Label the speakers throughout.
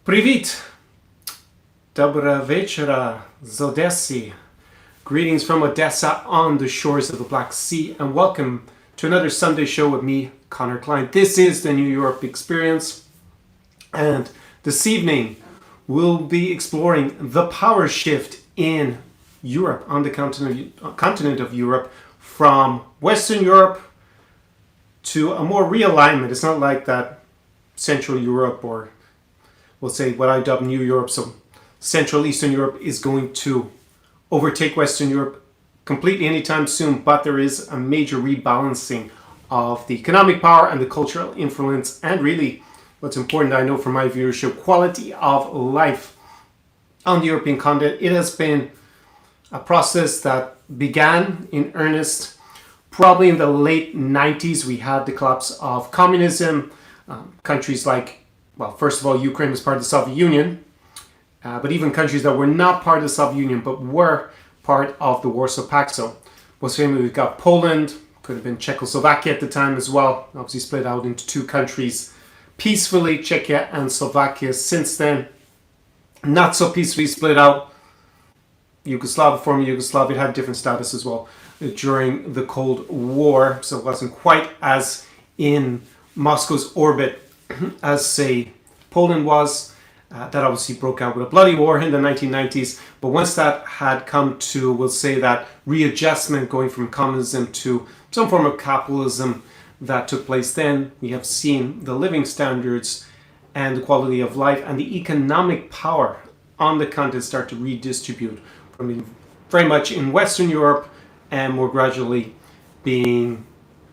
Speaker 1: Привіт! Доброго вечора z Odessy. Greetings from Odessa on the shores of the Black Sea, and welcome to another Sunday show with me, Conor Klein. This is the New Europe Experience, and this evening we'll be exploring the power shift in Europe, on the continent of Europe, from Western Europe to a more realignment. It's not like that Central Europe, or we'll say what I dub New Europe, so Central Eastern Europe is going to overtake Western Europe completely anytime soon, but there is a major rebalancing of the economic power and the cultural influence, and really what's important, I know, for my viewership, quality of life on the European continent. It has been a process that began in earnest probably in the late 90s. We had the collapse of communism. Countries like, well, first of all, Ukraine was part of the Soviet Union, but even countries that were not part of the Soviet Union but were part of the Warsaw Pact. So most famously, we've got Poland, could have been Czechoslovakia at the time as well, obviously split out into two countries peacefully, Czechia and Slovakia. Since then, not so peacefully split out. Yugoslavia, former Yugoslavia, had different status as well during the Cold War, so it wasn't quite as in Moscow's orbit as, say, Poland was. That obviously broke out with a bloody war in the 1990s, but once that had come to, we'll say, that readjustment, going from communism to some form of capitalism that took place, then we have seen the living standards and the quality of life and the economic power on the continent start to redistribute from being very much in Western Europe and more gradually being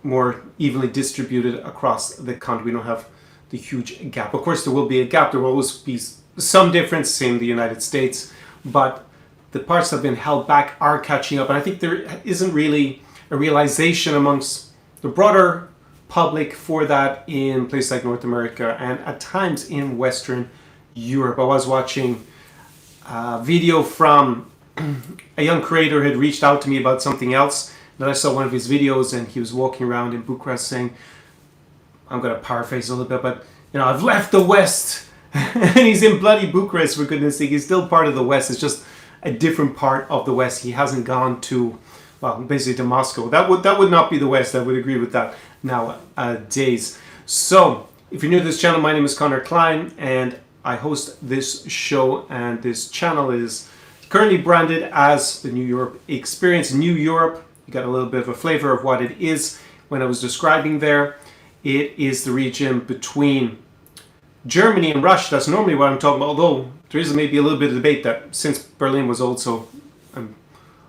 Speaker 1: more evenly distributed across the continent. We don't have the huge gap. Of course, there will be a gap. There will always be some difference, same in the United States, but the parts that have been held back are catching up. And I think there isn't really a realization amongst the broader public for that in places like North America and at times in Western Europe. I was watching a video from a young creator who had reached out to me about something else. Then I saw one of his videos and he was walking around in Bucharest saying, I'm going to paraphrase a little bit, but, you know, I've left the West. And he's in bloody Bucharest, for goodness sake. He's still part of the West. It's just a different part of the West. He hasn't gone to, well, basically to Moscow. That would not be the West. I would agree with that nowadays. So, if you're new to this channel, my name is Conor Klein, and I host this show, and this channel is currently branded as the New Europe Experience. New Europe, you got a little bit of a flavor of what it is when I was describing there. It is the region between Germany and Russia. That's normally what I'm talking about, although there is maybe a little bit of debate that since Berlin was also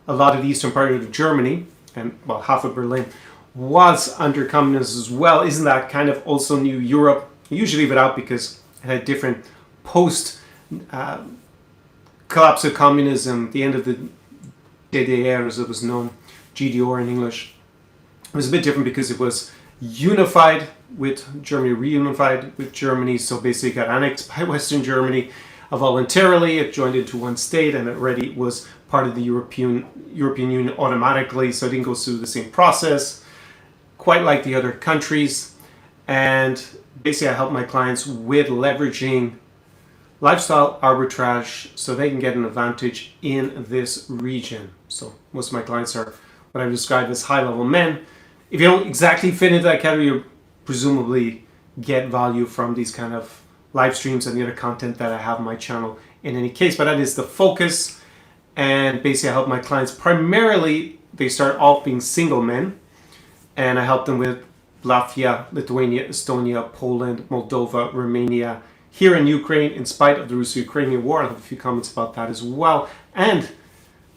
Speaker 1: a lot of the eastern part of Germany, and well, half of Berlin was under communism as well. Isn't that kind of also New Europe? I usually leave it out because it had different post collapse of communism, the end of the DDR as it was known, GDR in English. It was a bit different because it was unified with Germany, reunified with Germany, so basically got annexed by Western Germany voluntarily. It joined into one state and it already was part of the European Union automatically, so it didn't go through the same process quite like the other countries. And basically I help my clients with leveraging lifestyle arbitrage so they can get an advantage in this region. So most of my clients are what I describe as high-level men. If you don't exactly fit into that category, you presumably get value from these kind of live streams and the other content that I have on my channel in any case, but that is the focus. And basically I help my clients primarily, they start off being single men, and I help them with Latvia, Lithuania, Estonia, Poland, Moldova, Romania, here in Ukraine, in spite of the Russo-Ukrainian war. I'll have a few comments about that as well. And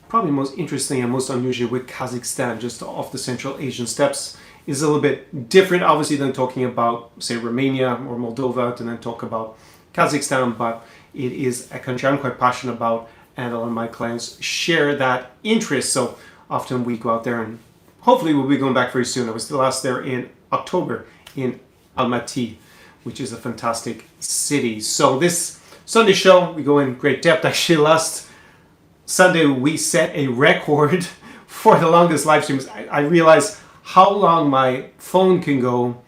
Speaker 1: probably most interesting and most unusual with Kazakhstan, just off the Central Asian steppes, is a little bit different, obviously, than talking about, say, Romania or Moldova, to then talk about Kazakhstan, but it is a country I'm quite passionate about, and a lot of my clients share that interest. So often we go out there, and hopefully we'll be going back very soon. I was last there in October in Almaty, which is a fantastic city. So this Sunday show, we go in great depth. Actually, last Sunday we set a record for the longest live streams. I realized how long my phone can go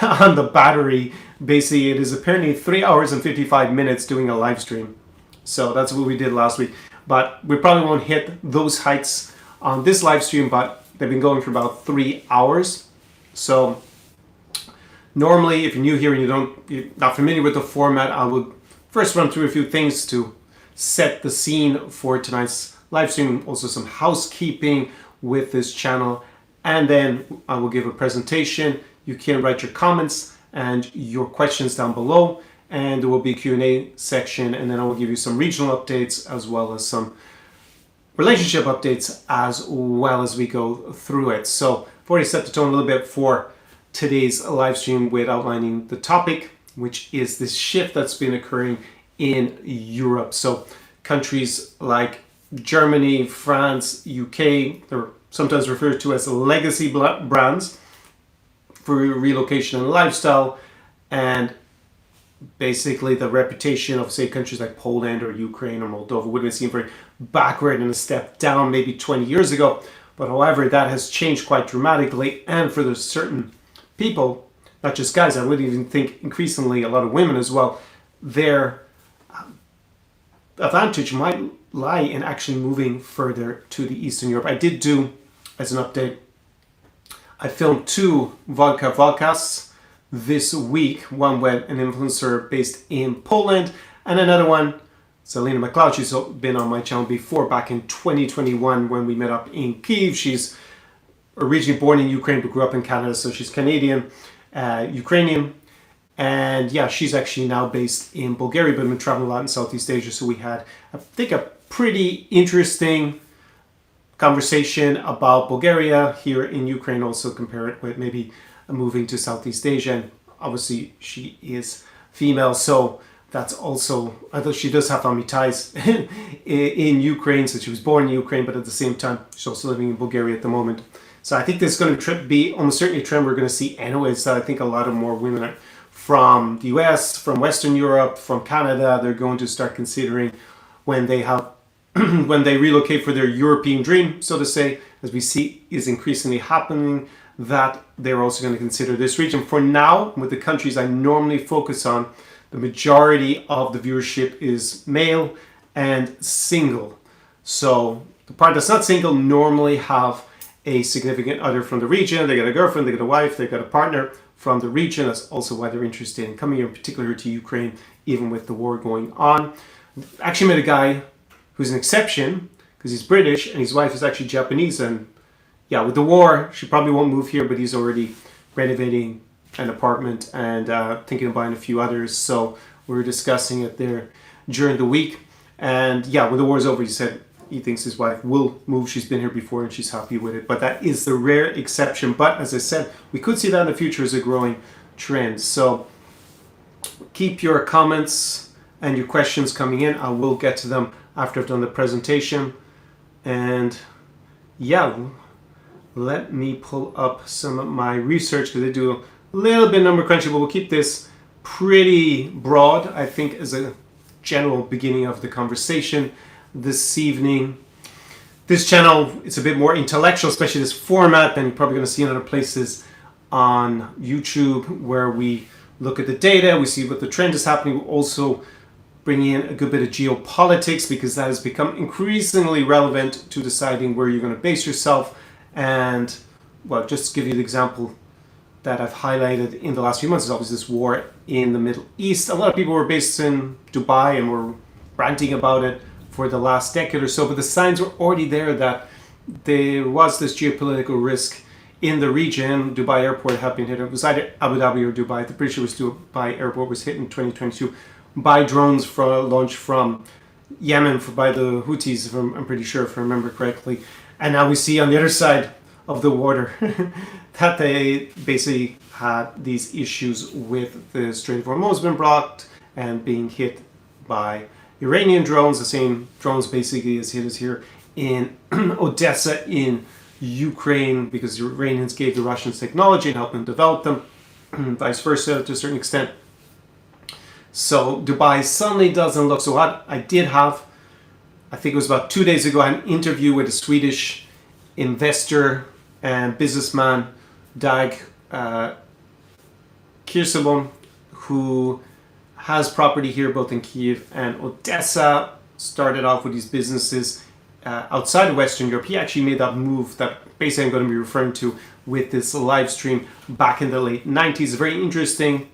Speaker 1: on the battery Basically, it is apparently 3 hours and 55 minutes doing a live stream. So that's what we did last week. But we probably won't hit those heights on this live stream, but they've been going for about 3 hours. So normally, if you're new here and you're not familiar with the format, I would first run through a few things to set the scene for tonight's live stream. Also some housekeeping with this channel. And then I will give a presentation. You can write your comments and your questions down below. And there will be a Q&A section. And then I will give you some regional updates as well as some relationship updates as well as we go through it. So I've already set the tone a little bit for today's live stream with outlining the topic, which is this shift that's been occurring in Europe. So countries like Germany, France, UK, they're sometimes referred to as legacy brands for relocation and lifestyle, and basically the reputation of, say, countries like Poland or Ukraine or Moldova would have been seen very backward and a step down maybe 20 years ago. But however, that has changed quite dramatically, and for the certain people, not just guys, I would even think increasingly a lot of women as well, their advantage might lie in actually moving further to the Eastern Europe. I did do, as an update, I filmed 2 vodka podcasts this week. One with an influencer based in Poland, and another one, Selena McLeod. She's been on my channel before, back in 2021 when we met up in Kyiv. She's originally born in Ukraine but grew up in Canada, so she's Canadian, Ukrainian. And yeah, she's actually now based in Bulgaria, but been traveling a lot in Southeast Asia. So we had, I think, a pretty interesting conversation about Bulgaria here in Ukraine, also compare it with maybe moving to Southeast Asia. And obviously she is female, so that's also, although she does have family ties in Ukraine, so she was born in Ukraine, but at the same time she's also living in Bulgaria at the moment. So I think this is going to be almost certainly a trend we're going to see anyways. So I think a lot of more women are from the US, from Western Europe, from Canada, they're going to start considering when they have when they relocate for their European dream, so to say, as we see is increasingly happening, that they're also going to consider this region. For now, with the countries I normally focus on, the majority of the viewership is male and single. So the part that's not single normally have a significant other from the region. They got a girlfriend, they got a wife, they got a partner from the region. That's also why they're interested in coming here, in particular to Ukraine, even with the war going on. Actually met a guy who's an exception because he's British and his wife is actually Japanese, and yeah, with the war she probably won't move here, but he's already renovating an apartment and thinking of buying a few others. So we were discussing it there during the week, and yeah, when the war is over, he said he thinks his wife will move. She's been here before and she's happy with it, but that is the rare exception. But as I said, we could see that in the future as a growing trend. So keep your comments and your questions coming in. I will get to them after I've done the presentation. And yeah, let me pull up some of my research because I do a little bit number crunching, but we'll keep this pretty broad, I think, as a general beginning of the conversation this evening. This channel, it's a bit more intellectual, especially this format, than you're probably going to see in other places on YouTube, where we look at the data, we see what the trend is happening. We also bring in a good bit of geopolitics, because that has become increasingly relevant to deciding where you're going to base yourself. And well, just to give you the example that I've highlighted in the last few months is obviously this war in the Middle East. A lot of people were based in Dubai and were ranting about it for the last decade or so, but the signs were already there that there was this geopolitical risk in the region. Dubai airport had been hit. It was either Abu Dhabi or Dubai. The British was Dubai airport was hit in 2022 by drones launched from Yemen by the Houthis, I'm pretty sure, if I remember correctly. And now we see on the other side of the water that they basically had these issues with the Strait of Hormuz being blocked and being hit by Iranian drones, the same drones basically as hit us here in Odesa in Ukraine, because the Iranians gave the Russians technology and helped them develop them, vice versa to a certain extent. So Dubai suddenly doesn't look so hot. I did have, I think it was about 2 days ago, an interview with a Swedish investor and businessman, Dag Kirsebom, who has property here both in Kyiv and Odesa, started off with these businesses outside of Western Europe. He actually made that move that basically I'm going to be referring to with this live stream back in the late 90s. A very interesting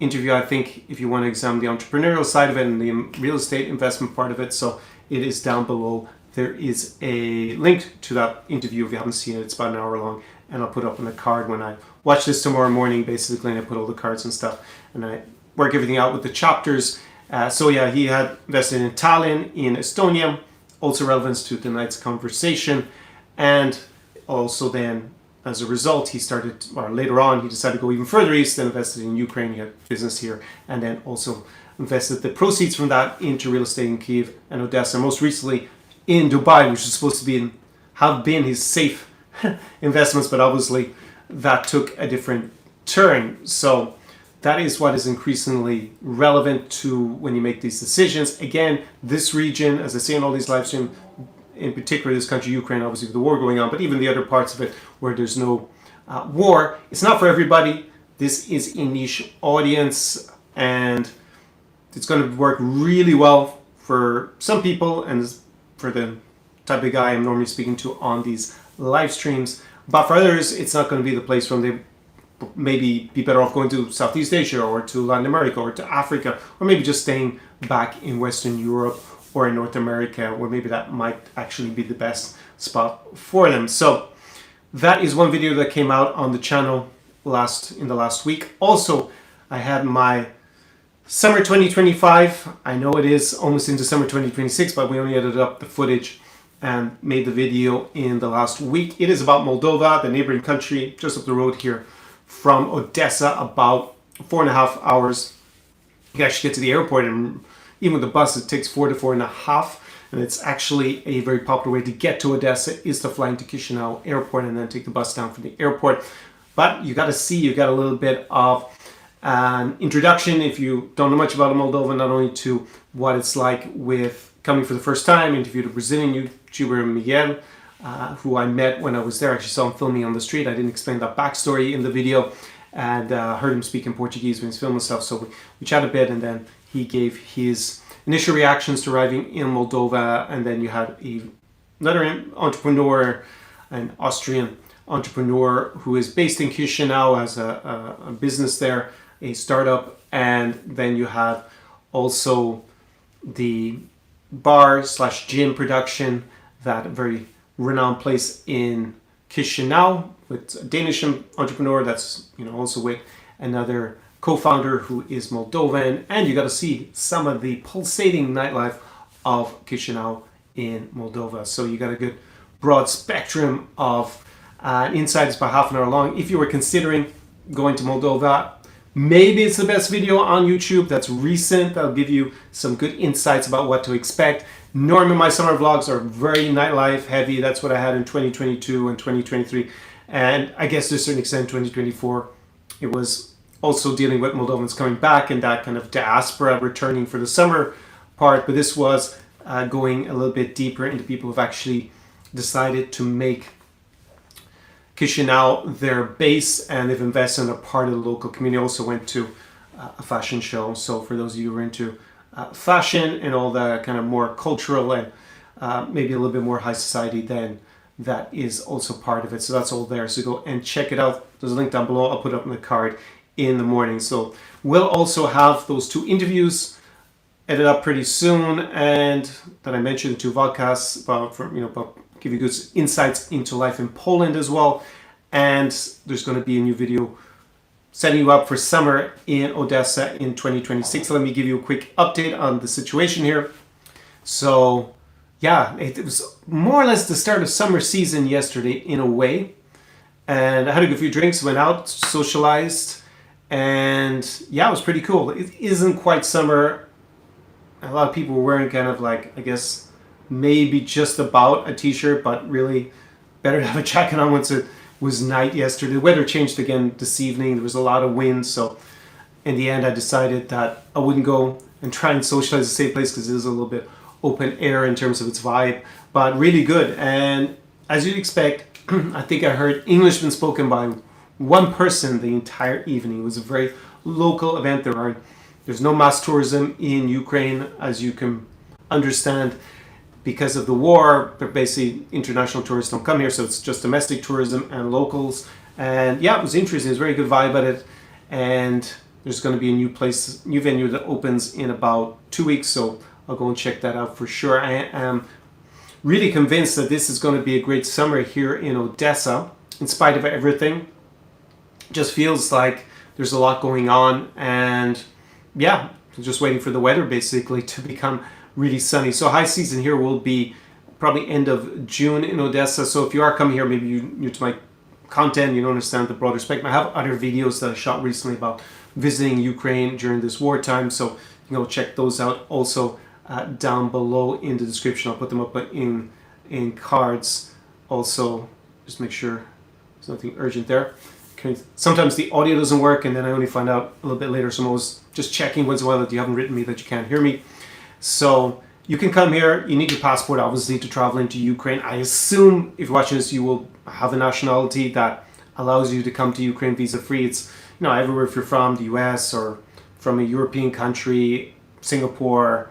Speaker 1: interview, I think, if you want to examine the entrepreneurial side of it and the real estate investment part of it. So it is down below. There is a link to that interview if you haven't seen it. It's about an hour long, and I'll put up on the card when I watch this tomorrow morning, basically, and I put all the cards and stuff, and I work everything out with the chapters. So yeah, he had invested in Tallinn, in Estonia, also relevance to tonight's conversation, and also then, as a result, he started, or later on, he decided to go even further east and invested in Ukraine. He had business here, and then also invested the proceeds from that into real estate in Kyiv and Odesa. Most recently in Dubai, which is supposed to have been his safe investments, but obviously that took a different turn. So that is what is increasingly relevant to when you make these decisions. Again, this region, as I say in all these live streams, in particular this country, Ukraine, obviously with the war going on, but even the other parts of it where there's no war, it's not for everybody. This is a niche audience, and it's going to work really well for some people and for the type of guy I'm normally speaking to on these live streams. But for others, it's not going to be the place from they maybe be better off going to Southeast Asia or to Latin America or to Africa, or maybe just staying back in Western Europe or in North America, where maybe that might actually be the best spot for them. So that is one video that came out on the channel in the last week. Also, I had my summer 2025. I know it is almost into summer 2026, but we only edited up the footage and made the video in the last week. It is about Moldova, the neighboring country just up the road here from Odesa, about 4.5 hours. You can actually get to the airport, and even with the bus, it takes 4 to 4.5. And it's actually a very popular way to get to Odesa is to fly into Chisinau airport and then take the bus down from the airport. But you got a little bit of an introduction, if you don't know much about Moldova, not only to what it's like with coming for the first time. Interviewed a Brazilian YouTuber, Miguel, who I met when I was there. I actually saw him filming on the street. I didn't explain that backstory in the video, and heard him speak in Portuguese when he's filming stuff. So we chatted a bit, and then he gave his initial reactions to arriving in Moldova. And then you had another entrepreneur, an Austrian entrepreneur who is based in Chisinau, has a business there, a startup. And then you have also the bar/gym production, that very renowned place in Chisinau, with a Danish entrepreneur that's also with another co-founder who is Moldovan. And you got to see some of the pulsating nightlife of Chisinau in Moldova. So you got a good broad spectrum of insights, about half an hour long. If you were considering going to Moldova, maybe it's the best video on YouTube that's recent. That'll give you some good insights about what to expect. Normally my summer vlogs are very nightlife heavy. That's what I had in 2022 and 2023. And I guess to a certain extent 2024, it was also dealing with Moldovans coming back and that kind of diaspora returning for the summer part. But this was going a little bit deeper into people who've actually decided to make Chisinau their base, and they've invested in a part of the local community. Also went to a fashion show. So for those of you who are into fashion and all the kind of more cultural and maybe a little bit more high society, then that is also part of it. So that's all there. So go and check it out. There's a link down below. I'll put it up in the card in the morning. So we'll also have those 2 interviews edited up pretty soon, and that I mentioned 2 podcasts about give you good insights into life in Poland as well. And there's going to be a new video setting you up for summer in Odesa in 2026. So let me give you a quick update on the situation here. So yeah, it was more or less the start of summer season yesterday in a way. And I had a good few drinks, went out, socialized, and yeah, it was pretty cool. It isn't quite summer. A lot of people were wearing kind of like, I guess, maybe just about a t-shirt, but really better to have a jacket on once it was night yesterday. The weather changed again this evening. There was a lot of wind, so in the end I decided that I wouldn't go and try and socialize the same place because it is a little bit open air in terms of its vibe, but really good. And as you'd expect, I think I heard English been spoken by one person the entire evening. It was a very local event. There's no mass tourism in Ukraine, as you can understand. Because of the war, but basically international tourists don't come here, so it's just domestic tourism and locals. And yeah, it was interesting. It's a very good vibe at it. And there's going to be a new venue that opens in about 2 weeks, so I'll go and check that out for sure. I am really convinced that this is going to be a great summer here in Odesa, in spite of everything. It just feels like there's a lot going on, and yeah, just waiting for the weather basically to become really sunny. So high season here will be probably end of June in Odesa. So if you are coming here, maybe you're new to my content, you don't understand the broader spectrum. I have other videos that I shot recently about visiting Ukraine during this wartime, so you know, check those out also down below in the description. I'll put them up in cards also. Just make sure there's nothing urgent there. Sometimes the audio doesn't work, and then I only find out a little bit later, so I'm always just checking once in a while that you haven't written me that you can't hear me. So you can come here. You need your passport, obviously, to travel into Ukraine. I assume if you're watching this, you will have a nationality that allows you to come to Ukraine visa-free. It's, you know, everywhere if you're from the US or from a European country, Singapore.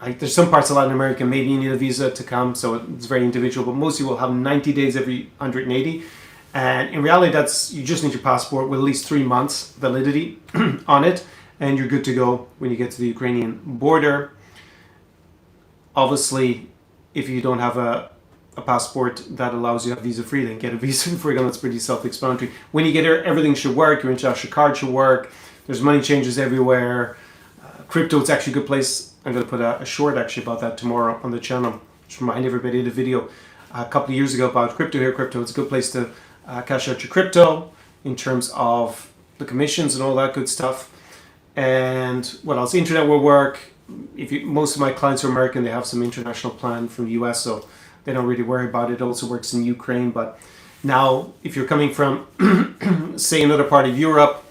Speaker 1: There's some parts of Latin America, maybe you need a visa to come, so it's very individual. But most of you will have 90 days every 180. And in reality, you just need your passport with at least 3 months validity on it, and you're good to go when you get to the Ukrainian border. Obviously, if you don't have a passport that allows you to have visa-free, then get a visa-free. That's pretty self-explanatory. When you get here, everything should work. Your international card should work. There's money changes everywhere. Crypto, it's actually a good place. I'm going to put a short actually about that tomorrow on the channel. Just remind everybody of the video a couple of years ago about crypto here. Crypto, it's a good place to cash out your crypto in terms of the commissions and all that good stuff. And what else? Internet will work. Most of my clients are American, they have some international plan from the US, so they don't really worry about it. It also works in Ukraine. But now, if you're coming from, say, another part of Europe,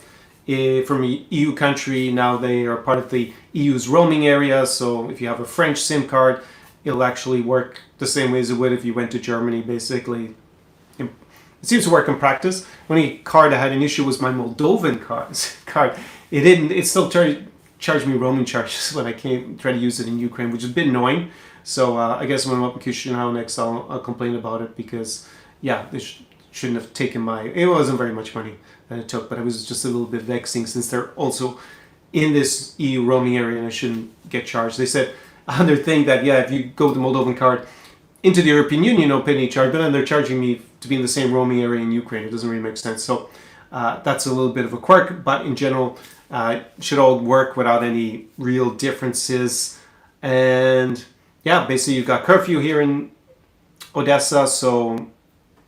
Speaker 1: from an EU country, now they are part of the EU's roaming area. So if you have a French SIM card, it'll actually work the same way as it would if you went to Germany, basically. It seems to work in practice. Only card I had an issue was my Moldovan card. It still charged me roaming charges when I try to use it in Ukraine, which is a bit annoying. So I guess when I'm up in Chisinau next, I'll complain about it, because yeah, they shouldn't have taken it wasn't very much money that it took, but it was just a little bit vexing since they're also in this EU roaming area and I shouldn't get charged. They said on their thing that, yeah, if you go with the Moldovan card into the European Union, no pay any charge, but then they're charging me to be in the same roaming area in Ukraine. It doesn't really make sense. So that's a little bit of a quirk, but in general, should all work without any real differences. And yeah, basically you've got curfew here in Odesa, so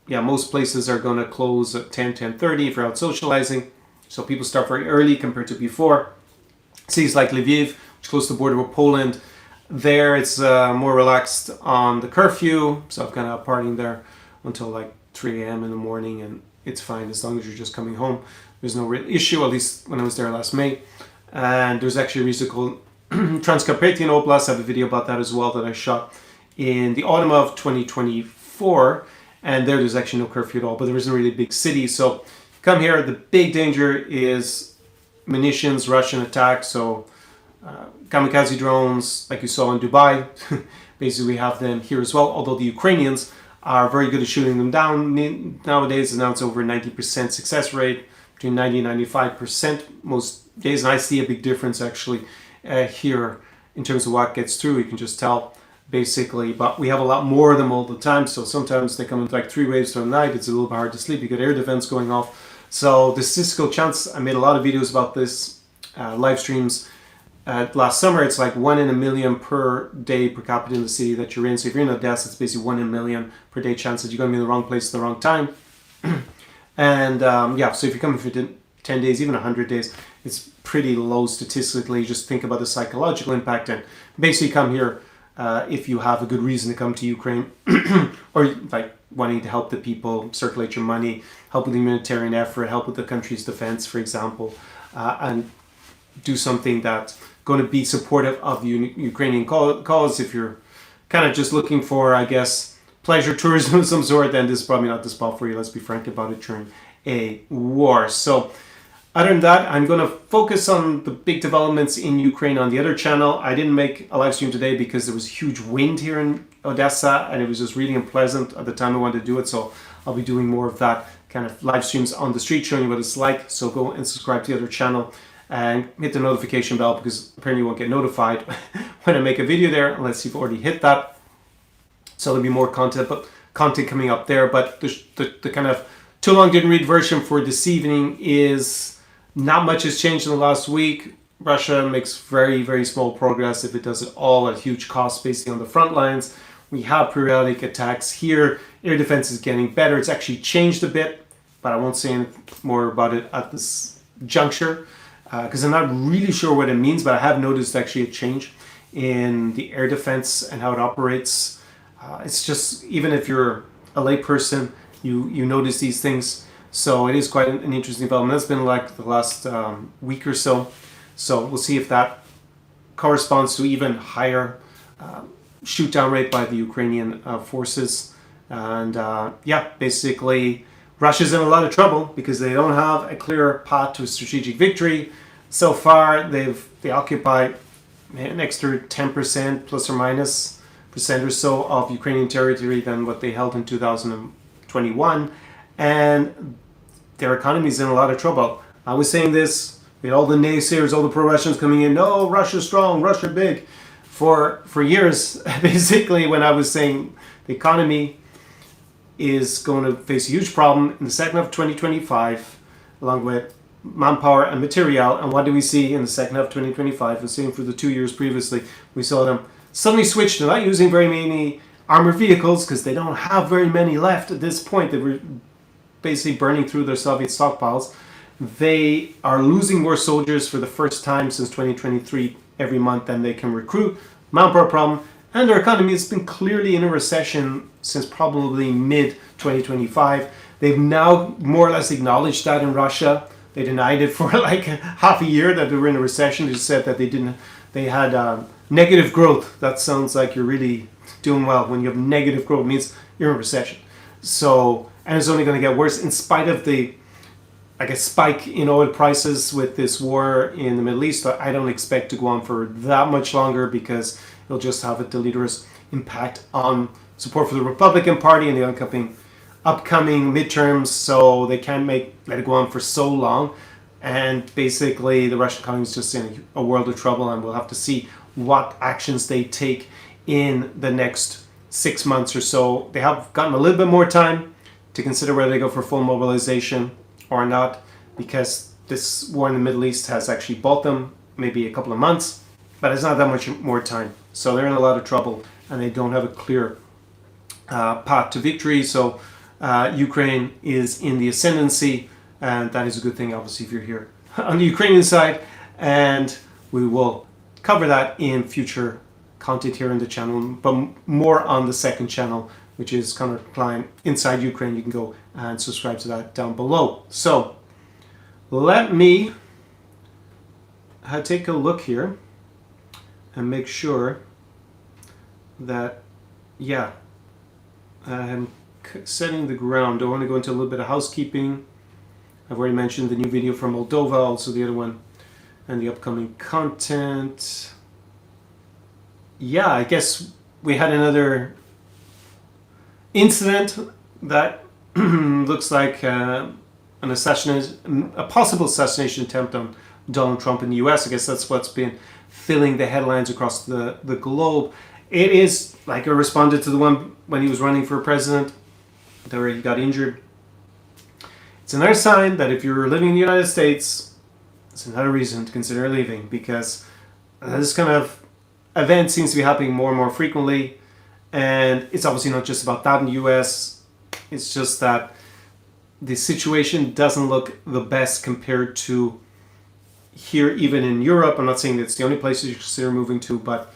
Speaker 1: yeah, most places are going to close at 10:30 if you're out socializing. So people start very early compared to before. Cities like Lviv, which is close to the border with Poland, there it's more relaxed on the curfew. So I've kind of partying there until like 3 a.m. in the morning, and it's fine as long as you're just coming home. There's no real issue, at least when I was there last May. And there's actually a region called Transcarpathian Oblast. I have a video about that as well that I shot in the autumn of 2024. And there's actually no curfew at all, but there isn't really a big city. So come here, the big danger is munitions, Russian attacks. So kamikaze drones, like you saw in Dubai. Basically, we have them here as well, although the Ukrainians are very good at shooting them down. Nowadays, now it's over 90% success rate, between 90 and 95% most days. And I see a big difference actually here in terms of what gets through. You can just tell basically, but we have a lot more of them all the time. So sometimes they come in like 3 waves during the night. It's a little bit hard to sleep. You get air defense going off. So the statistical chance, I made a lot of videos about this, live streams. Last summer, it's like 1 in a million per day per capita in the city that you're in. So if you're in Odesa, it's basically 1 in a million per day chance that you're going to be in the wrong place at the wrong time. And yeah, so if you're coming for 10 days, even 100 days, it's pretty low statistically. Just think about the psychological impact, and basically come here if you have a good reason to come to Ukraine, or like wanting to help the people, circulate your money, help with the humanitarian effort, help with the country's defense, for example, and do something that's going to be supportive of the Ukrainian cause. If you're kind of just looking for, I guess, pleasure tourism of some sort, then this is probably not the spot for you. Let's be frank about it, during a war. So Other than that, I'm going to focus on the big developments in Ukraine on the other channel. I didn't make a live stream today because there was huge wind here in Odesa and it was just really unpleasant at the time I wanted to do it. So I'll be doing more of that kind of live streams on the street, showing you what it's like. So go and subscribe to the other channel and hit the notification bell, because apparently you won't get notified when I make a video there unless you've already hit that. So there'll be more content coming up there. But the kind of too long didn't read version for this evening is not much has changed in the last week. Russia makes very, very small progress if it does it all at huge cost, basically on the front lines. We have periodic attacks here. Air defense is getting better. It's actually changed a bit, but I won't say anything more about it at this juncture because I'm not really sure what it means, but I have noticed actually a change in the air defense and how it operates. It's just, even if you're a layperson, you notice these things. So it is quite an interesting development. That's been like the last week or so. So we'll see if that corresponds to even higher shoot down rate by the Ukrainian forces. And yeah, basically Russia's in a lot of trouble because they don't have a clear path to a strategic victory. So far, they occupy an extra 10% plus or minus percent or so of Ukrainian territory than what they held in 2021. And their economy is in a lot of trouble. I was saying this with all the naysayers, all the pro-Russians coming in, no, Russia's strong, Russia big, for years, basically, when I was saying the economy is going to face a huge problem in the second half of 2025, along with manpower and material. And what do we see in the second half of 2025? The same for the 2 years previously. We saw them suddenly switch to not using very many armored vehicles because they don't have very many left at this point. They were basically burning through their Soviet stockpiles. They are losing more soldiers for the first time since 2023 every month than they can recruit. Manpower problem. And their economy has been clearly in a recession since probably mid-2025. They've now more or less acknowledged that in Russia. They denied it for like half a year that they were in a recession. They just said that they had negative growth. That sounds like you're really doing well. When you have negative growth, it means you're in a recession. So, and it's only going to get worse in spite of the, I guess, spike in oil prices with this war in the Middle East. I don't expect to go on for that much longer because it'll just have a deleterious impact on support for the Republican Party in the upcoming midterms. So they can't let it go on for so long. And basically the Russian economy is just in a world of trouble, and we'll have to see what actions they take in the next 6 months or so. They have gotten a little bit more time to consider whether they go for full mobilization or not, because this war in the Middle East has actually bought them maybe a couple of months, but it's not that much more time. So they're in a lot of trouble and they don't have a clear path to victory. So Ukraine is in the ascendancy, and that is a good thing, obviously, if you're here on the Ukrainian side. And we will cover that in future content here in the channel, but more on the second channel, which is Conor Klein Inside Ukraine. You can go and subscribe to that down below. So let me take a look here and make sure that, yeah, I'm setting the ground. I want to go into a little bit of housekeeping. I've already mentioned the new video from Moldova, also the other one, and the upcoming content. Yeah, I guess we had another incident that looks like a possible assassination attempt on Donald Trump in the US. I guess that's what's been filling the headlines across the globe. It is like I responded to the one when he was running for president, where he got injured. It's another sign that if you're living in the United States, it's another reason to consider leaving, because this kind of event seems to be happening more and more frequently. And it's obviously not just about that in the US. It's just that the situation doesn't look the best compared to here, even in Europe. I'm not saying that it's the only place you consider moving to, but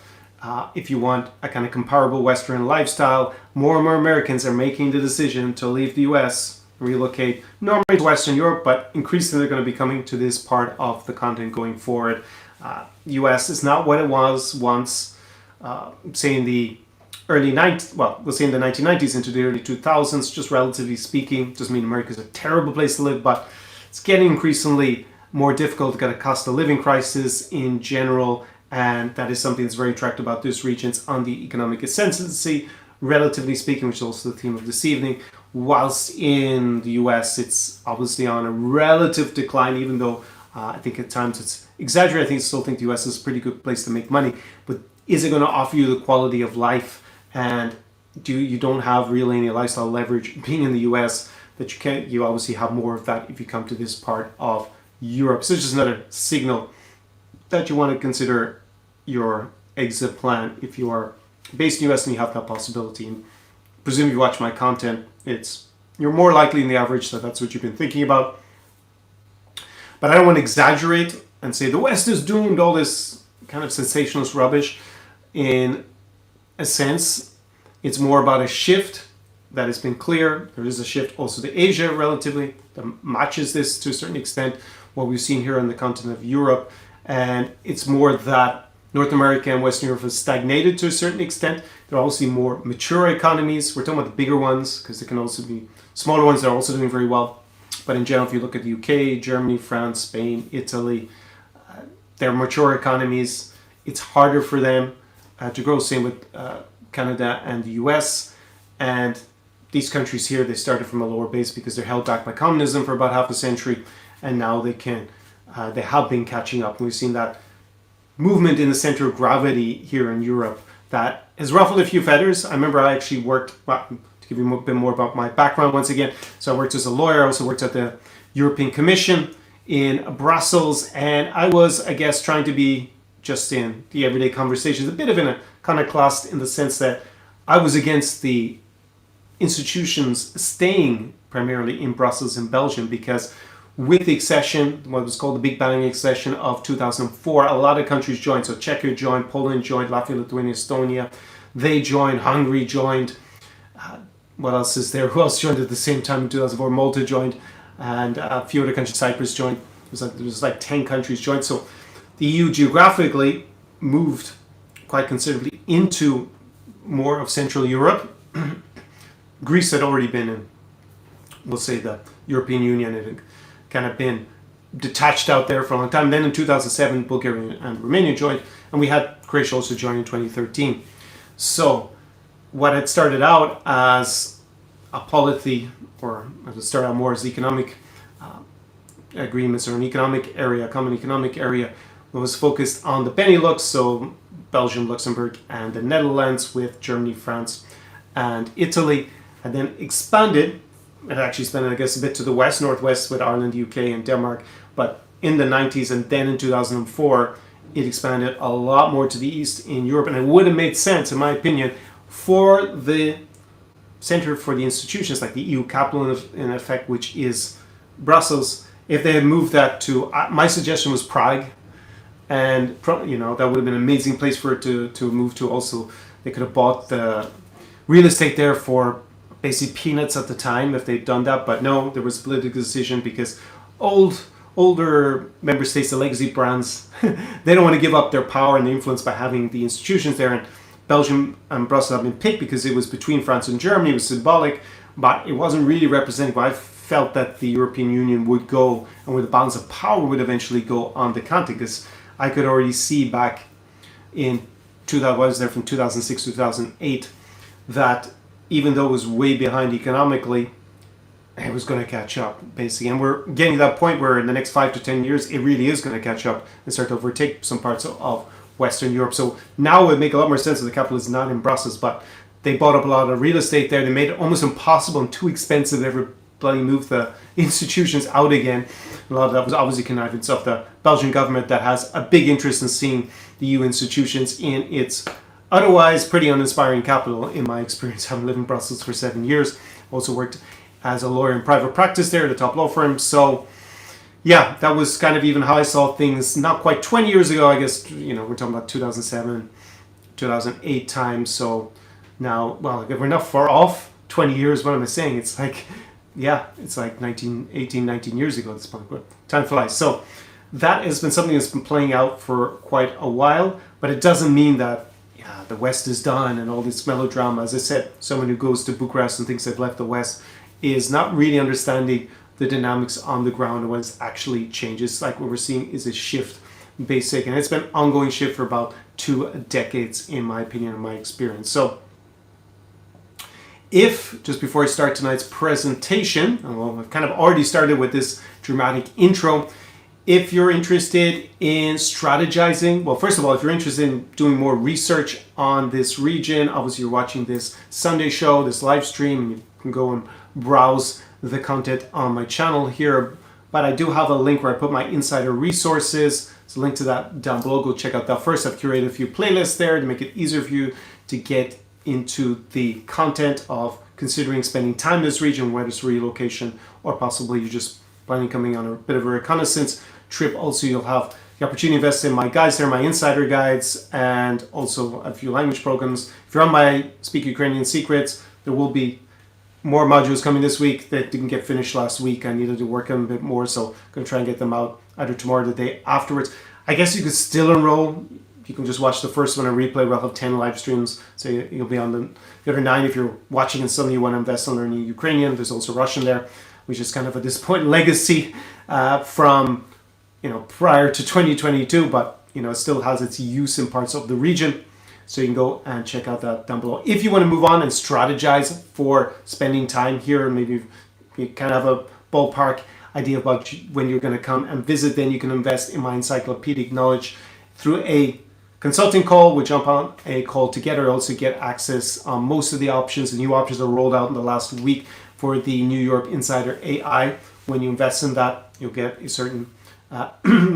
Speaker 1: if you want a kind of comparable Western lifestyle, more and more Americans are making the decision to leave the US, relocate normally to Western Europe, but increasingly they're going to be coming to this part of the continent going forward. US is not what it was once, say in the early 90s, well, we'll say in the 1990s into the early 2000s, just relatively speaking. Doesn't mean America's a terrible place to live, but it's getting increasingly more difficult, got a cost of living crisis in general, and that is something that's very attractive about this region. It's on the economic ascendancy, relatively speaking, which is also the theme of this evening, whilst in the US it's obviously on a relative decline, even though I think at times it's exaggerated. I still think the US is a pretty good place to make money, but is it going to offer you the quality of life? And you don't have really any lifestyle leverage being in the US that you obviously have more of that if you come to this part of Europe. So it's just another signal that you want to consider your exit plan if you are based in the US and you have that possibility. And presume you watch my content, you're more likely than the average that that's what you've been thinking about. But I don't want to exaggerate and say the West is doomed, all this kind of sensationalist rubbish. In a sense, it's more about a shift that has been clear. There is a shift also to Asia relatively that matches this to a certain extent, what we've seen here on the continent of Europe. And it's more that North America and Western Europe have stagnated to a certain extent. There are obviously more mature economies. We're talking about the bigger ones because there can also be smaller ones that are also doing very well. But in general, if you look at the UK, Germany, France, Spain, Italy, they're mature economies. It's harder for them to grow. Same with Canada and the US. And these countries here, they started from a lower base because they're held back by communism for about half a century. And now they have been catching up. We've seen that movement in the center of gravity here in Europe that has ruffled a few feathers. I remember I actually worked, to give you a bit more about my background once again. So I worked as a lawyer. I also worked at the European Commission in Brussels. And I was, I guess, trying to be just in the everyday conversations, a bit of an iconoclast in the sense that I was against the institutions staying primarily in Brussels and Belgium because with the accession, what was called the Big Bang accession of 2004, a lot of countries joined. So Czechia joined, Poland joined, Latvia, Lithuania, Estonia. They joined, Hungary joined. What else is there? Who else joined at the same time in 2004? Malta joined, and a few other countries, Cyprus joined. There was like 10 countries joined. So the EU geographically moved quite considerably into more of Central Europe. Greece had already been in, we'll say, the European Union. It had kind of been detached out there for a long time. Then in 2007, Bulgaria and Romania joined, and we had Croatia also join in 2013. So what had started out as a polity, or it started out more as economic agreements or an economic area, a common economic area, was focused on the Benelux, so Belgium, Luxembourg, and the Netherlands, with Germany, France, and Italy, and then expanded. It actually expanded, I guess, a bit to the west, northwest, with Ireland, UK, and Denmark. But in the 90s and then in 2004, it expanded a lot more to the east in Europe, and it would have made sense, in my opinion, for the center for the institutions like the EU capital, in effect, which is Brussels, if they had moved that to, my suggestion was Prague. And that would have been an amazing place for it to move to. Also, they could have bought the real estate there for basically peanuts at the time if they'd done that. But no, there was a political decision because older member states, the legacy brands, they don't want to give up their power and influence by having the institutions there. And Belgium and Brussels have been picked because it was between France and Germany. It was symbolic, but it wasn't really representative. I felt that the European Union would go, and where the balance of power would eventually go on the continent, because I could already see back in 2000, I was there from 2006 to 2008, that even though it was way behind economically, it was going to catch up, basically. And we're getting to that point where in the next 5 to 10 years, it really is going to catch up and start to overtake some parts of Western Europe. So now it would make a lot more sense that the capital is not in Brussels, but they bought up a lot of real estate there. They made it almost impossible and too expensive to ever bloody move the institutions out again. A lot of that was obviously connivance of the Belgian government that has a big interest in seeing the EU institutions in its otherwise pretty uninspiring capital, in my experience, having lived in Brussels for 7 years. Also worked as a lawyer in private practice there at a top law firm. So yeah, that was kind of even how I saw things not quite 20 years ago. I guess, we're talking about 2007, 2008 time. So now, well, if we're not far off 20 years, what am I saying? It's like, yeah, it's like 19 years ago at this point, but time flies. So that has been something that's been playing out for quite a while, but it doesn't mean that the West is done and all this melodrama. As I said, someone who goes to Bucharest and thinks they've left the West is not really understanding the dynamics on the ground and when it actually changes. Like what we're seeing is a shift, basic, and it's been an ongoing shift for about 2 decades, in my opinion, in my experience. So if, just before I start tonight's presentation, well, I've kind of already started with this dramatic intro. If you're interested in strategizing, well, first of all, if you're interested in doing more research on this region, obviously you're watching this Sunday show, this live stream, and you can go and browse the content on my channel here. But I do have a link where I put my insider resources. There's a link to that down below. Go check out that first. I've curated a few playlists there to make it easier for you to get into the content of considering spending time in this region, whether it's relocation or possibly you're just planning coming on a bit of a reconnaissance trip. Also, you'll have the opportunity to invest in my guides there, my insider guides, and also a few language programs. If you're on my Speak Ukrainian Secrets, there will be more modules coming this week that didn't get finished last week. I needed to work on a bit more, so I'm going to try and get them out either tomorrow or the day afterwards. I guess you could still enroll. You can just watch the first one on replay. We'll have 10 live streams, so you'll be on the other 9 if you're watching and suddenly you want to invest in learning Ukrainian. There's also Russian there, which is kind of a disappointing legacy from prior to 2022, but it still has its use in parts of the region. So you can go and check out that down below. If you want to move on and strategize for spending time here, and maybe you kind of have a ballpark idea about when you're going to come and visit, then you can invest in my encyclopedic knowledge through a consulting call. We jump on a call together. Also get access on most of the options. The new options are rolled out in the last week for the New York Insider AI. When you invest in that, you'll get a certain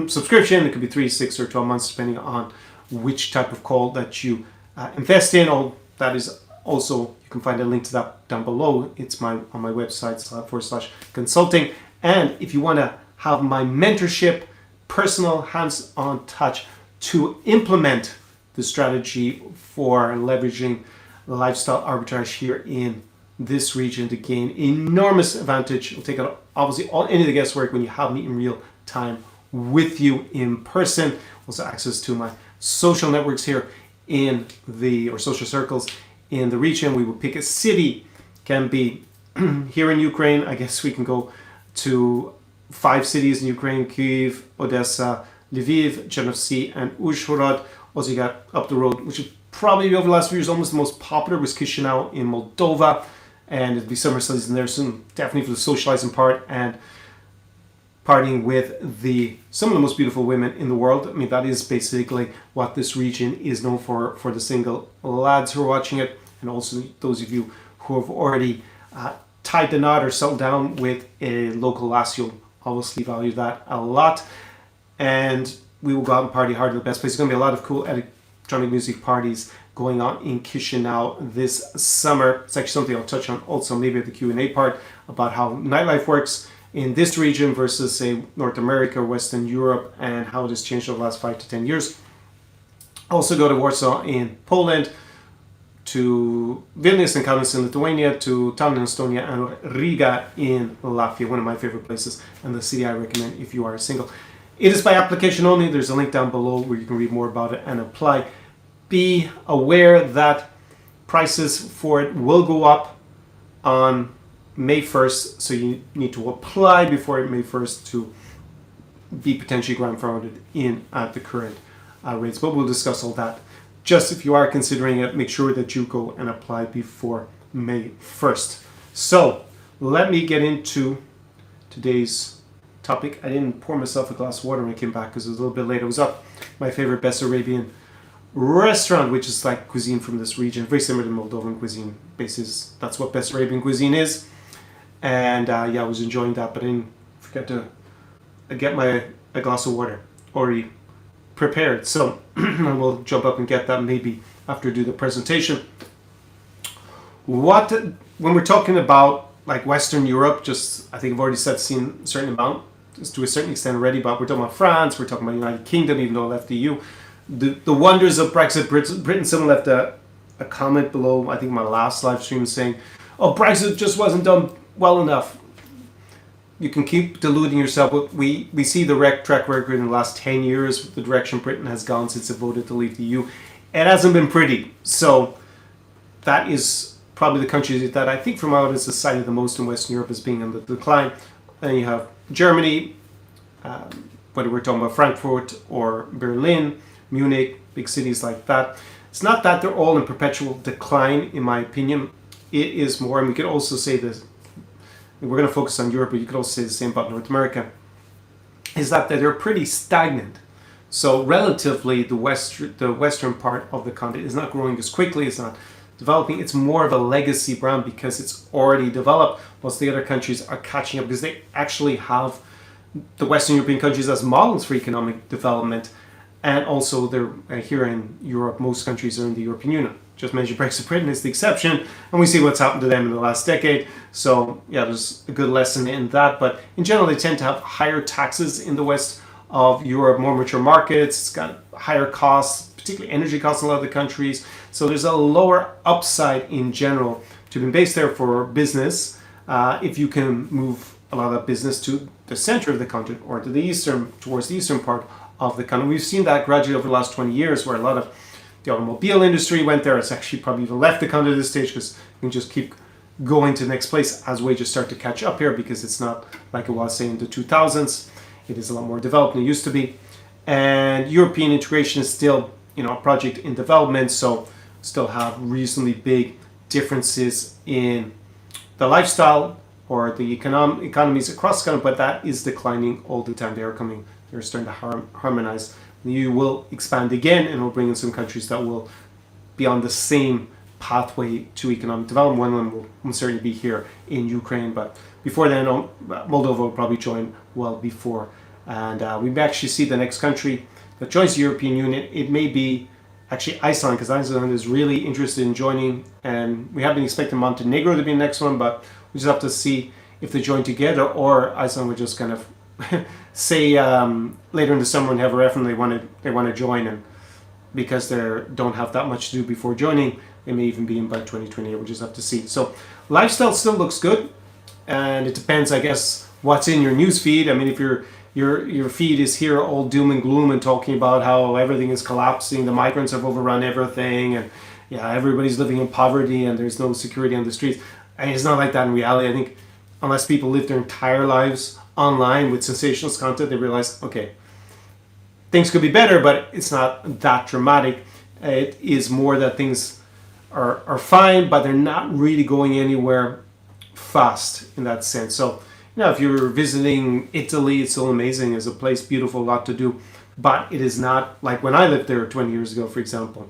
Speaker 1: subscription. It could be 3, 6, or 12 months, depending on which type of call that you invest in. All that is also, you can find a link to that down below. It's on my website /consulting. And if you want to have my mentorship, personal hands-on touch to implement the strategy for leveraging lifestyle arbitrage here in this region to gain enormous advantage. We'll take out obviously any of the guesswork when you have me in real time with you in person. Also access to my social networks here or social circles in the region. We will pick a city, can be here in Ukraine. I guess we can go to 5 cities in Ukraine: Kyiv, Odesa, Lviv, Chernovtsi, and Uzhhorod. Also, you got up the road, which is probably over the last few years almost the most popular, was Chisinau in Moldova. And it'll be summer season there soon, definitely for the socializing part and partying with some of the most beautiful women in the world. I mean, that is basically what this region is known for the single lads who are watching it, and also those of you who have already tied the knot or settled down with a local lass. You'll obviously value that a lot. And we will go out and party hard at the best place. There's going to be a lot of cool electronic music parties going on in Chisinau this summer. It's actually something I'll touch on also maybe at the Q&A part about how nightlife works in this region versus, say, North America or Western Europe, and how it has changed over the last 5 to 10 years. Also go to Warsaw in Poland, to Vilnius and Kaunas in Lithuania, to Tallinn in Estonia, and Riga in Latvia, one of my favorite places, and the city I recommend if you are single. It is by application only. There's a link down below where you can read more about it and apply. Be aware that prices for it will go up on May 1st, so you need to apply before May 1st to be potentially grandfathered in at the current rates. But we'll discuss all that. Just if you are considering it, make sure that you go and apply before May 1st. So let me get into today's topic. I didn't pour myself a glass of water when I came back because it was a little bit late. I was up my favorite Best Arabian restaurant, which is like cuisine from this region, very similar to Moldovan cuisine. Basis, that's what Best Arabian cuisine is. And I was enjoying that, but I didn't forget to get a glass of water already prepared. So I will jump up and get that maybe after I do the presentation. When we're talking about like Western Europe, I think I've already seen a certain amount, just to a certain extent already, but we're talking about France, we're talking about United Kingdom, even though I left the EU. The wonders of Brexit Britain. Someone left a comment below, I think my last live stream, saying, oh, Brexit just wasn't done well enough. You can keep deluding yourself, but we see the track record in the last 10 years, the direction Britain has gone since it voted to leave the EU. It hasn't been pretty. So that is probably the country that I think from out is cited the most in Western Europe as being on the decline. Then you have Germany, whether we're talking about Frankfurt or Berlin, Munich, big cities like that. It's not that they're all in perpetual decline, in my opinion. It is more, and we could also say this, we're going to focus on Europe, but you could also say the same about North America, is that they're pretty stagnant. So relatively, the western part of the continent is not growing as quickly, it's not developing. It's more of a legacy brand because it's already developed, whilst the other countries are catching up because they actually have the Western European countries as models for economic development. And also, they're here in Europe, most countries are in the European Union. Just mentioned Brexit Britain is the exception, and we see what's happened to them in the last decade. So yeah, there's a good lesson in that. But in general, they tend to have higher taxes in the west of Europe, more mature markets. It's got higher costs, particularly energy costs in a lot of the countries. So there's a lower upside in general to being based there for business if you can move a lot of that business to the center of the continent or to the eastern, towards the eastern part of the country. We've seen that gradually over the last 20 years where a lot of the automobile industry went there. It's actually probably even left the country at this stage because you can just keep going to the next place as wages start to catch up here because it's not like it was, say, in the 2000s. It is a lot more developed than it used to be. And European integration is still, a project in development, so still have reasonably big differences in the lifestyle or the economies across the country, but that is declining all the time. They're starting to harmonize. The EU will expand again and will bring in some countries that will be on the same pathway to economic development. One of them will certainly be here in Ukraine, but before then, Moldova will probably join well before. And we may actually see the next country that joins the European Union. It may be actually Iceland, because Iceland is really interested in joining, and we have been expecting Montenegro to be the next one, but we just have to see if they join together or Iceland would just kind of say later in the summer and have a referendum they want to join, and because they don't have that much to do before joining, they may even be in by 2028. We'll just have to see. So lifestyle still looks good, and it depends, I guess, what's in your news feed. I mean, if your feed is here all doom and gloom and talking about how everything is collapsing, the migrants have overrun everything, and yeah, everybody's living in poverty and there's no security on the streets. And it's not like that in reality. I think unless people live their entire lives online with sensationalist content, they realize, okay, things could be better, but it's not that dramatic. It is more that things are fine, but they're not really going anywhere fast in that sense. So, if you're visiting Italy, it's still amazing as a place, beautiful, a lot to do, but it is not like when I lived there 20 years ago, for example.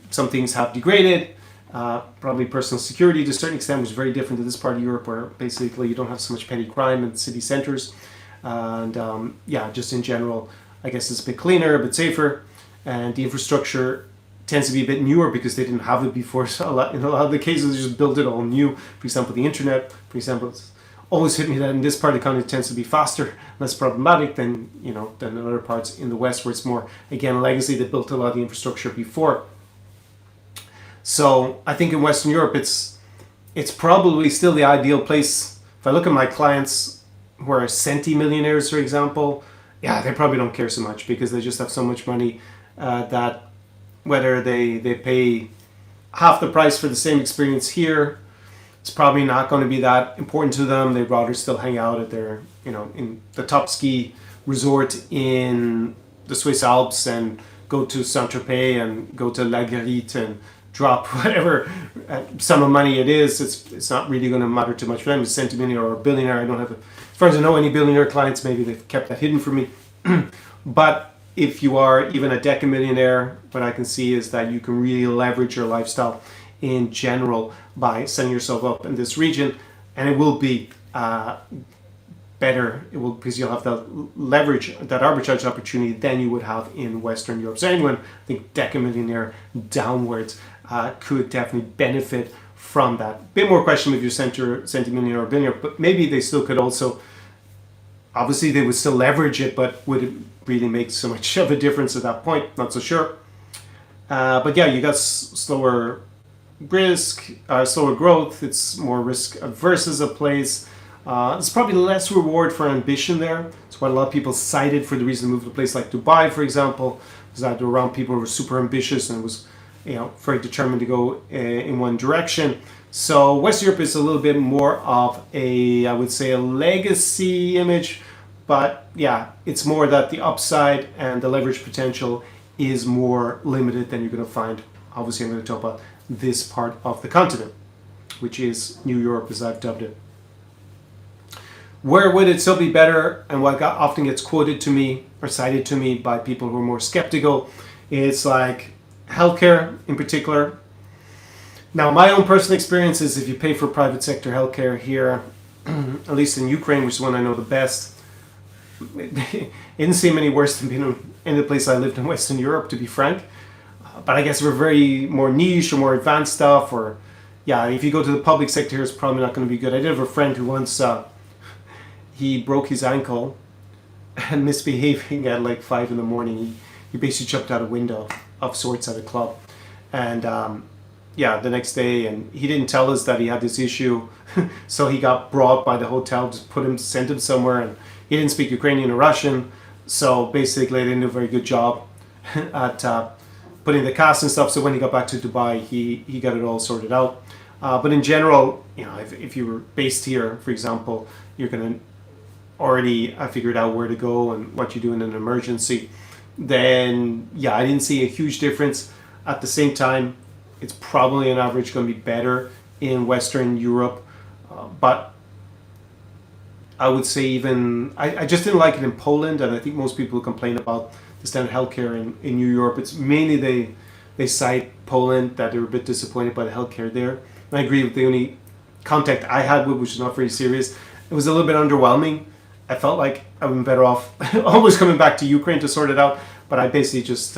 Speaker 1: Some things have degraded. Probably personal security to a certain extent was very different to this part of Europe, where basically you don't have so much petty crime in city centers. And just in general, I guess it's a bit cleaner, a bit safer, and the infrastructure tends to be a bit newer because they didn't have it before. So in a lot of the cases, they just built it all new. For example, the internet, for example, it's always hit me that in this part of the country it tends to be faster, less problematic than in other parts in the West, where it's more, again, legacy. They built a lot of the infrastructure before. So I think in Western Europe, it's probably still the ideal place. If I look at my clients who are centimillionaires, for example, they probably don't care so much because they just have so much money that whether they pay half the price for the same experience here, it's probably not going to be that important to them. They'd rather still hang out at their, in the top ski resort in the Swiss Alps and go to Saint-Tropez and go to La Guérite and drop whatever sum of money it is. It's not really going to matter too much for them. It's a centimillionaire or a billionaire. I don't have, as far as I know, any billionaire clients. Maybe they've kept that hidden from me. But if you are even a decamillionaire, what I can see is that you can really leverage your lifestyle in general by setting yourself up in this region, and it will be better. It will, because you'll have that leverage, that arbitrage opportunity than you would have in Western Europe. So anyone, I think decamillionaire downwards, could definitely benefit from that. Bit more question if you're centimillionaire or billionaire, but maybe they still could also. Obviously, they would still leverage it, but would it really make so much of a difference at that point? Not so sure. But yeah, you got slower growth. It's more risk averse as a place. There's probably less reward for ambition there. It's what a lot of people cited for the reason to move to a place like Dubai, for example, is that they're around people who were super ambitious and it was very determined to go in one direction. So West Europe is a little bit more of I would say, a legacy image, but yeah, it's more that the upside and the leverage potential is more limited than you're going to find. Obviously, I'm going to talk about this part of the continent, which is New Europe, as I've dubbed it. Where would it still be better, and what often gets quoted to me or cited to me by people who are more skeptical, it's like healthcare in particular. Now, my own personal experience is if you pay for private sector healthcare here, at least in Ukraine, which is one I know the best, it didn't seem any worse than being in the place I lived in Western Europe, to be frank. But I guess we're very more niche or more advanced stuff, or yeah, if you go to the public sector, it's probably not going to be good. I did have a friend who once he broke his ankle and misbehaving at like 5 in the morning. He basically jumped out a window of sorts at a club, and yeah, the next day, and he didn't tell us that he had this issue, so he got brought by the hotel, just sent him somewhere, and he didn't speak Ukrainian or Russian, so basically they didn't do a very good job at putting the cast and stuff. So when he got back to Dubai, he got it all sorted out. But in general, if you were based here, for example, you're going to already figured out where to go and what you do in an emergency. Then yeah, I didn't see a huge difference. At the same time, it's probably on average going to be better in Western Europe, but I would say even I just didn't like it in Poland, and I think most people complain about the standard healthcare in New Europe. It's mainly they cite Poland, that they were a bit disappointed by the healthcare there. And I agree with the only contact I had with, which is not very serious. It was a little bit underwhelming. I felt like I would be better off always coming back to Ukraine to sort it out, but I basically just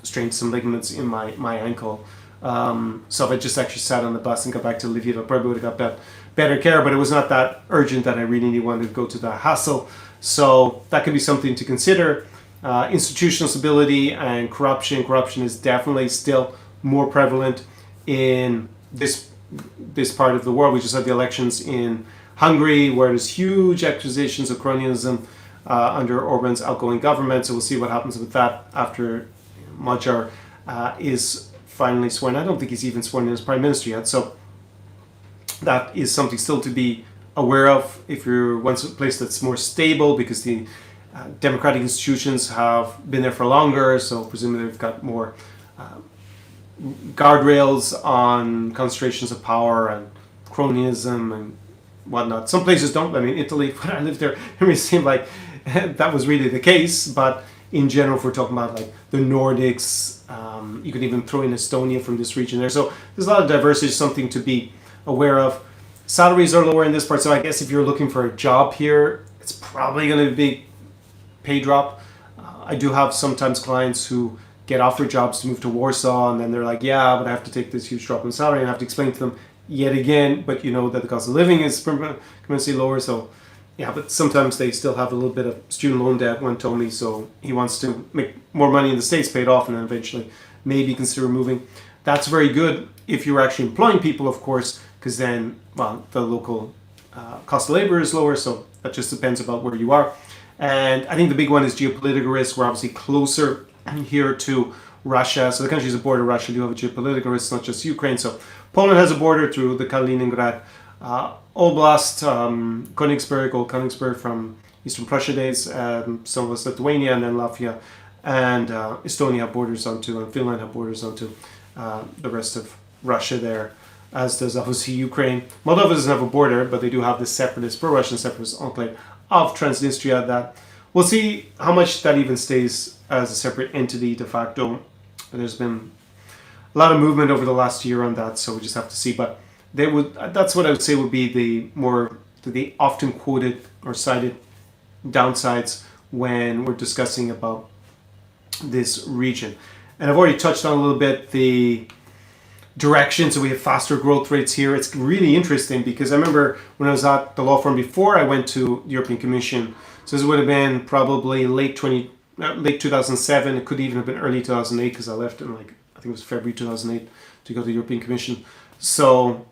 Speaker 1: strained some ligaments in my ankle. So if I just actually sat on the bus and got back to Latvia, I probably would have got that better care, but it was not that urgent that I really wanted to go to the hassle. So that could be something to consider. Institutional stability and corruption. Corruption is definitely still more prevalent in this part of the world. We just had the elections in Hungary, where there's huge accusations of cronyism under Orban's outgoing government. So we'll see what happens with that after Magyar is finally sworn. I don't think he's even sworn in as prime minister yet. So that is something still to be aware of if you're once a place that's more stable, because the democratic institutions have been there for longer. So presumably they've got more guardrails on concentrations of power and cronyism and whatnot. Some places don't. I mean, Italy, when I lived there, it seemed like that was really the case. But in general, if we're talking about like the Nordics, you could even throw in Estonia from this region there. So there's a lot of diversity, something to be aware of. Salaries are lower in this part, so I guess if you're looking for a job here, it's probably going to be pay drop. I do have sometimes clients who get offered jobs to move to Warsaw, and then they're like, yeah, but I have to take this huge drop in salary, and I have to explain to them yet again, but you know that the cost of living is tremendously lower. So yeah, but sometimes they still have a little bit of student loan debt, one told me, so he wants to make more money in the States, pay it off, and then eventually maybe consider moving. That's very good if you're actually employing people, of course, because then, well, the local cost of labor is lower, so that just depends about where you are. And I think the big one is geopolitical risk. We're obviously closer here to Russia. So the countries that border Russia do have a geopolitical risk, not just Ukraine. So Poland has a border through the Kaliningrad Oblast, Königsberg, old Königsberg from Eastern Prussia days, some of us Lithuania, and then Latvia and Estonia have borders onto, and Finland have borders onto the rest of Russia there, as does obviously Ukraine. Moldova doesn't have a border, but they do have this separatist, pro-Russian separatist enclave of Transnistria that we'll see how much that even stays as a separate entity de facto. There's been a lot of movement over the last year on that, so we just have to see. But that's what I would say would be the often quoted or cited downsides when we're discussing about this region. And I've already touched on a little bit the direction, so we have faster growth rates here. It's really interesting because I remember when I was at the law firm before I went to the European Commission, so this would have been probably late 2007, it could even have been early 2008 because I left in I think it was February 2008 to go to the European Commission. So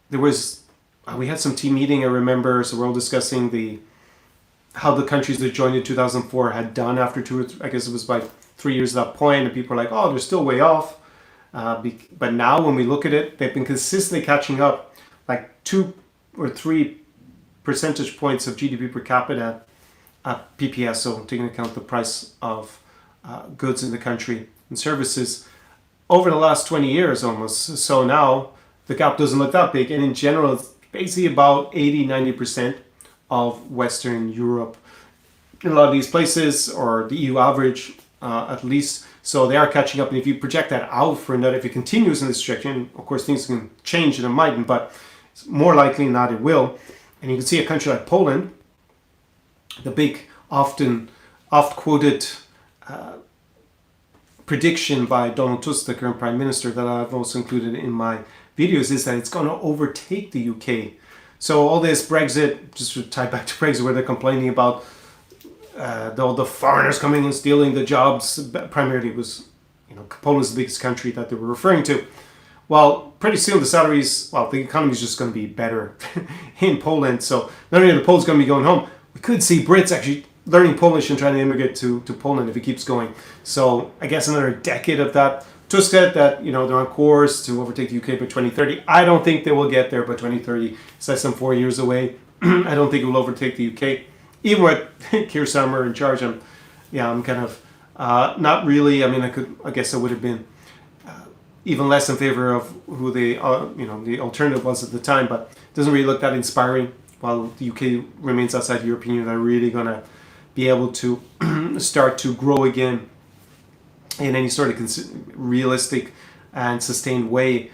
Speaker 1: we had some team meeting, I remember, so we're all discussing how the countries that joined in 2004 had done after I guess it was about 3 years at that point, and people are like, oh, they're still way off. But now when we look at it, they've been consistently catching up, like 2 or 3 percentage points of GDP per capita at PPS, so taking into account the price of goods in the country and services over the last 20 years almost. So now the gap doesn't look that big, and in general it's basically about 80-90% of Western Europe in a lot of these places, or the EU average at least. So they are catching up, and if you project that out for another, if it continues in this trajectory, of course things can change and it mightn't, but it's more likely than not it will. And you can see a country like Poland, the big, oft quoted prediction by Donald Tusk, the current Prime Minister, that I've also included in my videos, is that it's going to overtake the UK. So all this Brexit, just to tie back to Brexit, where they're complaining about the foreigners coming and stealing the jobs, primarily it was, Poland's the biggest country that they were referring to. Well, pretty soon the economy is just going to be better in Poland. So not only are the Poles going to be going home, we could see Brits actually learning Polish and trying to immigrate to Poland if it keeps going. So I guess another decade of that. Tusk said that they're on course to overtake the UK by 2030. I don't think they will get there by 2030. It's less than 4 years away. I don't think it will overtake the UK. Even with Keir Starmer in charge, I'm kind of not really. I mean, I guess I would have been even less in favor of who the alternative was at the time, but it doesn't really look that inspiring. While the UK remains outside the European Union, they're really going to be able to start to grow again in any sort of realistic and sustained way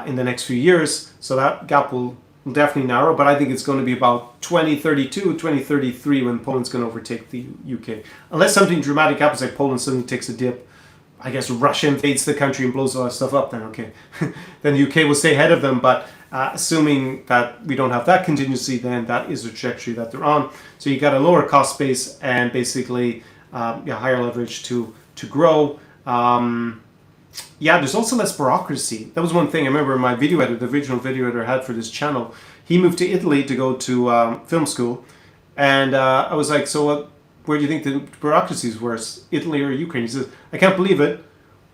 Speaker 1: in the next few years. So that gap will definitely narrow, but I think it's going to be about 2032, 2033 when Poland's going to overtake the UK. Unless something dramatic happens, like Poland suddenly takes a dip, I guess Russia invades the country and blows a lot of stuff up, then okay. Then the UK will stay ahead of them, but assuming that we don't have that contingency, then that is the trajectory that they're on. So you got a lower cost base and basically higher leverage to grow. There's also less bureaucracy. That was one thing I remember my video editor, the original video editor I had for this channel. He moved to Italy to go to film school, and I was like, so where do you think the bureaucracy is worse, Italy or Ukraine? He says, I can't believe it,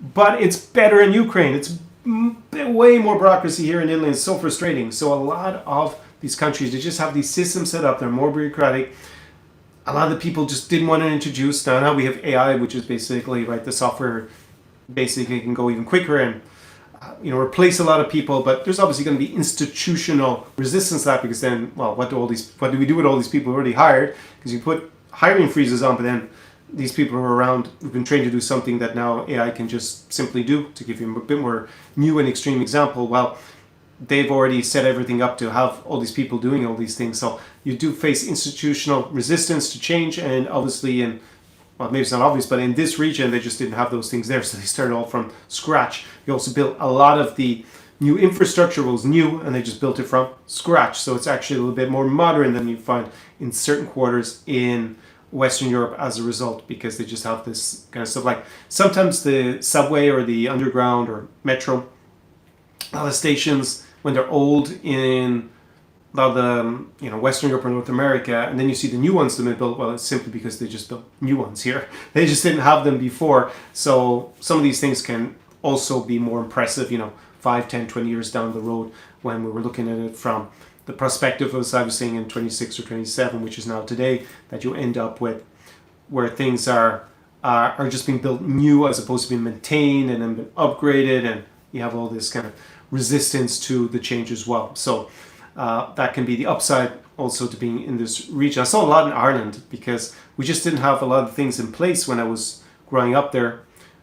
Speaker 1: but it's better in Ukraine. It's way more bureaucracy here in Italy. It's so frustrating. So a lot of these countries, they just have these systems set up. They're more bureaucratic. A lot of the people just didn't want to introduce. Now we have AI, which is basically, the software basically can go even quicker and replace a lot of people. But there's obviously going to be institutional resistance to that, because then, what do we do with all these people already hired? Because you put hiring freezes on, but then these people who are around who've been trained to do something that now AI can just simply do. To give you a bit more new and extreme example, they've already set everything up to have all these people doing all these things. So you do face institutional resistance to change, and obviously maybe it's not obvious, but in this region they just didn't have those things there, so they started all from scratch. You also built a lot of the new infrastructure was new, and they just built it from scratch. So it's actually a little bit more modern than you find in certain quarters in Western Europe as a result, because they just have this kind of stuff. Like sometimes the subway or the underground or metro, a lot of stations, when they're old in a lot of the Western Europe or North America, and then you see the new ones that they built. Well, it's simply because they just built new ones here. They just didn't have them before. So some of these things can also be more impressive, 5, 10, 20 years down the road, when we were looking at it from the perspective, as I was saying, in 26 or 27, which is now today, that you end up with where things are just being built new as opposed to being maintained and then been upgraded, and you have all this kind of resistance to the change as well. So that can be the upside also to being in this region. I saw a lot in Ireland because we just didn't have a lot of things in place when I was growing up there.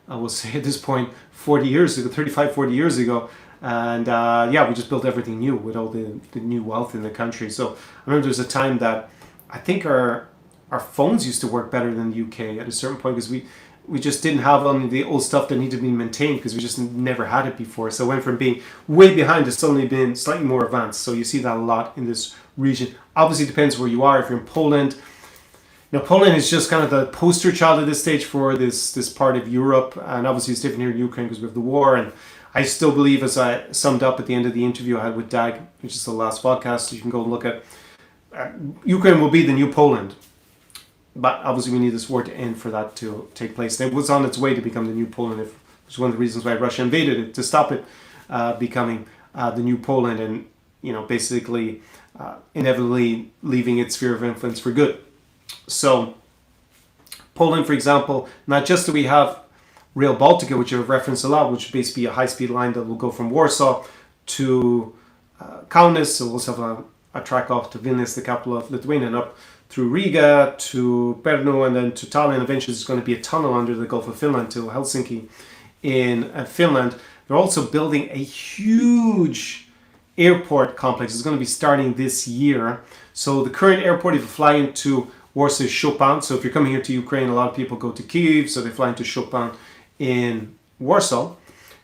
Speaker 1: I will say at this point 40 years ago, 35, 40 years ago. And we just built everything new with all the new wealth in the country. So I remember there was a time that I think our phones used to work better than the UK at a certain point, because we just didn't have any of the old stuff that needed to be maintained, because we just never had it before. So it went from being way behind to suddenly being slightly more advanced. So you see that a lot in this region. Obviously it depends where you are. If you're in Poland, Poland is just kind of the poster child at this stage for this part of Europe. And obviously it's different here in Ukraine because we have the war. And I still believe, as I summed up at the end of the interview I had with Dag, which is the last podcast, you can go and look at, Ukraine will be the new Poland. But obviously we need this war to end for that to take place. And it was on its way to become the new Poland if It's one of the reasons why Russia invaded it, to stop it becoming the new Poland and, basically inevitably leaving its sphere of influence for good. So Poland, for example, not just do we have Rail Baltica, which I've referenced a lot, which is basically a high-speed line that will go from Warsaw to Kaunas. So we'll also have a track off to Vilnius, the capital of Lithuania, and up through Riga to Brno and then to Tallinn. Eventually there's going to be a tunnel under the Gulf of Finland to Helsinki in Finland. They're also building a huge airport complex. It's going to be starting this year. So the current airport, if you fly into Warsaw, is Chopin. So if you're coming here to Ukraine, a lot of people go to Kyiv, so they fly into Chopin in Warsaw.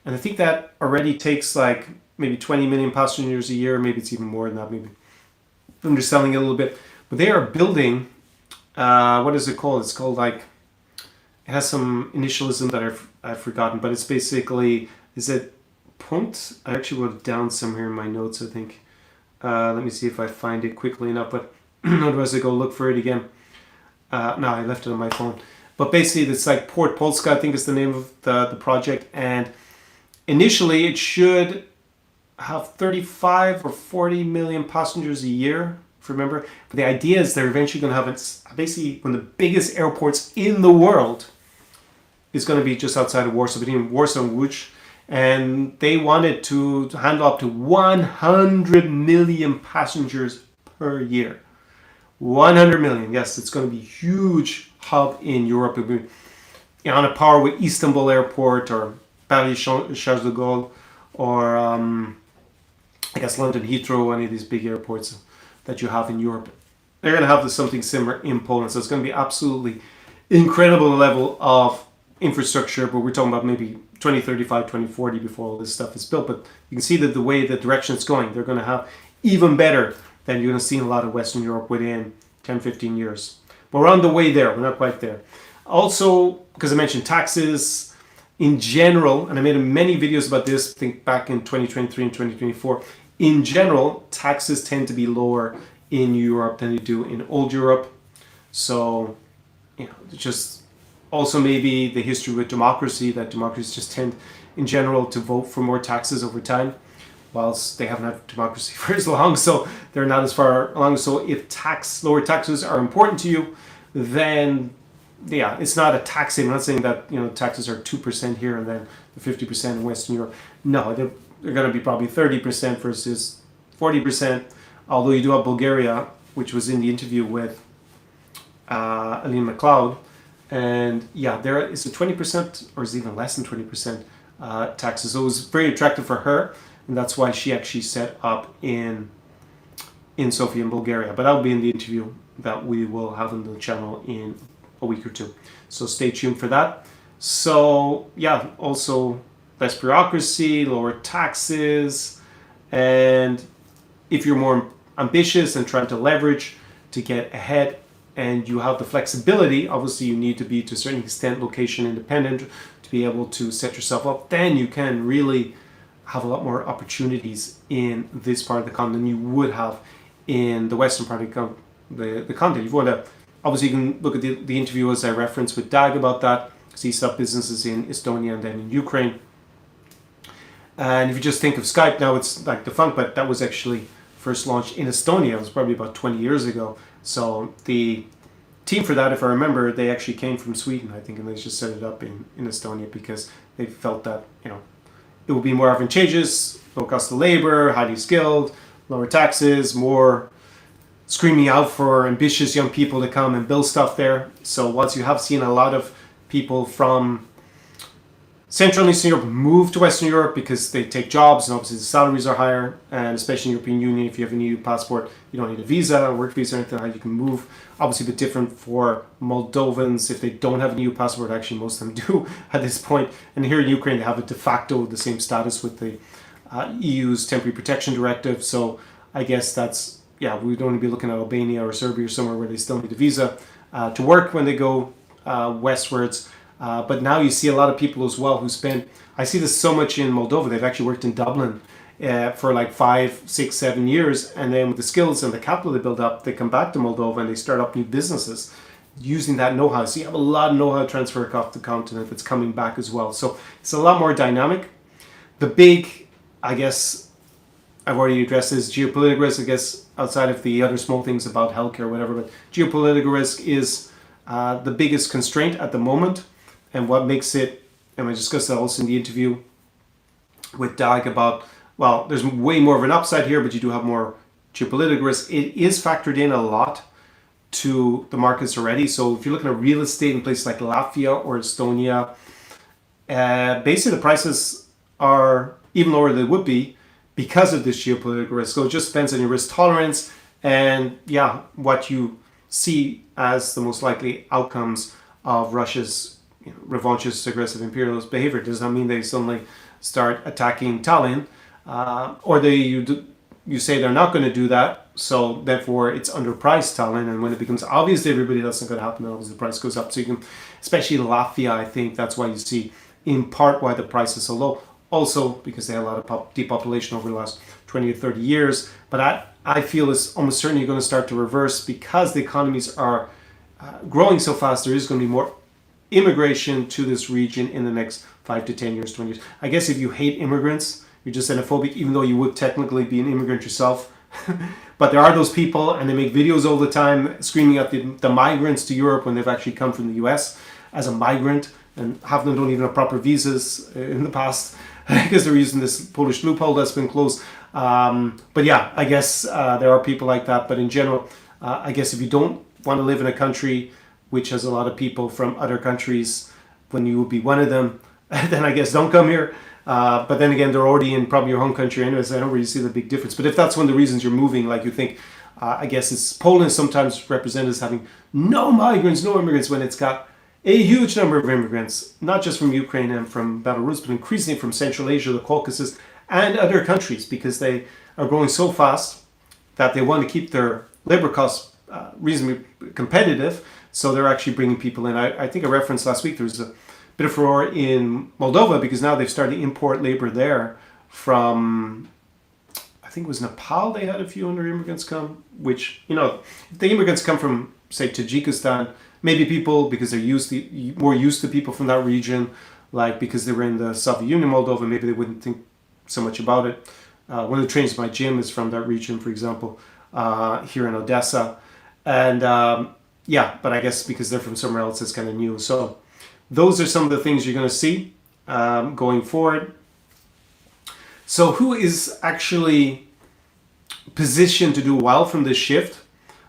Speaker 1: And I think that already takes like maybe 20 million passengers a year. Maybe it's even more than that. Maybe I'm just selling it a little bit. But they are building, what is it called? It's called like, it has some initialism that I've forgotten, but it's basically, is it Punt? I actually wrote it down somewhere in my notes, I think. Let me see if I find it quickly enough, but otherwise I go look for it again. No, I left it on my phone. But basically it's like Port Polska, I think is the name of the project. And initially it should have 35 or 40 million passengers a year, if you remember. But the idea is they're eventually going to have basically one of the biggest airports in the world is going to be just outside of Warsaw, between Warsaw and Łódź. And they wanted to handle up to 100 million passengers per year. 100 million, yes, it's going to be a huge hub in Europe. It'll be on a par with Istanbul Airport or Paris Charles de Gaulle or I guess London Heathrow, any of these big airports that you have in Europe. They're going to have something similar in Poland. So it's going to be absolutely incredible level of infrastructure, but we're talking about maybe 2035, 2040 before all this stuff is built. But you can see that the way the direction it's going, they're going to have even better than you're going to see in a lot of Western Europe within 10, 15 years. But we're on the way there. We're not quite there. Also, because I mentioned taxes in general, and I made many videos about this, I think back in 2023 and 2024, in general, taxes tend to be lower in Europe than they do in old Europe. So, just also maybe the history with democracy, that democracies just tend in general to vote for more taxes over time, whilst they haven't had democracy for as long, so they're not as far along. So if lower taxes are important to you, then yeah, it's not a tax saving. I'm not saying that taxes are 2% here and then 50% in Western Europe. No, they're going to be probably 30% versus 40%. Although you do have Bulgaria, which was in the interview with Aline McLeod, and yeah, there is a 20% or is it even less than 20% taxes. So it was very attractive for her, and that's why she actually set up in Sofia in Bulgaria. But that'll be in the interview that we will have on the channel in a week or two. So stay tuned for that. So yeah, also less bureaucracy, lower taxes, and if you're more ambitious and trying to leverage to get ahead and you have the flexibility, obviously you need to be to a certain extent location independent to be able to set yourself up, then you can really have a lot more opportunities in this part of the continent than you would have in the western part of the continent. If you want to, obviously you can look at the interview as I referenced with Dag about that, because he set up businesses in Estonia and then in Ukraine. And if you just think of Skype now, it's like defunct, but that was actually first launched in Estonia. It was probably about 20 years ago. So the team for that, if I remember, they actually came from Sweden, I think, and they just set it up in Estonia because they felt that, it would be more advantageous, low cost of labor, highly skilled, lower taxes, more screaming out for ambitious young people to come and build stuff there. So once you have seen a lot of people from Central and Eastern Europe move to Western Europe because they take jobs and obviously the salaries are higher, and especially in the European Union, if you have an EU passport, you don't need a visa, a work visa or anything like that. You can move. Obviously a bit different for Moldovans if they don't have an EU passport. Actually, most of them do at this point. And here in Ukraine, they have a de facto the same status with the EU's temporary protection directive. So I guess that's, yeah, we don't want to be looking at Albania or Serbia or somewhere where they still need a visa to work when they go westwards. But now you see a lot of people as well who spend, I see this so much in Moldova, they've actually worked in Dublin for like 5, 6, 7 years, and then with the skills and the capital they build up, they come back to Moldova and they start up new businesses. using that know-how. So you have a lot of know-how transfer off the continent that's coming back as well. So it's a lot more dynamic. The big, I guess, I've already addressed this geopolitical risk, I guess, outside of the other small things about healthcare or whatever, but geopolitical risk is the biggest constraint at the moment, and what makes it, and I discussed that also in the interview with Dag about, well, there's way more of an upside here, but you do have more geopolitical risk. It is factored in a lot to the markets already. So if you're looking at real estate in places like Latvia or Estonia, basically the prices are even lower than they would be because of this geopolitical risk. So it just depends on your risk tolerance and what you see as the most likely outcomes of Russia's revanchist, aggressive imperialist behavior. Does that mean they suddenly start attacking Tallinn, or you say they're not going to do that, so therefore it's underpriced Tallinn, and when it becomes obvious to everybody that's not going to happen, obviously the price goes up. So you can, especially Latvia, I think that's why you see in part why the price is so low. Also because they had a lot of depopulation over the last 20 or 30 years. But I feel it's almost certainly going to start to reverse because the economies are growing so fast. There is going to be more immigration to this region in the next 5 to 10 years, 20 years. I guess if you hate immigrants, you're just xenophobic, even though you would technically be an immigrant yourself. But there are those people, and they make videos all the time screaming at the migrants to Europe when they've actually come from the US as a migrant, and half of them don't even have proper visas in the past because they're using this Polish loophole that's been closed. But yeah, I guess there are people like that. But in general, I guess if you don't want to live in a country which has a lot of people from other countries, when you would be one of them, then I guess don't come here. But then again, they're already in probably your home country anyway, so I don't really see the big difference. But if that's one of the reasons you're moving, like you think, I guess it's Poland sometimes represented as having no migrants, no immigrants, when it's got a huge number of immigrants, not just from Ukraine and from Belarus, but increasingly from Central Asia, the Caucasus, and other countries, because they are growing so fast that they want to keep their labor costs reasonably competitive. So they're actually bringing people in. I think I referenced last week, there was a bit of furore in Moldova because now they've started to import labor there from, I think it was Nepal. They had a few hundred immigrants come, which, if the immigrants come from, say, Tajikistan, maybe people, because they're more used to people from that region, like because they were in the Soviet Union, Moldova, maybe they wouldn't think so much about it. One of the trainers at my gym is from that region, for example, here in Odesa. And but I guess because they're from somewhere else, it's kind of new. So those are some of the things you're going to see going forward. So who is actually positioned to do well from this shift?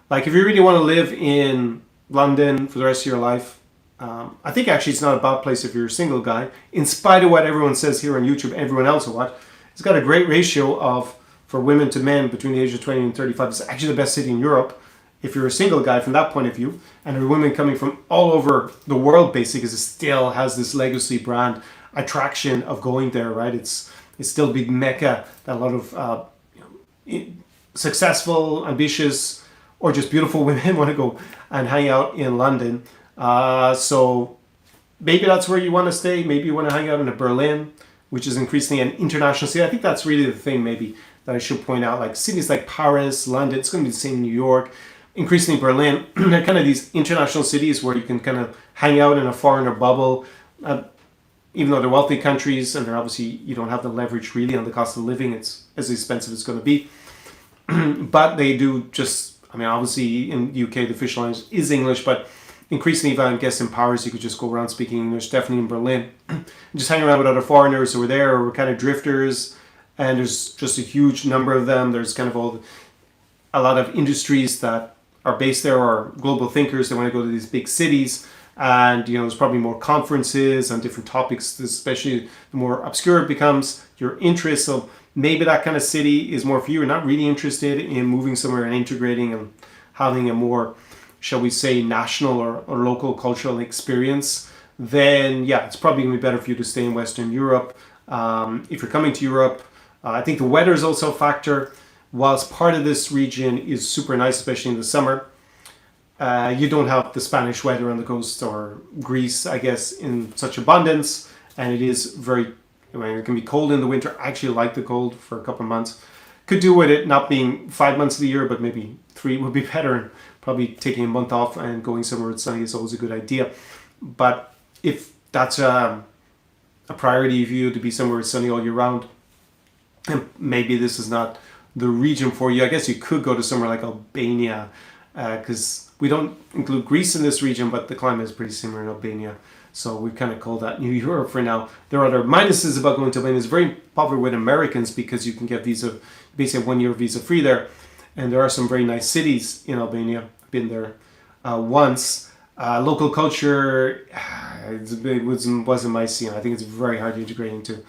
Speaker 1: Like if you really want to live in London for the rest of your life, I think actually it's not a bad place if you're a single guy. In spite of what everyone says here on YouTube, everyone else will watch, it's got a great ratio for women to men between the age of 20 and 35. It's actually the best city in Europe if you're a single guy from that point of view. And there are women coming from all over the world basically, because it still has this legacy brand attraction of going there, right? It's still a big mecca that a lot of successful, ambitious, or just beautiful women want to go and hang out in London. So maybe that's where you want to stay. Maybe you want to hang out in Berlin, which is increasingly an international city. I think that's really the thing maybe that I should point out. Like cities like Paris, London, it's going to be the same in New York, increasingly Berlin. They're kind of these international cities where you can kind of hang out in a foreigner bubble. Even though they're wealthy countries and they're obviously, you don't have the leverage really on the cost of living. It's as expensive as it's going to be. But they do obviously in the UK, the official language is English, but increasingly, I guess in Paris, you could just go around speaking English, definitely in Berlin. Just hang around with other foreigners who are there or were kind of drifters, and there's just a huge number of them. There's kind of a lot of industries that are based there, or global thinkers that want to go to these big cities. And, there's probably more conferences on different topics, especially the more obscure it becomes your interest. So maybe that kind of city is more for you. You're not really interested in moving somewhere and integrating and having a more, shall we say, national or local cultural experience, then it's probably going to be better for you to stay in Western Europe. If you're coming to Europe, I think the weather is also a factor. Whilst part of this region is super nice, especially in the summer, you don't have the Spanish weather on the coast or Greece, I guess, in such abundance. And it is it can be cold in the winter. I actually like the cold for a couple of months. Could do with it not being 5 months of the year, but maybe 3 would be better. probably taking a month off and going somewhere it's sunny is always a good idea. But if that's a priority for you to be somewhere it's sunny all year round, and maybe this is not the region for you, I guess you could go to somewhere like Albania, because we don't include Greece in this region, but the climate is pretty similar in Albania. So we kind of call that New Europe for now. There are other minuses about going to Albania. It's very popular with Americans because you can get basically 1 year visa free there. And there are some very nice cities in Albania. I've been there once. Local culture, it wasn't my scene. I think it's very hard to integrate into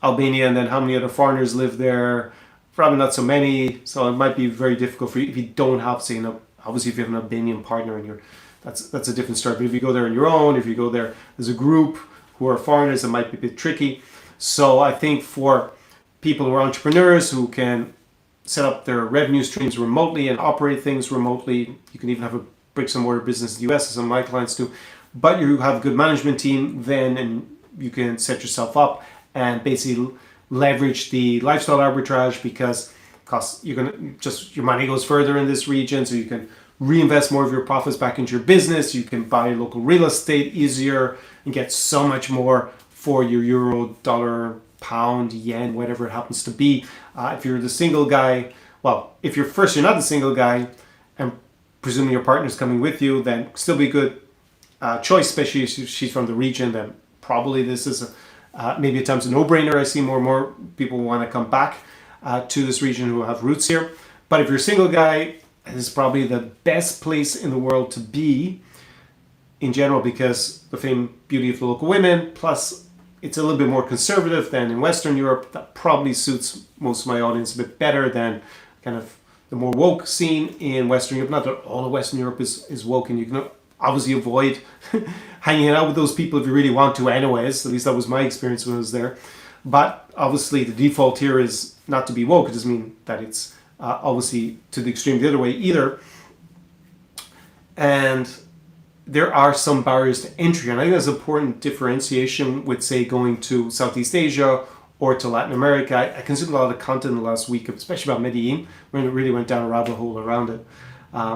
Speaker 1: Albania. And then how many other foreigners live there? Probably not so many. So it might be very difficult for you if you don't have, say, obviously if you have an Albanian partner and that's a different story. But if you go there on your own, if you go there as a group who are foreigners, it might be a bit tricky. So I think for people who are entrepreneurs who can set up their revenue streams remotely and operate things remotely, you can even have a bricks and mortar business in the US, as some of my clients do, but you have a good management team then, and you can set yourself up and basically leverage the lifestyle arbitrage because you're gonna your money goes further in this region, so you can reinvest more of your profits back into your business. You can buy local real estate easier and get so much more for your euro, dollar, pound, yen, whatever it happens to be. If you're the single guy, well, if you're not the single guy, and presuming your partner's coming with you, then still be a good choice, especially if she's from the region. Then probably this is maybe at times a no-brainer. I see more and more people want to come back to this region who have roots here. But if you're a single guy, this is probably the best place in the world to be in general because the famed beauty of the local women, plus it's a little bit more conservative than in Western Europe. That probably suits most of my audience a bit better than kind of the more woke scene in Western Europe. Not that all of Western Europe is woke, and you can obviously avoid hanging out with those people if you really want to anyways. At least that was my experience when I was there. But obviously the default here is not to be woke. It doesn't mean that it's obviously to the extreme the other way either. And there are some barriers to entry, and I think that's an important differentiation with, say, going to Southeast Asia or to Latin America. I consumed a lot of content in the last week, especially about Medellín, when it really went down a rabbit hole around it.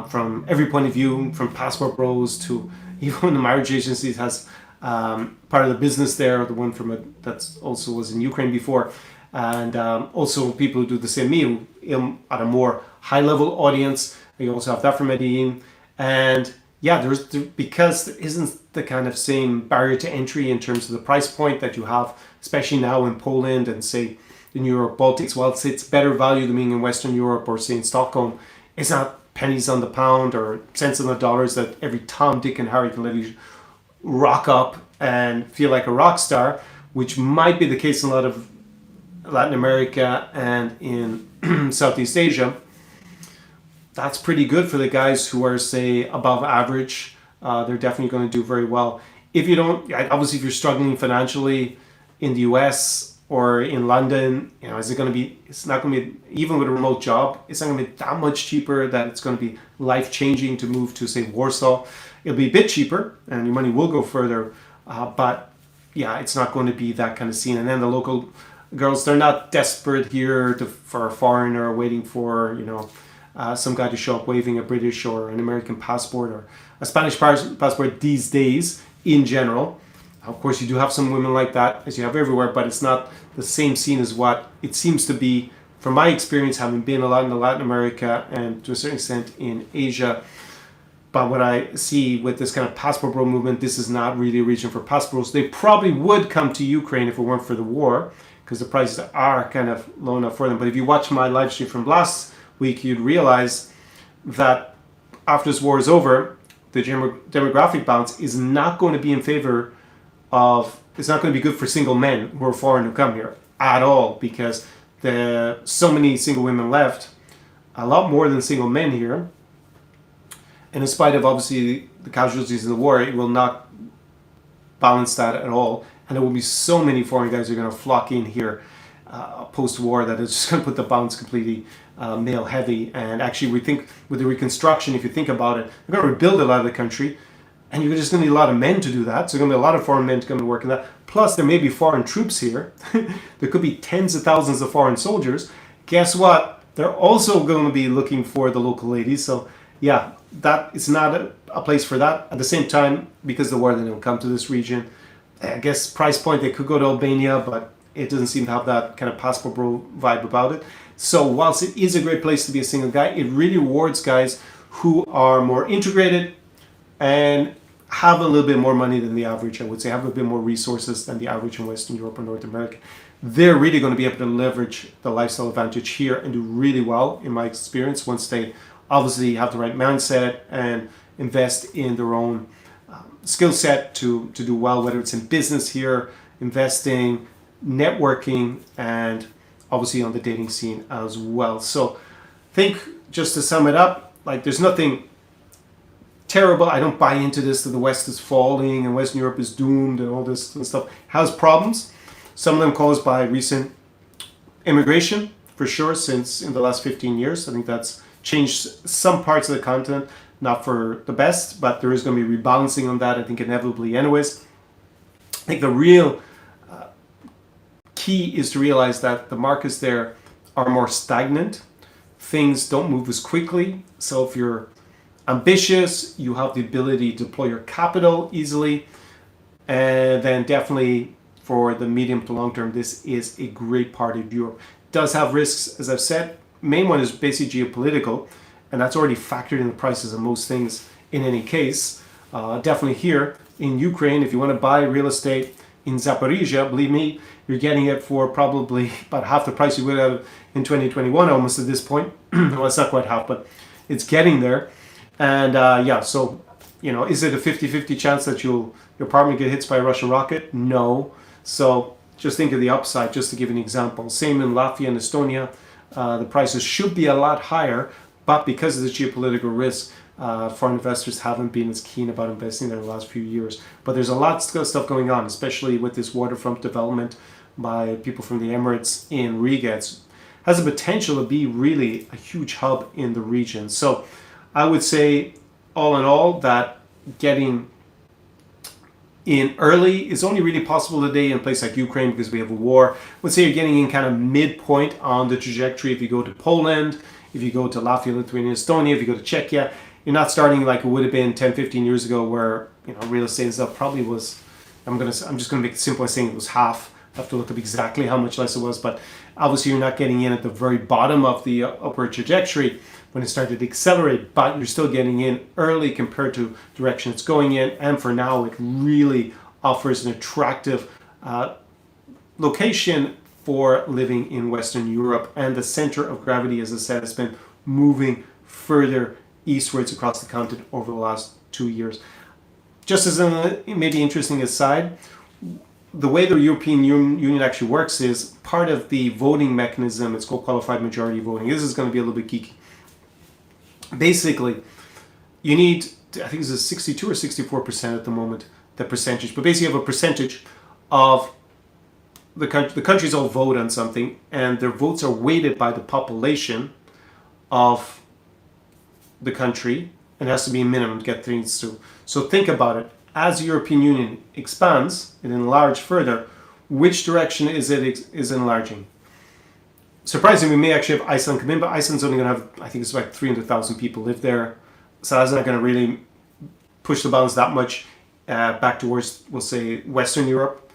Speaker 1: From every point of view, from passport bros to even the marriage agencies has part of the business there, the one from that also was in Ukraine before, and also people who do the same me at a more high-level audience. You also have that from Medellín, and yeah, because there isn't the kind of same barrier to entry in terms of the price point that you have, especially now in Poland and say in Europe Baltics. While it's better value than being in Western Europe or say in Stockholm, it's not pennies on the pound or cents on the dollars that every Tom, Dick, and Harry can let you rock up and feel like a rock star, which might be the case in a lot of Latin America and in Southeast Asia. That's pretty good for the guys who are, say, above average. They're definitely going to do very well. If you don't, obviously, if you're struggling financially in the US or in London, is it going to be? It's not going to be, even with a remote job, it's not going to be that much cheaper that it's going to be life changing to move to, say, Warsaw. It'll be a bit cheaper, and your money will go further. But yeah, it's not going to be that kind of scene. And then the local girls, they're not desperate here for a foreigner waiting for some guy to show up waving a British or an American passport or a Spanish passport these days in general. Of course, you do have some women like that, as you have everywhere, but it's not the same scene as what it seems to be, from my experience, having been a lot in Latin America and to a certain extent in Asia. But what I see with this kind of passport bro movement, this is not really a region for passports. They probably would come to Ukraine if it weren't for the war, because the prices are kind of low enough for them. But if you watch my live stream from last week, you'd realize that after this war is over, the demographic bounce is not going to be in favor of, it's not going to be good for single men who are foreign who come here at all, because there are so many single women left, a lot more than single men here. And in spite of obviously the casualties in the war, it will not balance that at all. And there will be so many foreign guys who are going to flock in here post-war that it's just going to put the balance completely male heavy. And actually, we think with the reconstruction, if you think about it, they're going to rebuild a lot of the country, and you're just going to need a lot of men to do that. So there's going to be a lot of foreign men to come and work in that. Plus, there may be foreign troops here. There could be tens of thousands of foreign soldiers. Guess what? They're also going to be looking for the local ladies. So yeah, that is not a place for that. At the same time, because the war, they don't come to this region. I guess price point, they could go to Albania, but it doesn't seem to have that kind of passport bro vibe about it. So whilst it is a great place to be a single guy, it really rewards guys who are more integrated and have a little bit more money than the average, I would say, have a bit more resources than the average in Western Europe or North America. They're really going to be able to leverage the lifestyle advantage here and do really well, in my experience, once they obviously have the right mindset and invest in their own skill set to do well, whether it's in business here, investing, networking, and obviously on the dating scene as well. So I think, just to sum it up, like, there's nothing terrible. I don't buy into this that the West is falling and Western Europe is doomed and all this and stuff. It has problems, some of them caused by recent immigration, for sure, since in the last 15 years. I think that's changed some parts of the continent, not for the best, but there is going to be rebalancing on that, I think, inevitably anyways. I think the real key is to realize that the markets there are more stagnant. Things don't move as quickly. So if you're ambitious, you have the ability to deploy your capital easily, and then definitely for the medium to long term, this is a great part of Europe. It does have risks, as I've said. Main one is basically geopolitical, and that's already factored in the prices of most things in any case. Definitely here in Ukraine, if you want to buy real estate in Zaporizhia, believe me, you're getting it for probably about half the price you would have in 2021 almost at this point. Well, it's not quite half, but it's getting there. And yeah, so, you know, is it a 50-50 chance that your apartment get hit by a Russian rocket? No. So just think of the upside, just to give an example. Same in Latvia and Estonia. The prices should be a lot higher, but because of the geopolitical risk, foreign investors haven't been as keen about investing there in the last few years. But there's a lot of stuff going on, especially with this waterfront development by people from the Emirates in Riga. It has the potential to be really a huge hub in the region. So I would say, all in all, that getting in early is only really possible today in a place like Ukraine because we have a war. I would say you're getting in kind of midpoint on the trajectory if you go to Poland, if you go to Latvia, Lithuania, Estonia, if you go to Czechia. You're not starting like it would have been 10, 15 years ago where, you know, real estate and stuff probably was, I'm just going to make it simple by saying it was half. I have to look up exactly how much less it was, but obviously you're not getting in at the very bottom of the upward trajectory when it started to accelerate, but you're still getting in early compared to direction it's going in. And for now, it really offers an attractive location for living in Western Europe. And the center of gravity, as I said, has been moving further eastwards across the continent over the last 2 years. Just as a maybe interesting aside, the way the European Union actually works is part of the voting mechanism. It's called qualified majority voting. This is going to be a little bit geeky. Basically, you need, I think it's a 62 or 64% at the moment, the percentage. But basically, you have a percentage of the countries all vote on something, and their votes are weighted by the population of the country, and it has to be a minimum to get things through. So think about it. As the European Union expands and enlarges further, which direction is enlarging? Surprisingly, we may actually have Iceland come in, but Iceland's only going to have, I think it's like 300,000 people live there. So that's not going to really push the balance that much back towards, we'll say, Western Europe.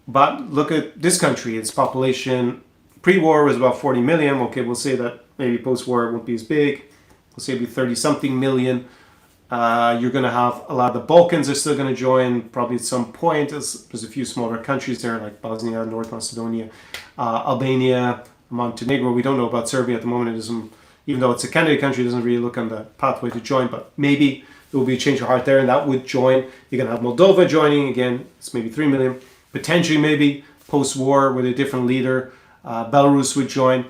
Speaker 1: But look at this country. Its population pre-war was about 40 million. Okay, we'll say that maybe post-war it won't be as big. We'll say it'll be 30-something million. You're going to have a lot of the Balkans are still going to join probably at some point. There's a few smaller countries there like Bosnia, North Macedonia, Albania, Montenegro. We don't know about Serbia at the moment. It doesn't, even though it's a candidate country, it doesn't really look on the pathway to join, but maybe there will be a change of heart there and that would join. You're going to have Moldova joining. Again, it's maybe 3 million. Potentially maybe post-war with a different leader. Belarus would join.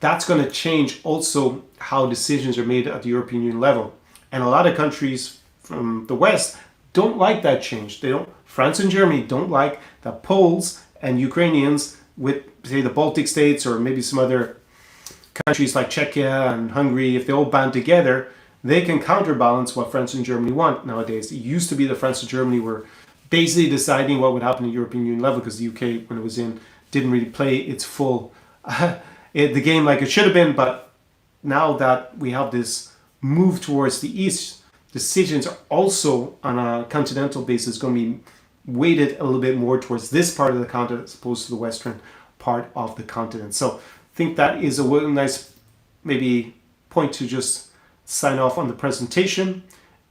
Speaker 1: That's going to change also how decisions are made at the European Union level. And a lot of countries from the West don't like that change. They don't. France and Germany don't like that Poles and Ukrainians with, say, the Baltic states or maybe some other countries like Czechia and Hungary, if they all band together, they can counterbalance what France and Germany want nowadays. It used to be that France and Germany were basically deciding what would happen at the European Union level because the UK, when it was in, didn't really play its full the game like it should have been. But now that we have this move towards the east, decisions are also on a continental basis going to be weighted a little bit more towards this part of the continent as opposed to the western part of the continent. So I think that is a nice maybe point to just sign off on the presentation.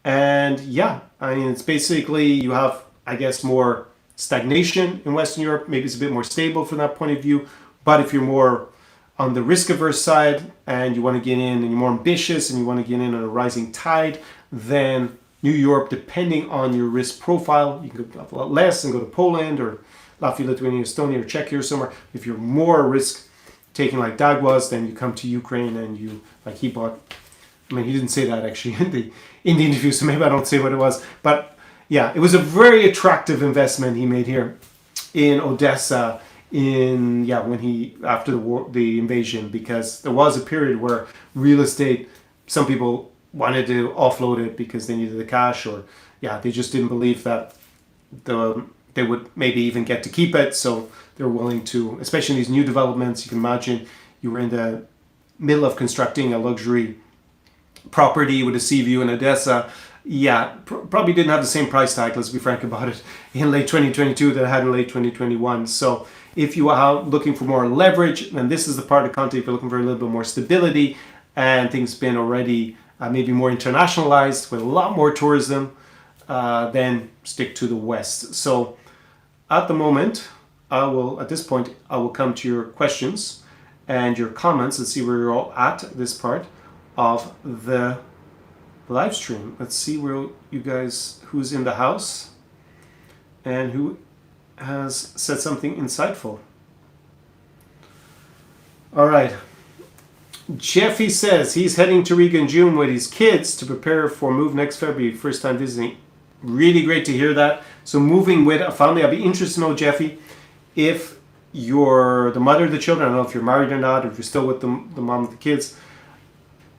Speaker 1: And yeah, I mean, it's basically you have, I guess, more stagnation in Western Europe. Maybe it's a bit more stable from that point of view. But if you're more on the risk-averse side and you want to get in and you're more ambitious and you want to get in on a rising tide, then New Europe, depending on your risk profile, you can go a lot less and go to Poland or Latvia, Lithuania, Estonia, or Czechia or somewhere. If you're more risk-taking like Dag was, then you come to Ukraine and you, like he bought, I mean, he didn't say that actually in the interview, so maybe I don't say what it was. But yeah, it was a very attractive investment he made here in Odesa when he, after the war, the invasion, because there was a period where real estate, some people wanted to offload it because they needed the cash, or they just didn't believe that they would maybe even get to keep it, so they were willing to, especially in these new developments. You can imagine you were in the middle of constructing a luxury property with a sea view in Odessa. Probably didn't have the same price tag, let's be frank about it, in late 2022 that I had in late 2021. So if you are looking for more leverage, then this is the part of the country. If you're looking for a little bit more stability and things been already maybe more internationalized with a lot more tourism, then stick to the west. So at the moment, at this point, I will come to your questions and your comments and see where you're all at this part of the live stream. Let's see where you guys, who's in the house and who has said something insightful. All right. Jeffy says he's heading to Riga in June with his kids to prepare for move next February. First time visiting. Really great to hear that. So moving with a family. I'll be interested to know, Jeffy, if you're the mother of the children. I don't know if you're married or not, or if you're still with the mom of the kids,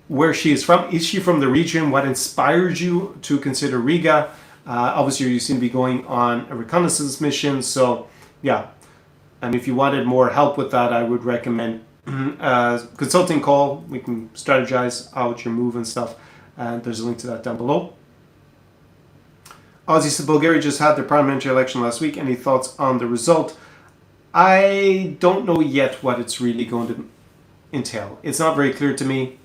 Speaker 1: where she is from. Is she from the region? What inspired you to consider Riga? Obviously, you seem to be going on a reconnaissance mission. So, and if you wanted more help with that, I would recommend a consulting call. We can strategize out your move and stuff. And there's a link to that down below. Ozzy said Bulgaria just had their parliamentary election last week. Any thoughts on the result? I don't know yet what it's really going to entail. It's not very clear to me.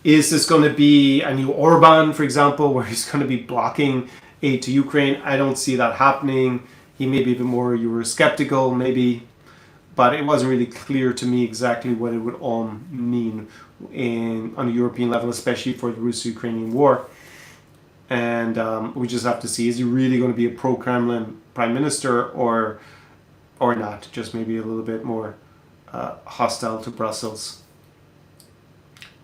Speaker 1: Is this going to be a new Orban, for example, where he's going to be blocking aid to Ukraine? I don't see that happening. He may be a bit more Eurosceptical, maybe, but it wasn't really clear to me exactly what it would all mean on a European level, especially for the Russo-Ukrainian war. And we just have to see, is he really going to be a pro-Kremlin prime minister or not? Just maybe a little bit more hostile to Brussels.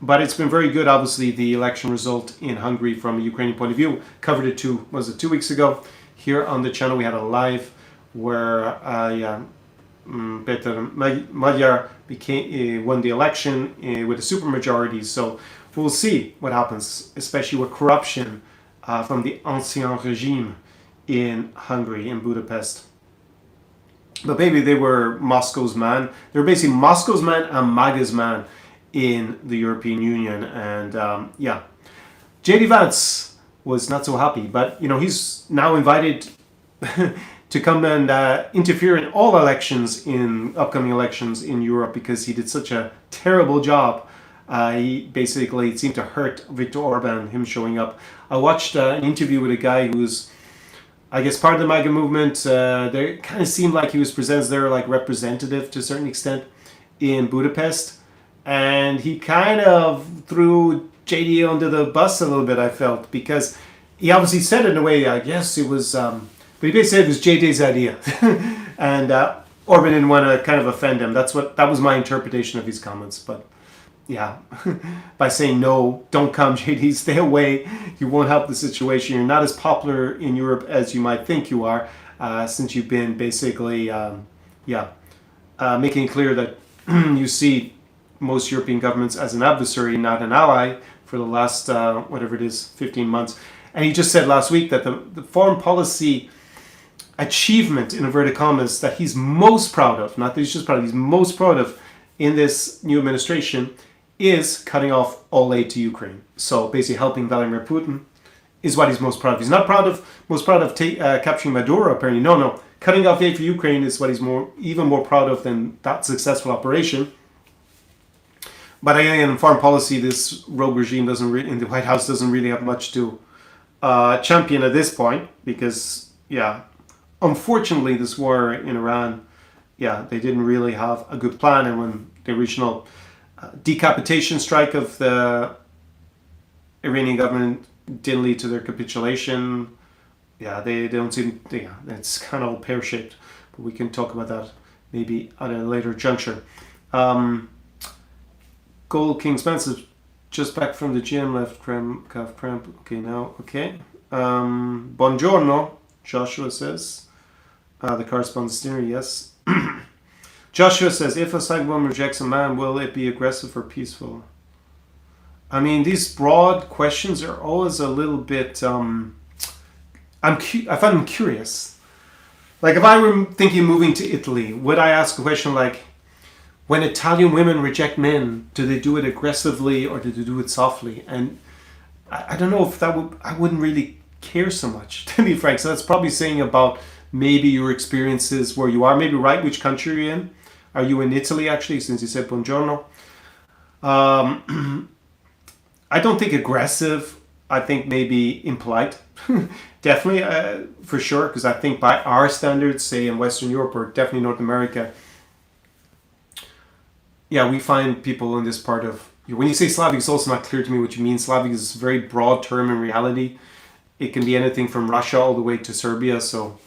Speaker 1: But it's been very good, obviously, the election result in Hungary from a Ukrainian point of view. Covered it 2 weeks ago. Here on the channel we had a live where Peter Magyar won the election with a supermajority. So we'll see what happens, especially with corruption from the Ancien Regime in Hungary, in Budapest. But maybe they were Moscow's man. They were basically Moscow's man and MAGA's man in the European Union. And JD Vance was not so happy, but he's now invited to come and interfere in all upcoming elections in Europe because he did such a terrible job. He basically, it seemed to hurt Viktor Orban, him showing up. I watched an interview with a guy who's, I guess, part of the MAGA movement. They kind of seemed like he was presented as their representative to a certain extent in Budapest. And he kind of threw JD under the bus a little bit, I felt, because he obviously said it in a way, I guess it was, but he basically said it was JD's idea. And Orban didn't want to kind of offend him. That was my interpretation of his comments. But by saying no, don't come, JD, stay away. You won't help the situation. You're not as popular in Europe as you might think you are, since you've been basically, making it clear that you see most European governments as an adversary, not an ally, for the last, 15 months. And he just said last week that the foreign policy achievement, in inverted commas, that he's most proud of, not that he's just proud of, he's most proud of in this new administration, is cutting off all aid to Ukraine. So basically helping Vladimir Putin is what he's most proud of. He's not most proud of capturing Maduro, apparently. No. Cutting off aid for Ukraine is what he's even more proud of than that successful operation. But again, in foreign policy, this rogue regime in the White House doesn't really have much to champion at this point because, unfortunately, this war in Iran, they didn't really have a good plan. And when the original decapitation strike of the Iranian government didn't lead to their capitulation, they don't seem, it's kind of all pear-shaped. But we can talk about that maybe at a later juncture. Gold King Spencer just back from the gym, left calf cramp. Okay, now, okay. Buongiorno, Joshua says. The correspondence dinner, yes. Joshua says, if a psychic woman rejects a man, will it be aggressive or peaceful? I mean, these broad questions are always a little bit, I find them curious. Like, if I were thinking of moving to Italy, would I ask a question like, when Italian women reject men, do they do it aggressively or do they do it softly? And I don't know if I wouldn't really care so much, to be frank. So that's probably saying about maybe your experiences where you are. Maybe write which country you're in. Are you in Italy, actually, since you said buongiorno? I don't think aggressive. I think maybe impolite. Definitely, for sure, because I think by our standards, say in Western Europe or definitely North America, we find people in this part of... When you say Slavic, it's also not clear to me what you mean. Slavic is a very broad term in reality. It can be anything from Russia all the way to Serbia. So,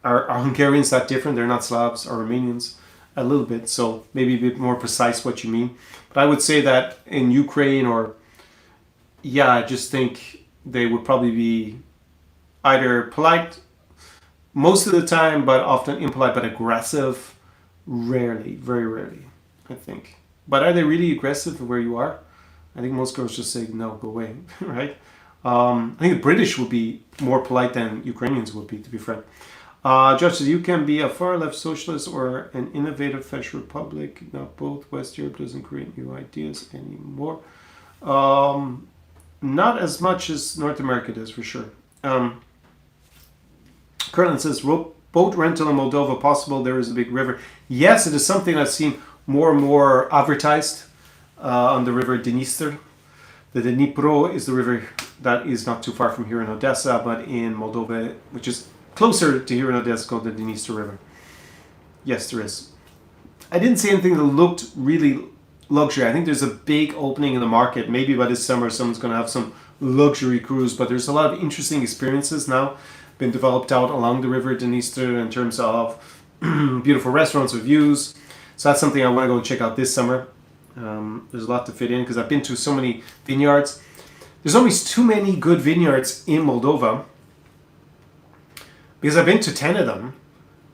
Speaker 1: are Hungarians that different? They're not Slavs. Are Romanians? A little bit. So, maybe a bit more precise what you mean. But I would say that in Ukraine I just think they would probably be either polite most of the time, but often impolite, but aggressive. Rarely, very rarely, I think. But are they really aggressive where you are? I think most girls just say, no, go away, right? I think the British would be more polite than Ukrainians would be, to be frank. Judge says, you can be a far-left socialist or an innovative fascist republic. Not both. West Europe doesn't create new ideas anymore. Not as much as North America does, for sure. Curlin says, boat rental in Moldova possible. There is a big river. Yes, it is something I've seen more and more advertised on the river Dniester. The Dnipro is the river that is not too far from here in Odesa, but in Moldova, which is closer to here in Odesa, called the Dniester River. Yes, there is. I didn't see anything that looked really luxury. I think there's a big opening in the market. Maybe by this summer someone's going to have some luxury cruise, but there's a lot of interesting experiences now been developed out along the river Dniester in terms of beautiful restaurants with views. So that's something I want to go and check out this summer. There's a lot to fit in because I've been to so many vineyards. There's always too many good vineyards in Moldova because I've been to 10 of them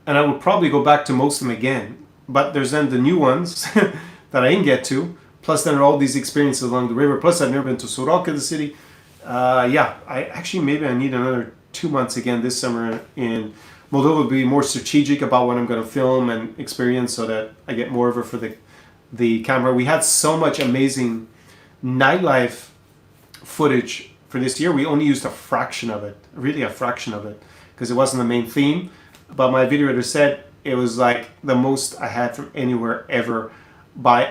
Speaker 1: and I would probably go back to most of them again. But there's then the new ones that I didn't get to. Plus then there are all these experiences along the river. Plus I've never been to Soroka, the city. Maybe I need another 2 months again this summer in Moldova to be more strategic about what I'm going to film and experience so that I get more of it for the camera. We had so much amazing nightlife footage for this year. We only used a fraction of it, really a fraction of it, because it wasn't the main theme. But my video editor said it was like the most I had from anywhere ever by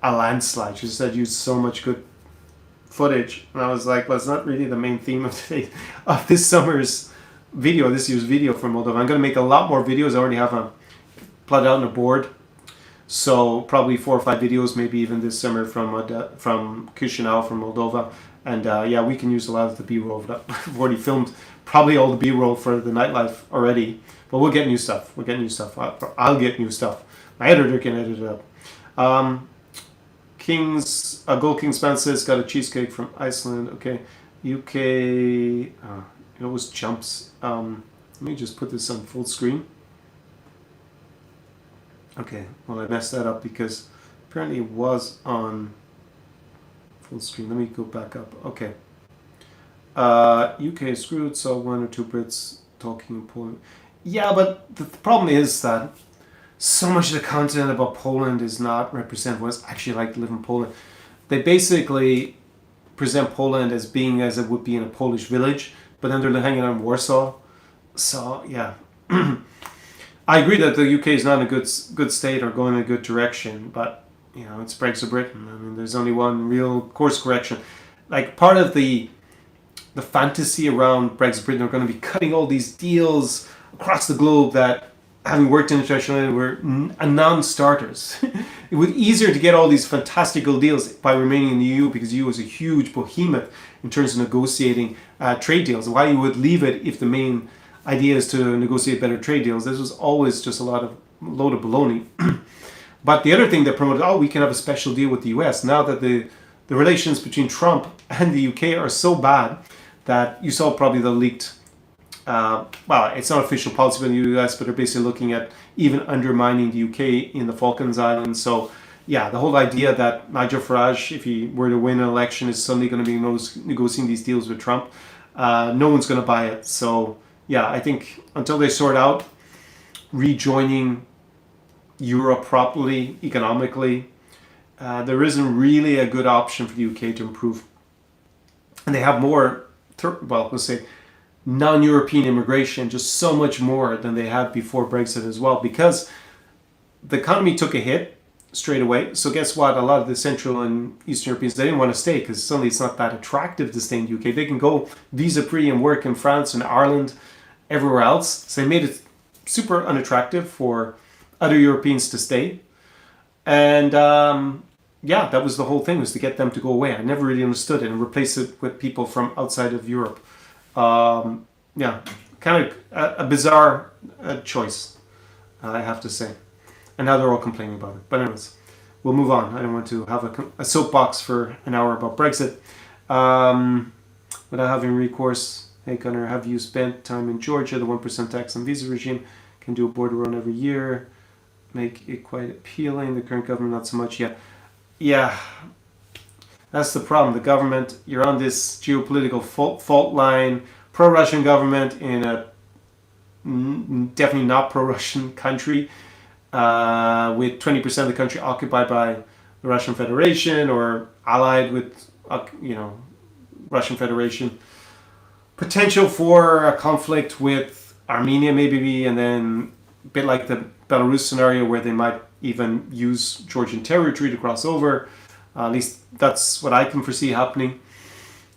Speaker 1: a landslide. She said used so much good footage, and I was like, well, it's not really the main theme of this summer's video, this year's video from Moldova. I'm going to make a lot more videos. I already have them plotted out on a board, so probably 4 or 5 videos, maybe even this summer from Chisinau, from Moldova. And we can use a lot of the B-roll. I've already filmed probably all the B-roll for the nightlife already, but we'll get new stuff. I'll get new stuff. My editor can edit it up. Gold King Spencer's got a cheesecake from Iceland. Okay, UK. It always jumps. Let me just put this on full screen. Okay, well I messed that up because apparently it was on full screen. Let me go back up. Okay. UK screwed, so 1 or 2 Brits talking in Poland. Yeah, but the problem is that so much of the content about Poland is not represent what it's actually like to live in Poland. They basically present Poland as being as it would be in a Polish village, but then they're hanging out in Warsaw. So yeah, I agree that the UK is not in a good state or going in a good direction, but you know it's Brexit Britain. I mean, there's only one real course correction. Like part of the fantasy around Brexit Britain are going to be cutting all these deals across the globe that, having worked internationally, were non-starters. It would be easier to get all these fantastical deals by remaining in the EU because the EU is a huge behemoth in terms of negotiating trade deals. Why you would leave it if the main idea is to negotiate better trade deals? This was always just a load of baloney. But the other thing that promoted, we can have a special deal with the US, now that the relations between Trump and the UK are so bad that you saw probably the leaked, it's not official policy by the US, but they're basically looking at even undermining the UK in the Falklands Islands. So yeah, the whole idea that Nigel Farage, if he were to win an election, is suddenly going to be negotiating these deals with Trump, no one's going to buy it. So yeah, I think until they sort out rejoining Europe properly, economically, there isn't really a good option for the UK to improve. And they have more, let's say, non-European immigration, just so much more than they had before Brexit as well, because the economy took a hit straight away. So guess what? A lot of the Central and Eastern Europeans, they didn't want to stay because suddenly it's not that attractive to stay in the UK. They can go visa-free and work in France and Ireland, everywhere else. So they made it super unattractive for other Europeans to stay. And that was the whole thing, was to get them to go away. I never really understood it and replace it with people from outside of Europe. Kind of a bizarre choice, I have to say. And now they're all complaining about it. But anyways, we'll move on. I don't want to have a soapbox for an hour about Brexit. Without having recourse, hey Conor, have you spent time in Georgia? The 1% tax on visa regime can do a border run every year. Make it quite appealing. The current government, not so much yet. Yeah, that's the problem. The government, you're on this geopolitical fault line, pro-Russian government in a definitely not pro-Russian country, with 20% of the country occupied by the Russian Federation or allied with, Russian Federation. Potential for a conflict with Armenia maybe, and then a bit like the Belarus scenario where they might even use Georgian territory to cross over. At least that's what I can foresee happening.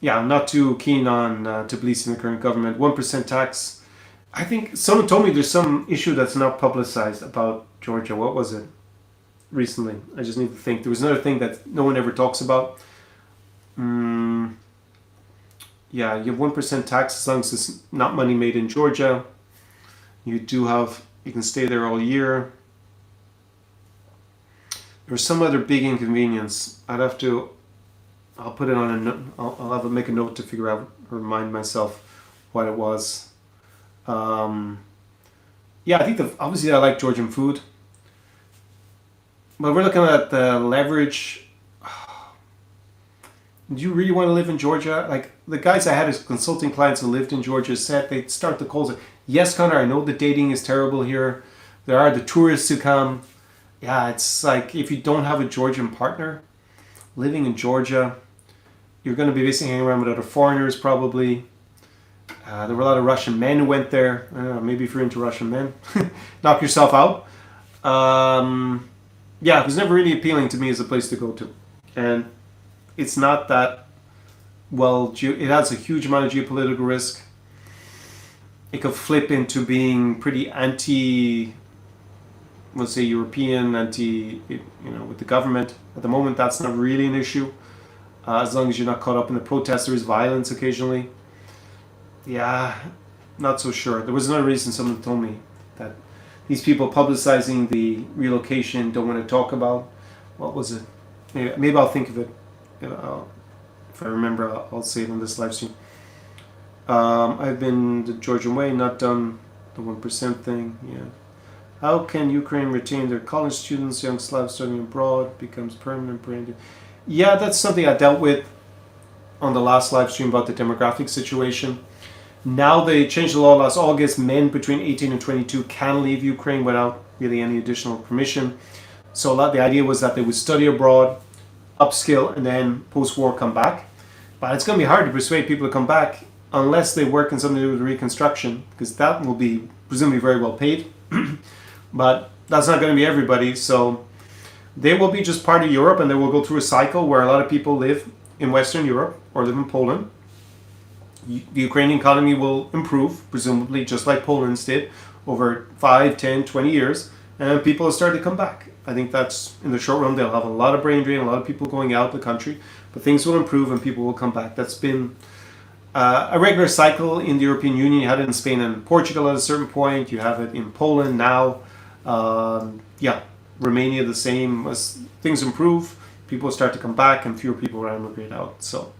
Speaker 1: Yeah, I'm not too keen on to policing the current government. 1% tax. I think someone told me there's some issue that's not publicized about Georgia. What was it? Recently. I just need to think. There was another thing that no one ever talks about. Yeah, you have 1% tax as long as it's not money made in Georgia. You can stay there all year. There's some other big inconvenience. I'll put it on a note. I'll have to make a note to figure out or remind myself what it was. I think obviously I like Georgian food. But we're looking at the leverage. Do you really want to live in Georgia? Like the guys I had as consulting clients who lived in Georgia said they'd start the calls. Yes, Conor, I know the dating is terrible here. There are the tourists who come. Yeah, it's like if you don't have a Georgian partner, living in Georgia, you're going to be basically hanging around with other foreigners probably. There were a lot of Russian men who went there. I don't know, maybe if you're into Russian men, knock yourself out. It was never really appealing to me as a place to go to. And it's not that it has a huge amount of geopolitical risk. It could flip into being pretty let's say European, with the government. At the moment, that's not really an issue. As long as you're not caught up in the protests, there is violence occasionally. Yeah, not so sure. There was another reason someone told me that these people publicizing the relocation don't want to talk about. What was it? Maybe I'll think of it. If I remember, I'll say it on this live stream. I've been the Georgian way, not done the 1% thing. Yeah. How can Ukraine retain their college students? Young Slavs studying abroad becomes permanent branded. Yeah, that's something I dealt with on the last live stream about the demographic situation. Now they changed the law last August. Men between 18 and 22 can leave Ukraine without really any additional permission. So the idea was that they would study abroad, upskill, and then post-war come back. But it's going to be hard to persuade people to come back unless they work in something to do with reconstruction, because that will be presumably very well paid. But that's not going to be everybody. So they will be just part of Europe, and they will go through a cycle where a lot of people live in Western Europe or live in Poland. The Ukrainian economy will improve, presumably just like Poland's did, over 5, 10, 20 years, and people will start to come back. I think that's, in the short run, they'll have a lot of brain drain, a lot of people going out of the country, but things will improve and people will come back. That's been a regular cycle in the European Union. You had it in Spain and Portugal at a certain point. You have it in Poland now. Romania the same. As things improve, people start to come back and fewer people will emigrate out. So,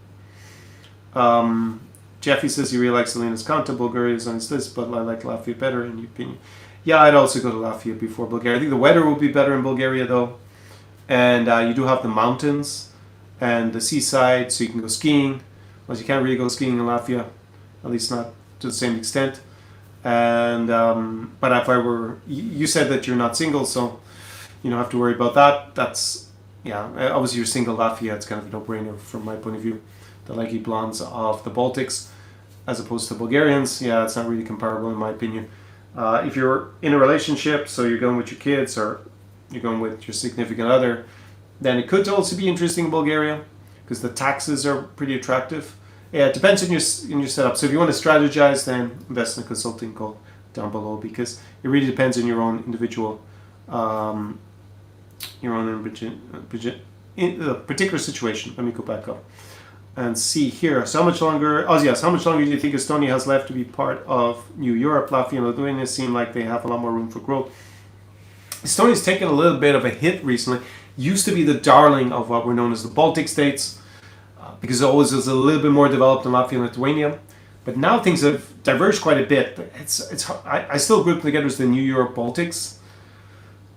Speaker 1: Jeffy says he really likes Elena's content. Bulgaria is on his list, but I like Latvia better in your opinion. Yeah, I'd also go to Latvia before Bulgaria. I think the weather will be better in Bulgaria though. And you do have the mountains and the seaside, so you can go skiing. Well, you can't really go skiing in Latvia, at least not to the same extent. And but if I were, you said that you're not single, so you don't have to worry about that. That's, obviously you're single Latvia, it's kind of a no-brainer from my point of view. The leggy blondes of the Baltics, as opposed to Bulgarians, it's not really comparable in my opinion. If you're in a relationship, so you're going with your kids or you're going with your significant other, then it could also be interesting in Bulgaria because the taxes are pretty attractive. Yeah, it depends on your setup. So if you want to strategize, then invest in a consulting call down below, because it really depends on your own individual, particular situation. Let me go back up and see here. So how much longer? Oh yes, how much longer do you think Estonia has left to be part of New Europe? Latvia and Lithuania seem like they have a lot more room for growth. Estonia's taken a little bit of a hit recently. Used to be the darling of what were known as the Baltic states, because it always was a little bit more developed than Latvia and Lithuania. But now things have diverged quite a bit. But I still group together as the New Europe Baltics,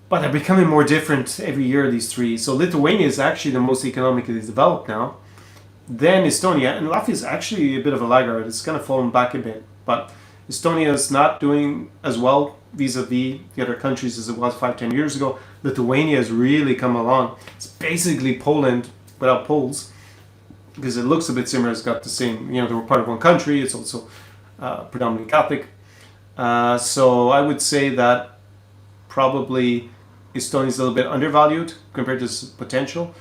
Speaker 1: but they're becoming more different every year, these three. So Lithuania is actually the most economically developed now. Then Estonia, and Latvia is actually a bit of a laggard. It's kind of fallen back a bit. But Estonia is not doing as well vis-a-vis the other countries as it was 5-10 years ago. Lithuania has really come along. It's basically Poland without Poles, because it looks a bit similar. It's got the same, they were part of one country. It's also predominantly Catholic. So I would say that probably Estonia is a little bit undervalued compared to its potential.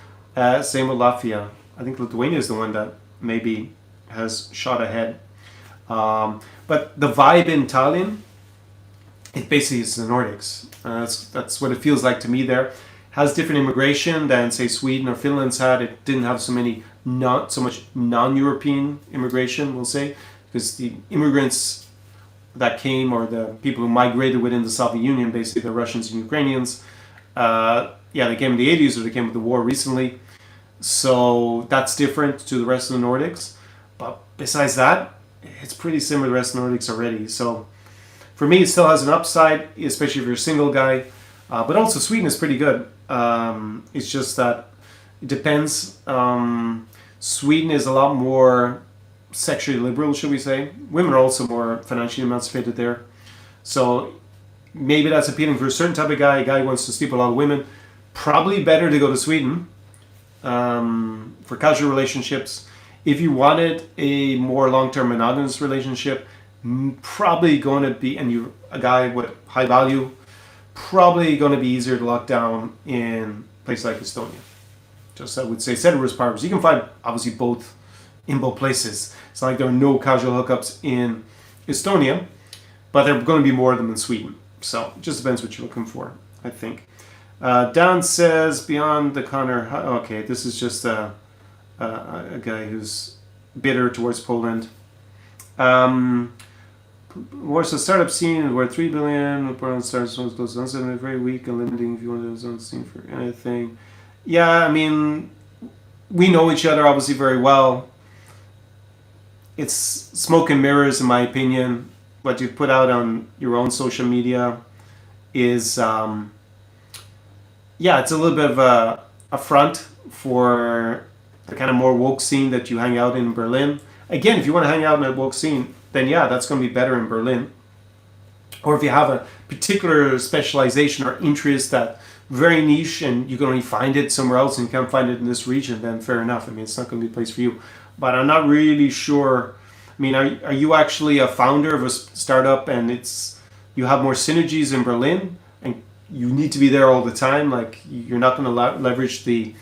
Speaker 1: Same with Latvia. I think Lithuania is the one that maybe has shot ahead. But the vibe in Tallinn, it basically is the Nordics. That's what it feels like to me there. Has different immigration than, say, Sweden or Finland's had. It didn't have not so much non-European immigration, we'll say, because the immigrants that came, or the people who migrated within the Soviet Union, basically the Russians and Ukrainians, they came in the 80s, or they came with the war recently. So that's different to the rest of the Nordics. But besides that, it's pretty similar to the rest of the Nordics already. So for me, it still has an upside, especially if you're a single guy. But also Sweden is pretty good. It's just that it depends. Sweden is a lot more sexually liberal, should we say. Women are also more financially emancipated there. So maybe that's appealing for a certain type of guy. A guy who wants to sleep with a lot of women. Probably better to go to Sweden for casual relationships. If you wanted a more long-term monogamous relationship, probably going to be, and you're a guy with high value, probably going to be easier to lock down in a place like Estonia. Just, I would say, ceteris paribus. You can find obviously both in both places. It's not like there are no casual hookups in Estonia, but there are going to be more of them in Sweden. So it just depends what you're looking for, I think. Dan says, beyond the Conor, okay, this is just a guy who's bitter towards Poland. Warsaw startup scene where 3 billion Poland startups goes on, very weak and limiting if you want to zone scene for anything. Yeah, I mean, we know each other obviously very well. It's smoke and mirrors, in my opinion. What you put out on your own social media is, it's a little bit of a front for the kind of more woke scene that you hang out in Berlin. Again, if you want to hang out in a woke scene, then yeah, that's going to be better in Berlin. or if you have a particular specialization or interest that very niche and you can only find it somewhere else and you can't find it in this region, then fair enough. I mean, it's not going to be a place for you. But I'm not really sure. I mean, are you actually a founder of a startup and you have more synergies in Berlin and you need to be there all the time? Like, you're not going to leverage the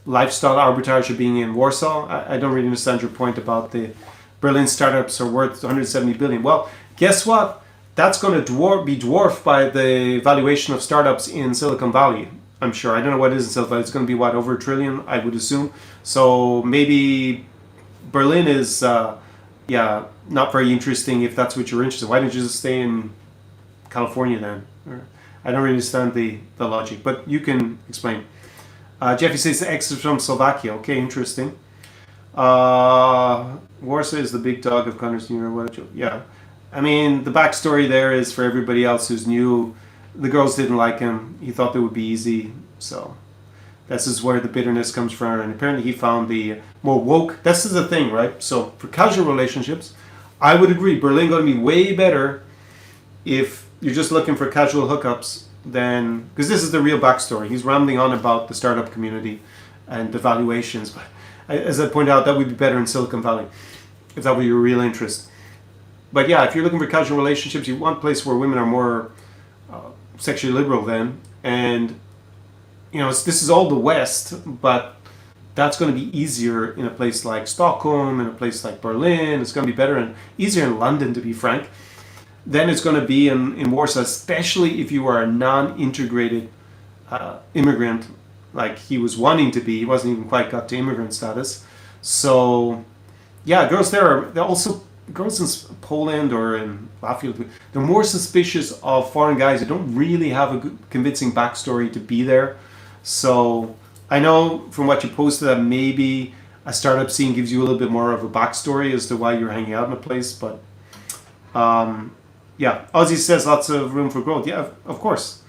Speaker 1: lifestyle arbitrage of being in Warsaw? I don't really understand your point about the Berlin startups are worth 170 billion. Well, guess what? That's going to be dwarfed by the valuation of startups in Silicon Valley, I'm sure. I don't know what it is in Silicon Valley. It's going to be, what, over $1 trillion, I would assume. So maybe Berlin is, not very interesting if that's what you're interested in. Why don't you just stay in California then? I don't really understand the logic, but you can explain. Jeffy says the exit from Slovakia. Okay, interesting. Warsaw is the big dog of Conor's New. Yeah. I mean, the backstory there is, for everybody else who's new, the girls didn't like him. He thought they would be easy. So this is where the bitterness comes from. And apparently he found the more woke. This is the thing, right? So for casual relationships, I would agree. Berlin going to be way better if you're just looking for casual hookups than... Because this is the real backstory. He's rambling on about the startup community and the valuations. But as I pointed out, that would be better in Silicon Valley if that were your real interest. But yeah, if you're looking for casual relationships, you want a place where women are more sexually liberal then. And, this is all the West, but that's going to be easier in a place like Stockholm, in a place like Berlin. It's going to be better and easier in London, to be frank. Then it's going to be in Warsaw, especially if you are a non-integrated immigrant, like he was wanting to be. He wasn't even quite got to immigrant status. So, yeah, girls there they're also... Girls in Poland or in Latvia, they're more suspicious of foreign guys who don't really have a good, convincing backstory to be there. So I know from what you posted that maybe a startup scene gives you a little bit more of a backstory as to why you're hanging out in a place. But yeah, Ozzy says lots of room for growth. Yeah, of course.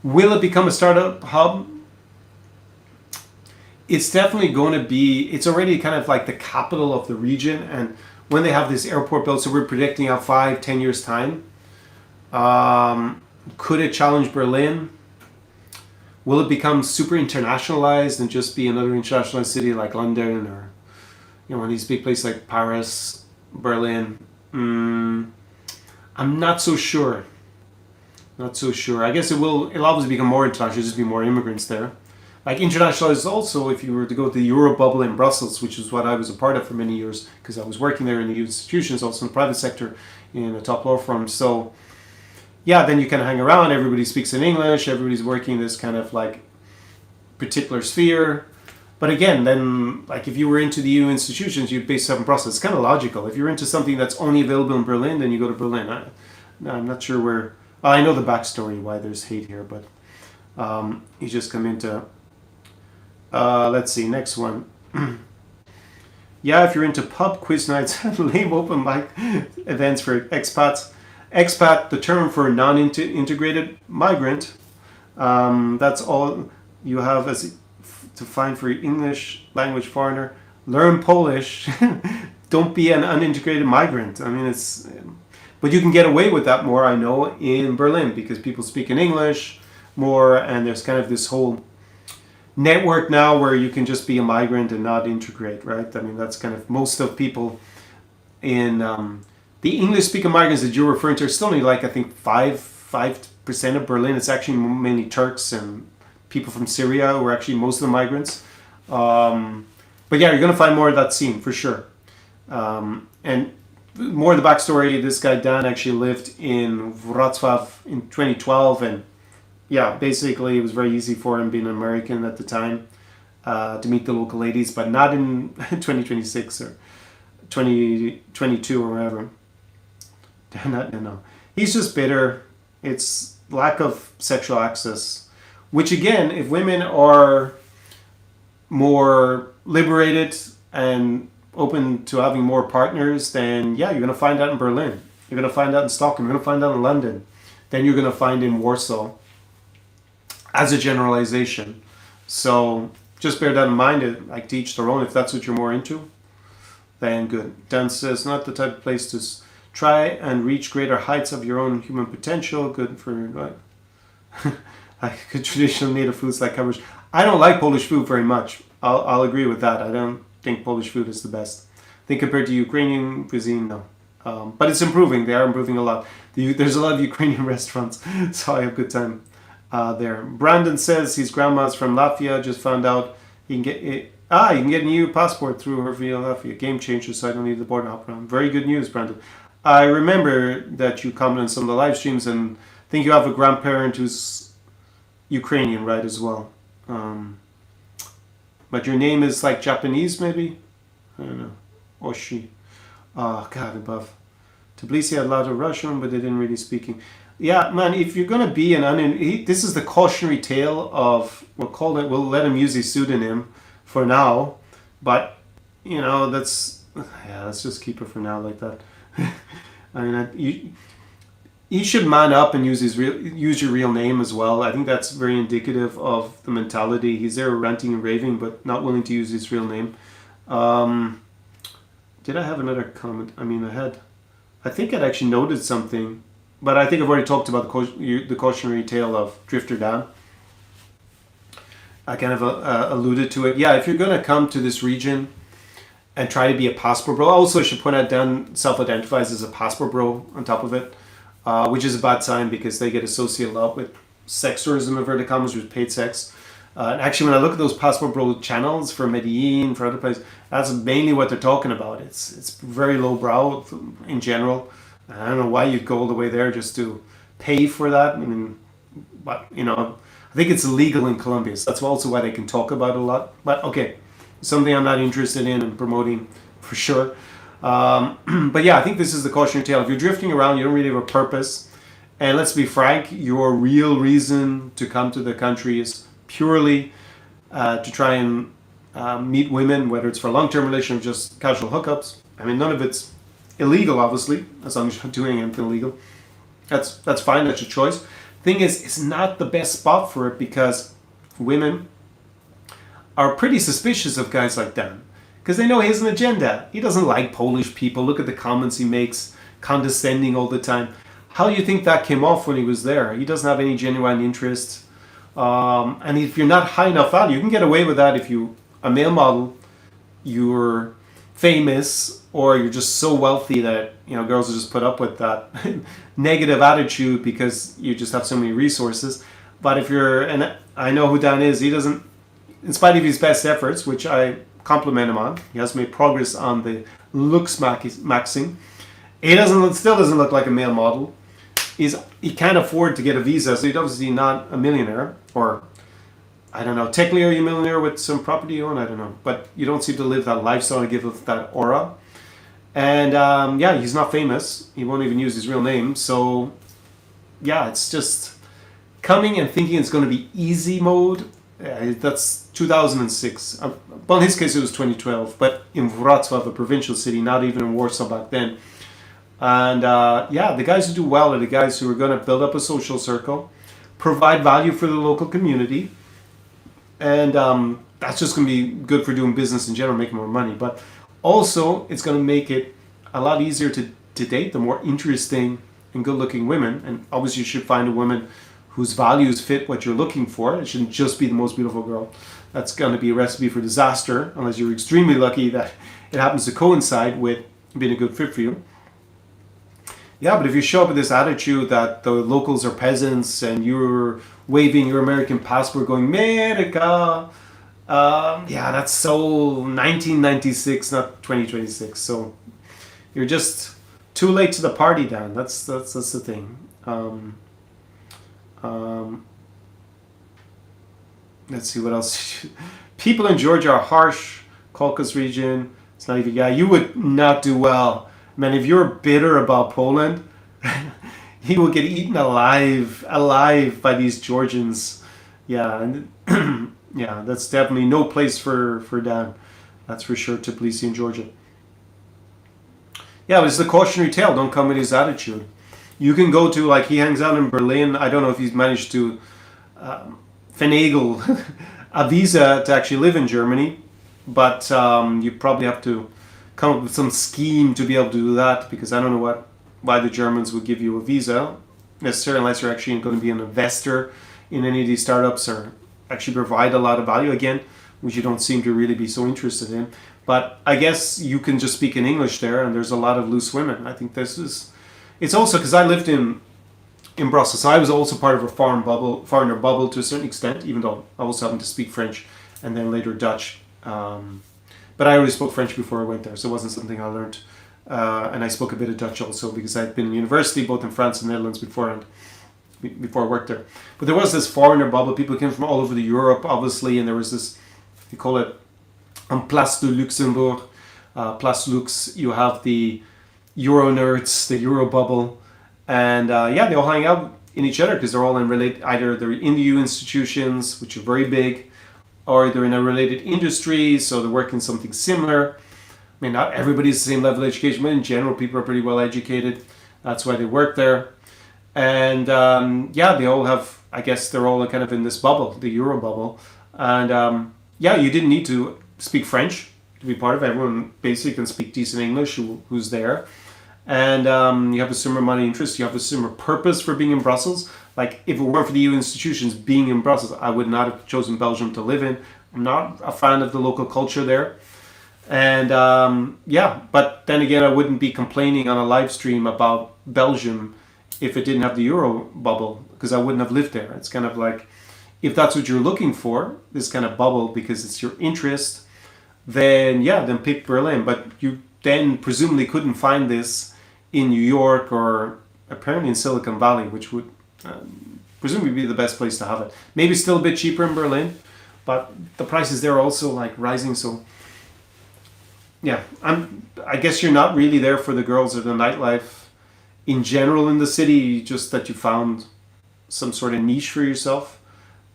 Speaker 1: Will it become a startup hub? It's definitely going to be, it's already kind of like the capital of the region. And when they have this airport built, so we're predicting out 5-10 years time, could it challenge Berlin? Will it become super internationalized and just be another international city like London or one of these big places like Paris, Berlin? I'm not so sure. Not so sure. I guess it'll obviously become more international, just be more immigrants there. Like internationalized also, if you were to go to the Europe bubble in Brussels, which is what I was a part of for many years, because I was working there in the institutions, also in the private sector, in a top law firm. So, yeah, then you kind of hang around. Everybody speaks in English. Everybody's working in this kind of like particular sphere. But again, then like if you were into the EU institutions, you'd base yourself in Brussels. It's kind of logical. If you're into something that's only available in Berlin, then you go to Berlin. I'm not sure where. I know the backstory why there's hate here, but you just come into. Let's see, next one. Yeah, if you're into pub quiz nights and lame open mic events for expats. Expat, the term for non-integrated migrant. That's all you have to find for your English language foreigner. Learn Polish. Don't be an unintegrated migrant. I mean, but you can get away with that more, I know, in Berlin because people speak in English more, and there's kind of this whole network now where you can just be a migrant and not integrate, right? I mean, that's kind of most of people in the English-speaking migrants that you're referring to are still only like, I think, 5% of Berlin. It's actually mainly Turks and people from Syria who are actually most of the migrants. But yeah, you're going to find more of that scene for sure. And more of the backstory, this guy Dan actually lived in Wrocław in 2012, and yeah, basically it was very easy for him being an American at the time to meet the local ladies, but not in 2026 or 2022 or whatever. No. He's just bitter. It's lack of sexual access, which again, if women are more liberated and open to having more partners, then yeah, you're going to find that in Berlin. You're going to find that in Stockholm. You're going to find that in London. Then you're going to find in Warsaw. As a generalization. So just bear that in mind. Like to each their own. If that's what you're more into, then good. Dan says not the type of place Try and reach greater heights of your own human potential. Good for like good traditional native foods like cabbage. I don't like Polish food very much. I'll agree with that. I don't think Polish food is the best. I think compared to Ukrainian cuisine, no. But it's improving. They are improving a lot. There's a lot of Ukrainian restaurants, so I have a good time there. Brandon says his grandma's from Latvia. Just found out he can get it. You can get an EU passport through her via Latvia. Game changer, so I don't need the border hop around. Very good news, Brandon. I remember that you commented on some of the live streams, and I think you have a grandparent who's Ukrainian, right, as well. But your name is like Japanese, maybe? I don't know. Oshi. Oh, God above. Tbilisi had a lot of Russian, but they didn't really speaking. Yeah, man, if you're going to be this is the cautionary tale of, we'll let him use his pseudonym for now. But, let's just keep it for now like that. I mean, you should man up and use your real name as well. I think that's very indicative of the mentality. He's there ranting and raving, but not willing to use his real name. Did I have another comment? I think I'd actually noted something, but I think I've already talked about the cautionary tale of Drifter Dan. I kind of alluded to it. Yeah, if you're going to come to this region and try to be a passport bro, also I should point out Dan self-identifies as a passport bro on top of it. Which is a bad sign because they get associated a lot with sex tourism, inverted commas, with paid sex. And actually, when I look at those passport bro channels for Medellín, for other places, that's mainly what they're talking about. It's very lowbrow in general. I don't know why you'd go all the way there just to pay for that. But I think it's illegal in Colombia. So that's also why they can talk about it a lot. But okay, something I'm not interested in and promoting for sure. But yeah, I think this is the cautionary tale. If you're drifting around, you don't really have a purpose. And let's be frank, your real reason to come to the country is purely to try and meet women, whether it's for a long-term relation or just casual hookups. None of it's illegal, obviously, as long as you're not doing anything illegal. That's fine, that's your choice. Thing is, it's not the best spot for it because women are pretty suspicious of guys like Dan. Because they know he has an agenda. He doesn't like Polish people. Look at the comments he makes, condescending all the time. How do you think that came off when he was there? He doesn't have any genuine interest. And if you're not high enough value, you can get away with that if you're a male model, you're famous, or you're just so wealthy that girls will just put up with that negative attitude because you just have so many resources. But if and I know who Dan is, he doesn't, in spite of his best efforts, which I compliment him on. He has made progress on the looks maxing. He still doesn't look like a male model. He can't afford to get a visa, so he's obviously not a millionaire. Or, I don't know, technically are you a millionaire with some property you own? I don't know. But you don't seem to live that lifestyle and give off that aura. And he's not famous. He won't even use his real name. So, yeah, it's just coming and thinking it's going to be easy mode. That's 2006. Well, in his case, it was 2012. But in Wrocław, a provincial city, not even in Warsaw back then. And the guys who do well are the guys who are going to build up a social circle, provide value for the local community, and that's just going to be good for doing business in general, making more money. But also, it's going to make it a lot easier to date the more interesting and good-looking women. And obviously, you should find a woman whose values fit what you're looking for. It shouldn't just be the most beautiful girl. That's going to be a recipe for disaster, unless you're extremely lucky that it happens to coincide with being a good fit for you. Yeah, but if you show up with this attitude that the locals are peasants and you're waving your American passport going, America, that's so 1996, not 2026. So you're just too late to the party, Dan. That's the thing. Let's see what else. People in Georgia are harsh. Caucasus region. It's not even. Yeah, you would not do well. Man, if you're bitter about Poland, you will get eaten alive by these Georgians. Yeah, and that's definitely no place for Dan. That's for sure. Tbilisi in Georgia. Yeah, but it's the cautionary tale. Don't come with his attitude. You can go to, he hangs out in Berlin. I don't know if he's managed to finagle a visa to actually live in Germany, but you probably have to come up with some scheme to be able to do that, because I don't know what why the Germans would give you a visa, necessarily unless you're actually going to be an investor in any of these startups or actually provide a lot of value, again, which you don't seem to really be so interested in. But I guess you can just speak in English there, and there's a lot of loose women. I think it's also because I lived in Brussels. So I was also part of a foreigner bubble to a certain extent, even though I also happened to speak French and then later Dutch. But I already spoke French before I went there, so it wasn't something I learned. And I spoke a bit of Dutch also because I'd been in university both in France and Netherlands before I worked there. But there was this foreigner bubble. People came from all over the Europe, obviously, and there was this, you call it Place de Luxembourg, Place Lux. You have the Euro nerds, the Euro bubble, and they all hang out in each other because they're all either they're in the EU institutions, which are very big, or they're in a related industry, so they're working something similar. I mean, not everybody's the same level of education, but in general, people are pretty well educated. That's why they work there. And they all have, I guess they're all kind of in this bubble, the Euro bubble. And you didn't need to speak French to be part of it. Everyone basically can speak decent English who's there. And you have a similar amount of interest. You have a similar purpose for being in Brussels. Like, if it weren't for the EU institutions being in Brussels, I would not have chosen Belgium to live in. I'm not a fan of the local culture there. And but then again, I wouldn't be complaining on a live stream about Belgium if it didn't have the Euro bubble, because I wouldn't have lived there. It's kind of like, if that's what you're looking for, this kind of bubble, because it's your interest, then pick Berlin. But you then presumably couldn't find this in New York or apparently in Silicon Valley, which would presumably be the best place to have it. Maybe still a bit cheaper in Berlin, but the prices there are also like rising. So I guess you're not really there for the girls or the nightlife in general in the city, just that you found some sort of niche for yourself.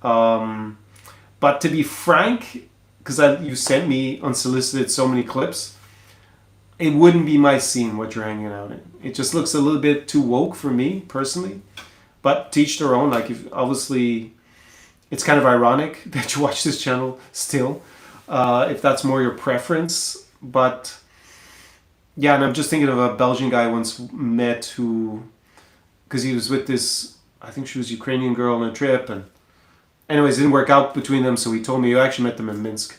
Speaker 1: But to be frank, because you sent me unsolicited so many clips, it wouldn't be my scene what you're hanging out in. It just looks a little bit too woke for me personally. But to each their own. Like, obviously, it's kind of ironic that you watch this channel still, if that's more your preference. But and I'm just thinking of a Belgian guy I once met because he was with this, I think she was a Ukrainian girl on a trip, and anyways, it didn't work out between them, so he told me, you actually met them in Minsk.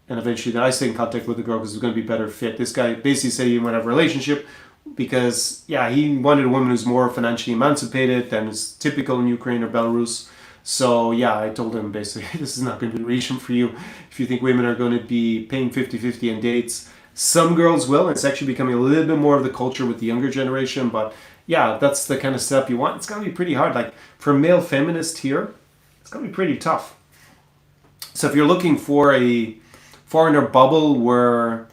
Speaker 1: And eventually then I stayed in contact with the girl because it was going to be better fit. This guy basically said he didn't want to have a relationship because, he wanted a woman who's more financially emancipated than is typical in Ukraine or Belarus. So, I told him basically, this is not going to be a relation for you if you think women are going to be paying 50-50 on dates. Some girls will, and it's actually becoming a little bit more of the culture with the younger generation. But, that's the kind of stuff you want. It's going to be pretty hard. Like, for a male feminist here, it's going to be pretty tough. So if you're looking for a foreigner bubble where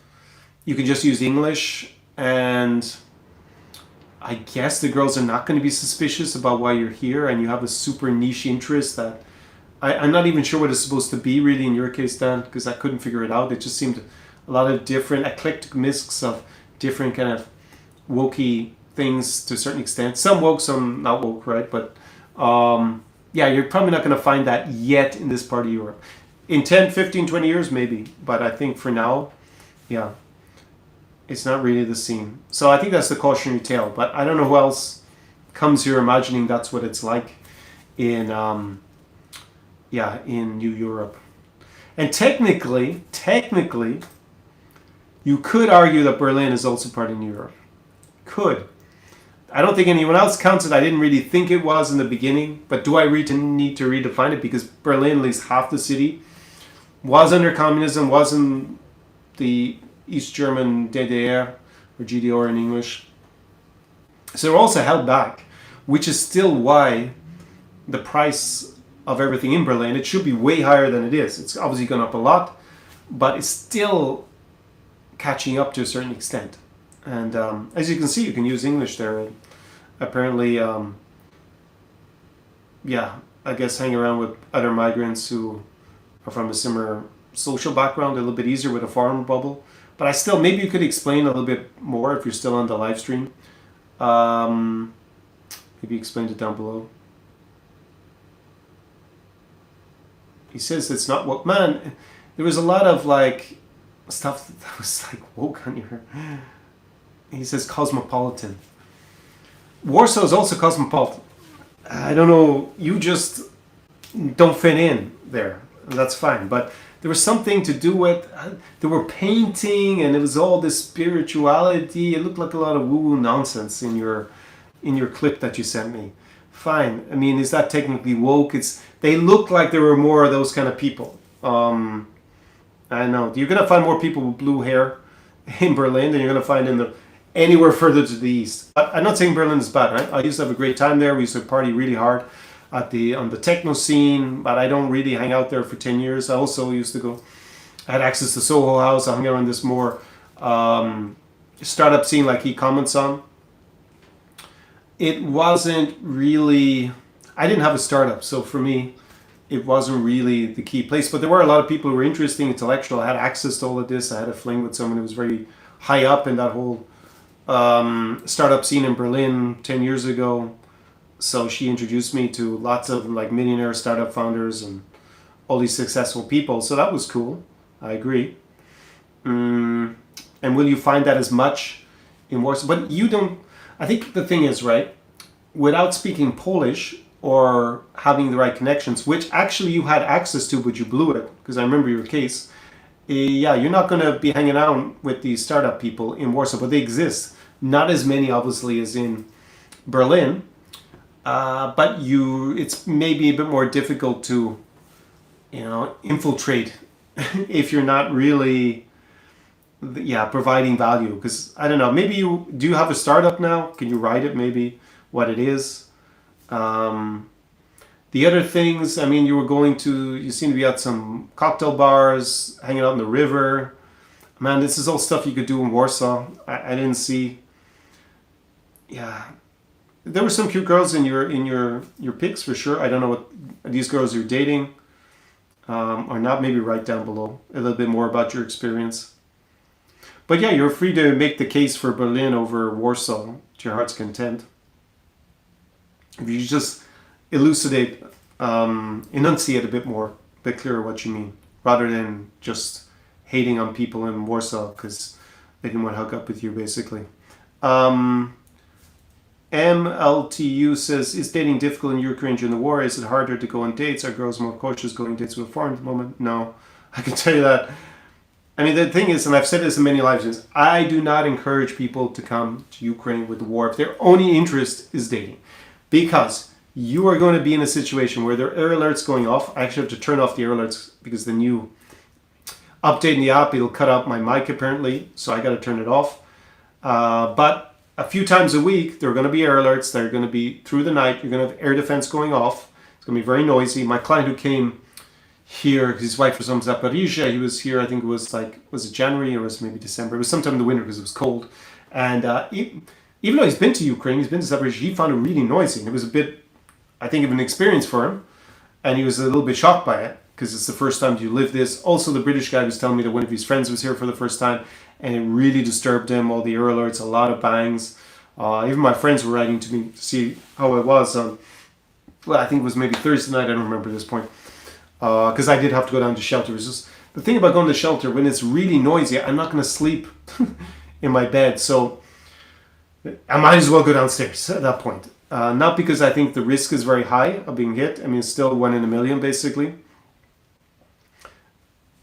Speaker 1: you can just use English, and I guess the girls are not going to be suspicious about why you're here, and you have a super niche interest that I'm not even sure what it's supposed to be really in your case, Dan, because I couldn't figure it out. It just seemed a lot of different eclectic mix of different kind of wokey things to a certain extent. Some woke, some not woke, right? But you're probably not going to find that yet in this part of Europe. In 10, 15, 20 years, maybe. But I think for now, it's not really the scene. So I think that's the cautionary tale. But I don't know who else comes here imagining that's what it's like in New Europe. And technically, you could argue that Berlin is also part of New Europe. Could. I don't think anyone else counts it. I didn't really think it was in the beginning. But do I need to redefine it? Because Berlin, at least half the city, was under communism, was in the East German DDR, or GDR in English. So they're also held back, which is still why the price of everything in Berlin, it should be way higher than it is. It's obviously gone up a lot, but it's still catching up to a certain extent. And as you can see, you can use English there. And apparently, I guess hang around with other migrants who are from a similar social background, a little bit easier with a foreign bubble. But maybe you could explain a little bit more if you're still on the live stream. Maybe explain it down below. He says it's not woke. Man, there was a lot of like stuff that was like woke on here. He says cosmopolitan. Warsaw is also cosmopolitan. I don't know, you just don't fit in there. That's fine. But there was something to do with, they were painting and it was all this spirituality. It looked like a lot of woo-woo nonsense in your clip that you sent me. Fine. I mean, is that technically woke? They looked like there were more of those kind of people. I know. You're going to find more people with blue hair in Berlin than you're going to find anywhere further to the east. I'm not saying Berlin is bad, right? I used to have a great time there. We used to party really hard on the techno scene, but I don't really hang out there for 10 years. I also used to go, I had access to Soho House. I hung around this more startup scene like he comments on. It wasn't really, I didn't have a startup, so for me, it wasn't really the key place. But there were a lot of people who were interesting, intellectual. I had access to all of this. I had a fling with someone who was very high up in that whole startup scene in Berlin 10 years ago. So she introduced me to lots of like millionaire startup founders and all these successful people. So that was cool. I agree. And will you find that as much in Warsaw? But you don't, I think the thing is, right, without speaking Polish or having the right connections, which actually you had access to, but you blew it, because I remember your case. Yeah, you're not going to be hanging out with these startup people in Warsaw, but they exist. Not as many, obviously, as in Berlin, but it's maybe a bit more difficult to, infiltrate if you're not really, providing value. Because I don't know, maybe do you have a startup now? Can you write it? Maybe what it is. The other things, I mean, you seem to be at some cocktail bars, hanging out in the river. Man, this is all stuff you could do in Warsaw. I didn't see. Yeah, there were some cute girls in your pics for sure. I don't know what these girls you're dating or not. Maybe write down below a little bit more about your experience. But yeah, you're free to make the case for Berlin over Warsaw to your heart's content. If you just elucidate, enunciate a bit clearer what you mean, rather than just hating on people in Warsaw because they didn't want to hook up with you, basically. MLTU says, is dating difficult in Ukraine during the war? Is it harder to go on dates? Are girls more cautious going on dates with a foreign at the moment? No, I can tell you that. I mean, the thing is, and I've said this in many live streams, I do not encourage people to come to Ukraine with the war if their only interest is dating. Because you are going to be in a situation where there are error alerts going off. I actually have to turn off the error alerts because the new update in the app, it'll cut out my mic apparently. So I got to turn it off. But a few times a week, there are going to be error alerts. They're going to be through the night. You're going to have air defense going off. It's going to be very noisy. My client who came here, his wife was from Zaporizhia. He was here, I think it was it January or was it maybe December? It was sometime in the winter because it was cold. And even though he's been to Ukraine, he's been to Zaporizhia, he found it really noisy. And it was a bit, I think, of an experience for him. And he was a little bit shocked by it because it's the first time you live this. Also, the British guy was telling me that one of his friends was here for the first time and it really disturbed him. All the error alerts, a lot of bangs. Even my friends were writing to me to see how it was. Well, I think it was maybe Thursday night. I don't remember this point. Because I did have to go down to shelter. It's just, the thing about going to shelter, when it's really noisy, I'm not going to sleep in my bed. So I might as well go downstairs at that point. Not because I think the risk is very high of being hit. I mean, it's still 1 in a million, basically.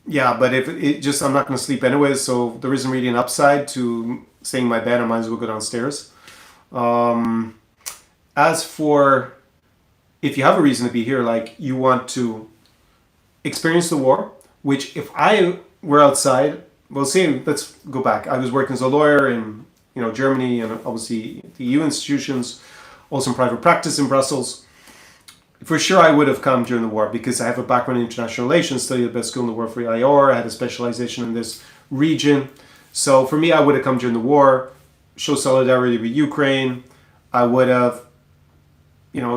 Speaker 1: Yeah, but if it just, I'm not going to sleep anyway, so there isn't really an upside to staying in my bed. I might as well go downstairs. As for if you have a reason to be here, like you want to experience the war, which if I were outside, well, say, let's go back. I was working as a lawyer in Germany and obviously the EU institutions, also in private practice in Brussels. For sure, I would have come during the war because I have a background in international relations, studied the best school in the world for IOR. I had a specialization in this region. So for me, I would have come during the war, show solidarity with Ukraine. I would have,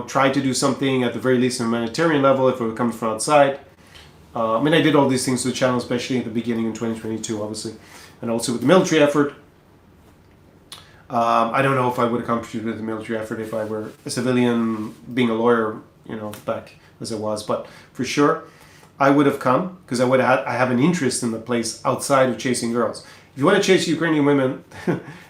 Speaker 1: tried to do something at the very least on a humanitarian level if it were coming from outside. I did all these things to the channel, especially at the beginning in 2022, obviously, and also with the military effort. I don't know if I would have contributed to the military effort if I were a civilian, being a lawyer, back as I was. But for sure, I would have come because I have an interest in the place outside of chasing girls. If you want to chase Ukrainian women,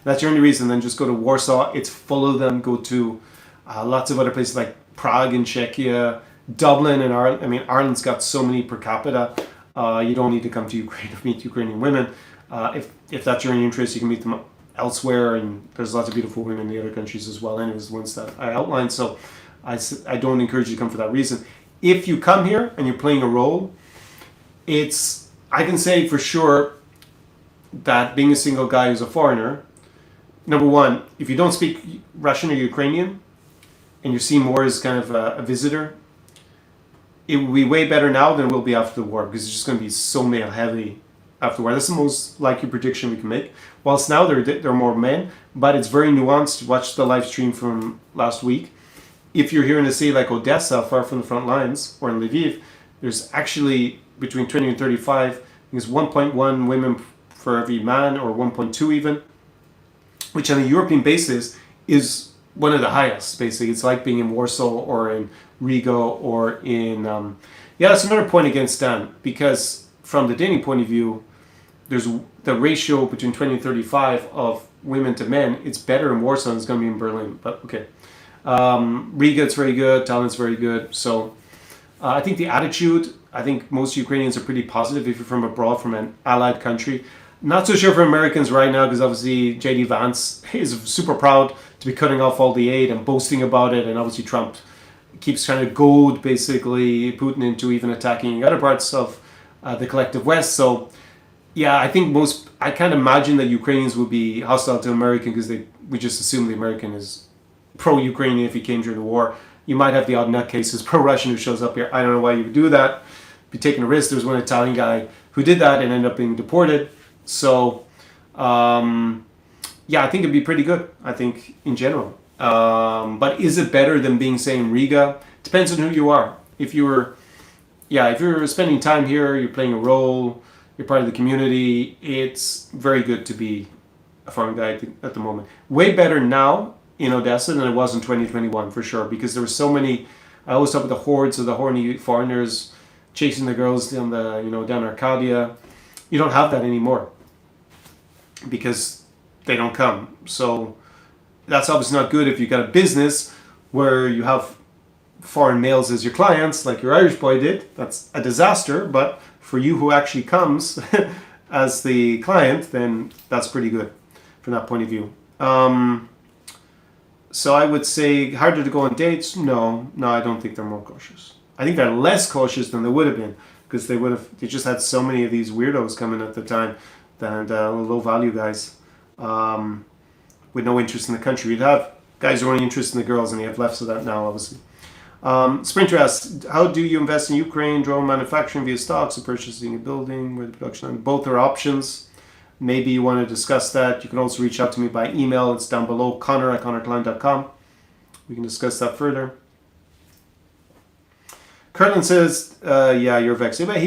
Speaker 1: that's your only reason, then just go to Warsaw. It's full of them. Go to lots of other places like Prague in Czechia, Dublin and Ireland. I mean, Ireland's got so many per capita. You don't need to come to Ukraine to meet Ukrainian women. If that's your only interest, you can meet them elsewhere, and there's lots of beautiful women in the other countries as well. Anyways, the ones that I outlined. So I don't encourage you to come for that reason. If you come here and you're playing a role, I can say for sure that being a single guy who's a foreigner, number one, if you don't speak Russian or Ukrainian, and you're seen more as kind of a visitor, it will be way better now than it will be after the war, because it's just going to be so male heavy after the war. That's the most likely prediction we can make. Whilst now there are more men, but it's very nuanced. Watch the live stream from last week. If you're here in a city like Odesa, far from the front lines, or in Lviv, there's actually between 20 and 35, there's 1.1 women for every man, or 1.2 even, which on a European basis is one of the highest, basically. It's like being in Warsaw or in Riga or in... that's another point against Dan, because from the dating point of view, there's the ratio between 20 and 35 of women to men. It's better in Warsaw than it's going to be in Berlin, but okay. Riga, it's very good. Tallinn's very good. So I think the attitude, I think most Ukrainians are pretty positive if you're from abroad, from an allied country. Not so sure for Americans right now, because obviously J.D. Vance is super proud to be cutting off all the aid and boasting about it, and obviously Trump keeps trying to goad basically Putin into even attacking other parts of the collective West. So yeah, I can't imagine that Ukrainians would be hostile to American, because we just assume the American is pro-Ukrainian if he came during the war. You might have the odd nutcases pro-Russian who shows up here. I don't know why you would do that. Be taking a risk. There was one Italian guy who did that and ended up being deported. So I think it'd be pretty good, I think, in general. But is it better than being, say, in Riga? Depends on who you are. If you're spending time here, you're playing a role, you're part of the community, it's very good to be a foreign guy at the moment. Way better now in Odesa than it was in 2021, for sure, because there were so many... I always talk about the hordes of the horny foreigners chasing the girls down Arcadia. You don't have that anymore, because they don't come. So that's obviously not good if you've got a business where you have foreign males as your clients, like your Irish boy did. That's a disaster. But for you who actually comes as the client, then that's pretty good from that point of view. So I would say harder to go on dates? No, I don't think they're more cautious. I think they're less cautious than they would have been, because they just had so many of these weirdos coming at the time, and low value guys with no interest in the country. You'd have guys who are only interested in the girls, and you have less of that now, obviously. Sprinter asks, how do you invest in Ukraine? Drone manufacturing via stocks or purchasing a building where the production? Both are options. Maybe you want to discuss that. You can also reach out to me by email. It's down below, Conor@ConorKlein.com. We can discuss that further. Kirtland says, you're vexed. But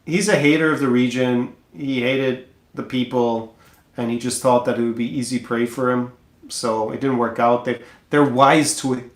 Speaker 1: he's a hater of the region. He hated the people, and he just thought that it would be easy prey for him. So it didn't work out. They're wise to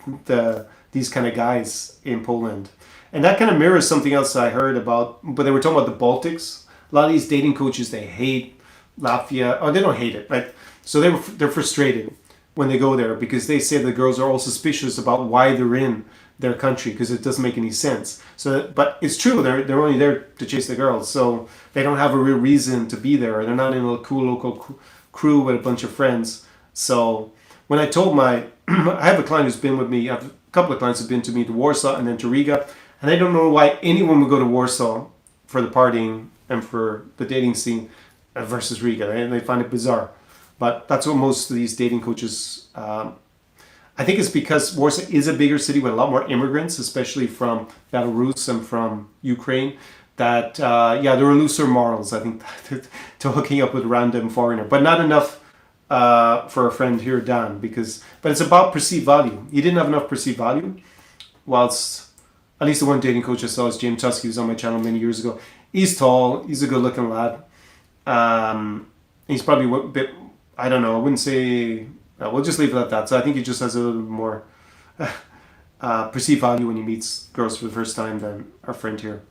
Speaker 1: these kind of guys in Poland. And that kind of mirrors something else I heard about, but they were talking about the Baltics. A lot of these dating coaches, they hate Latvia. Oh, they don't hate it, right? So they're frustrated when they go there, because they say the girls are all suspicious about why they're in their country, because it doesn't make any sense. So, but it's true, they're only there to chase the girls, so they don't have a real reason to be there. They're not in a cool local crew with a bunch of friends. So when I told I have a client who's been with me, I have a couple of clients who've been to me to Warsaw and then to Riga, and I don't know why anyone would go to Warsaw for the partying and for the dating scene versus Riga, and they find it bizarre. But that's what most of these dating coaches, I think it's because Warsaw is a bigger city with a lot more immigrants, especially from Belarus and from Ukraine, that, there are looser morals, I think, to hooking up with a random foreigner. But not enough for a friend here, Dan, but it's about perceived value. He didn't have enough perceived value, whilst at least the one dating coach I saw is James Tusky, who was on my channel many years ago. He's tall, he's a good-looking lad. He's probably a bit, I don't know, I wouldn't say... we'll just leave it at that. So I think he just has a little bit more perceived value when he meets girls for the first time than our friend here.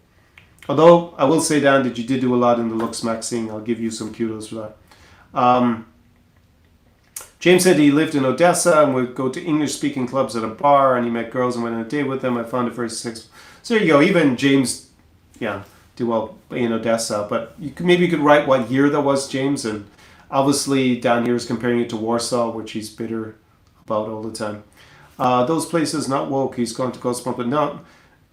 Speaker 1: Although I will say, Dan, that you did do a lot in the looks maxing. I'll give you some kudos for that. Um, James said he lived in Odesa and would go to English-speaking clubs at a bar, and he met girls and went on a date with them. I found it very successful. So there you go. Even James, yeah, did well in Odesa. But maybe you could write what year that was, James. And obviously down here is comparing it to Warsaw, which he's bitter about all the time. Those places not woke. He's going to Cosmo, but no,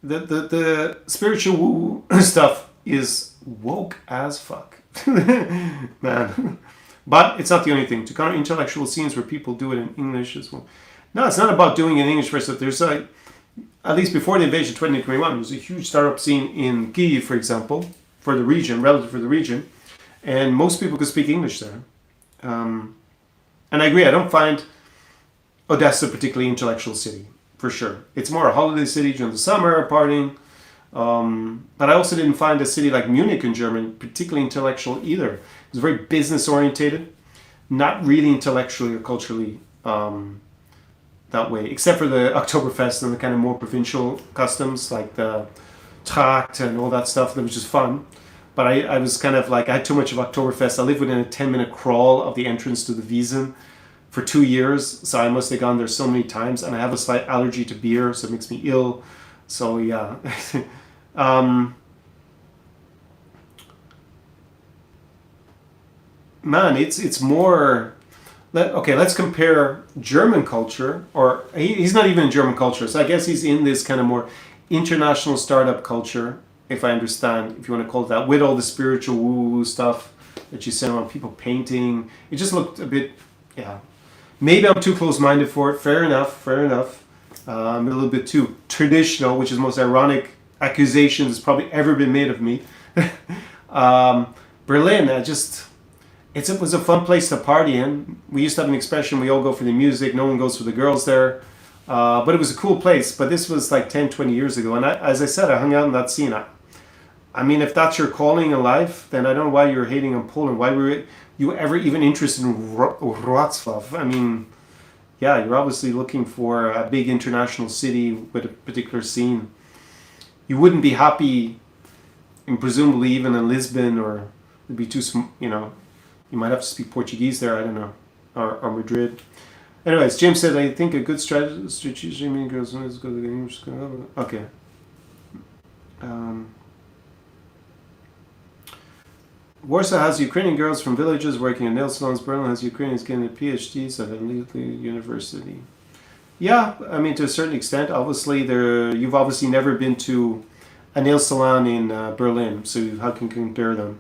Speaker 1: the spiritual woo stuff is woke as fuck, man. But it's not the only thing. To counter intellectual scenes where people do it in English as well. No, it's not about doing it in English first. There's at least before the invasion, 2021, there's a huge startup scene in Kyiv, for example, for the region, relative for the region, and most people could speak English there. And I agree. I don't find Odessa a particularly intellectual city, for sure. It's more a holiday city during the summer, partying. But I also didn't find a city like Munich in Germany particularly intellectual either. It was very business orientated, not really intellectually or culturally that way, except for the Oktoberfest and the kind of more provincial customs like the Tracht and all that stuff that was just fun. But I was kind of like, I had too much of Oktoberfest. I lived within a 10-minute crawl of the entrance to the Wiesn for 2 years, so I must have gone there so many times, and I have a slight allergy to beer, so it makes me ill. So yeah. Man, it's more. Let's compare German culture, or he's not even in German culture, so I guess he's in this kind of more international startup culture, if I understand, if you want to call it that, with all the spiritual woo-woo stuff that you said on people painting. It just looked a bit, yeah. Maybe I'm too close-minded for it. Fair enough. I'm a little bit too traditional, which is the most ironic accusation that's probably ever been made of me. Berlin, it was a fun place to party in. We used to have an expression, we all go for the music, no one goes for the girls there. But it was a cool place. But this was like 10, 20 years ago. And as I said, I hung out in that scene. I mean, if that's your calling in life, then I don't know why you're hating on Poland. Why were you ever even interested in Wrocław? I mean, yeah, you're obviously looking for a big international city with a particular scene. You wouldn't be happy, in presumably even in Lisbon, or it'd be too, you might have to speak Portuguese there, I don't know, or Madrid. Anyways, James said, I think a good strategy mean girls go to the English school. Okay. Warsaw has Ukrainian girls from villages working in nail salons. Berlin has Ukrainians getting their PhDs at a university. Yeah, I mean, to a certain extent. Obviously, you've obviously never been to a nail salon in Berlin, so how can you compare them?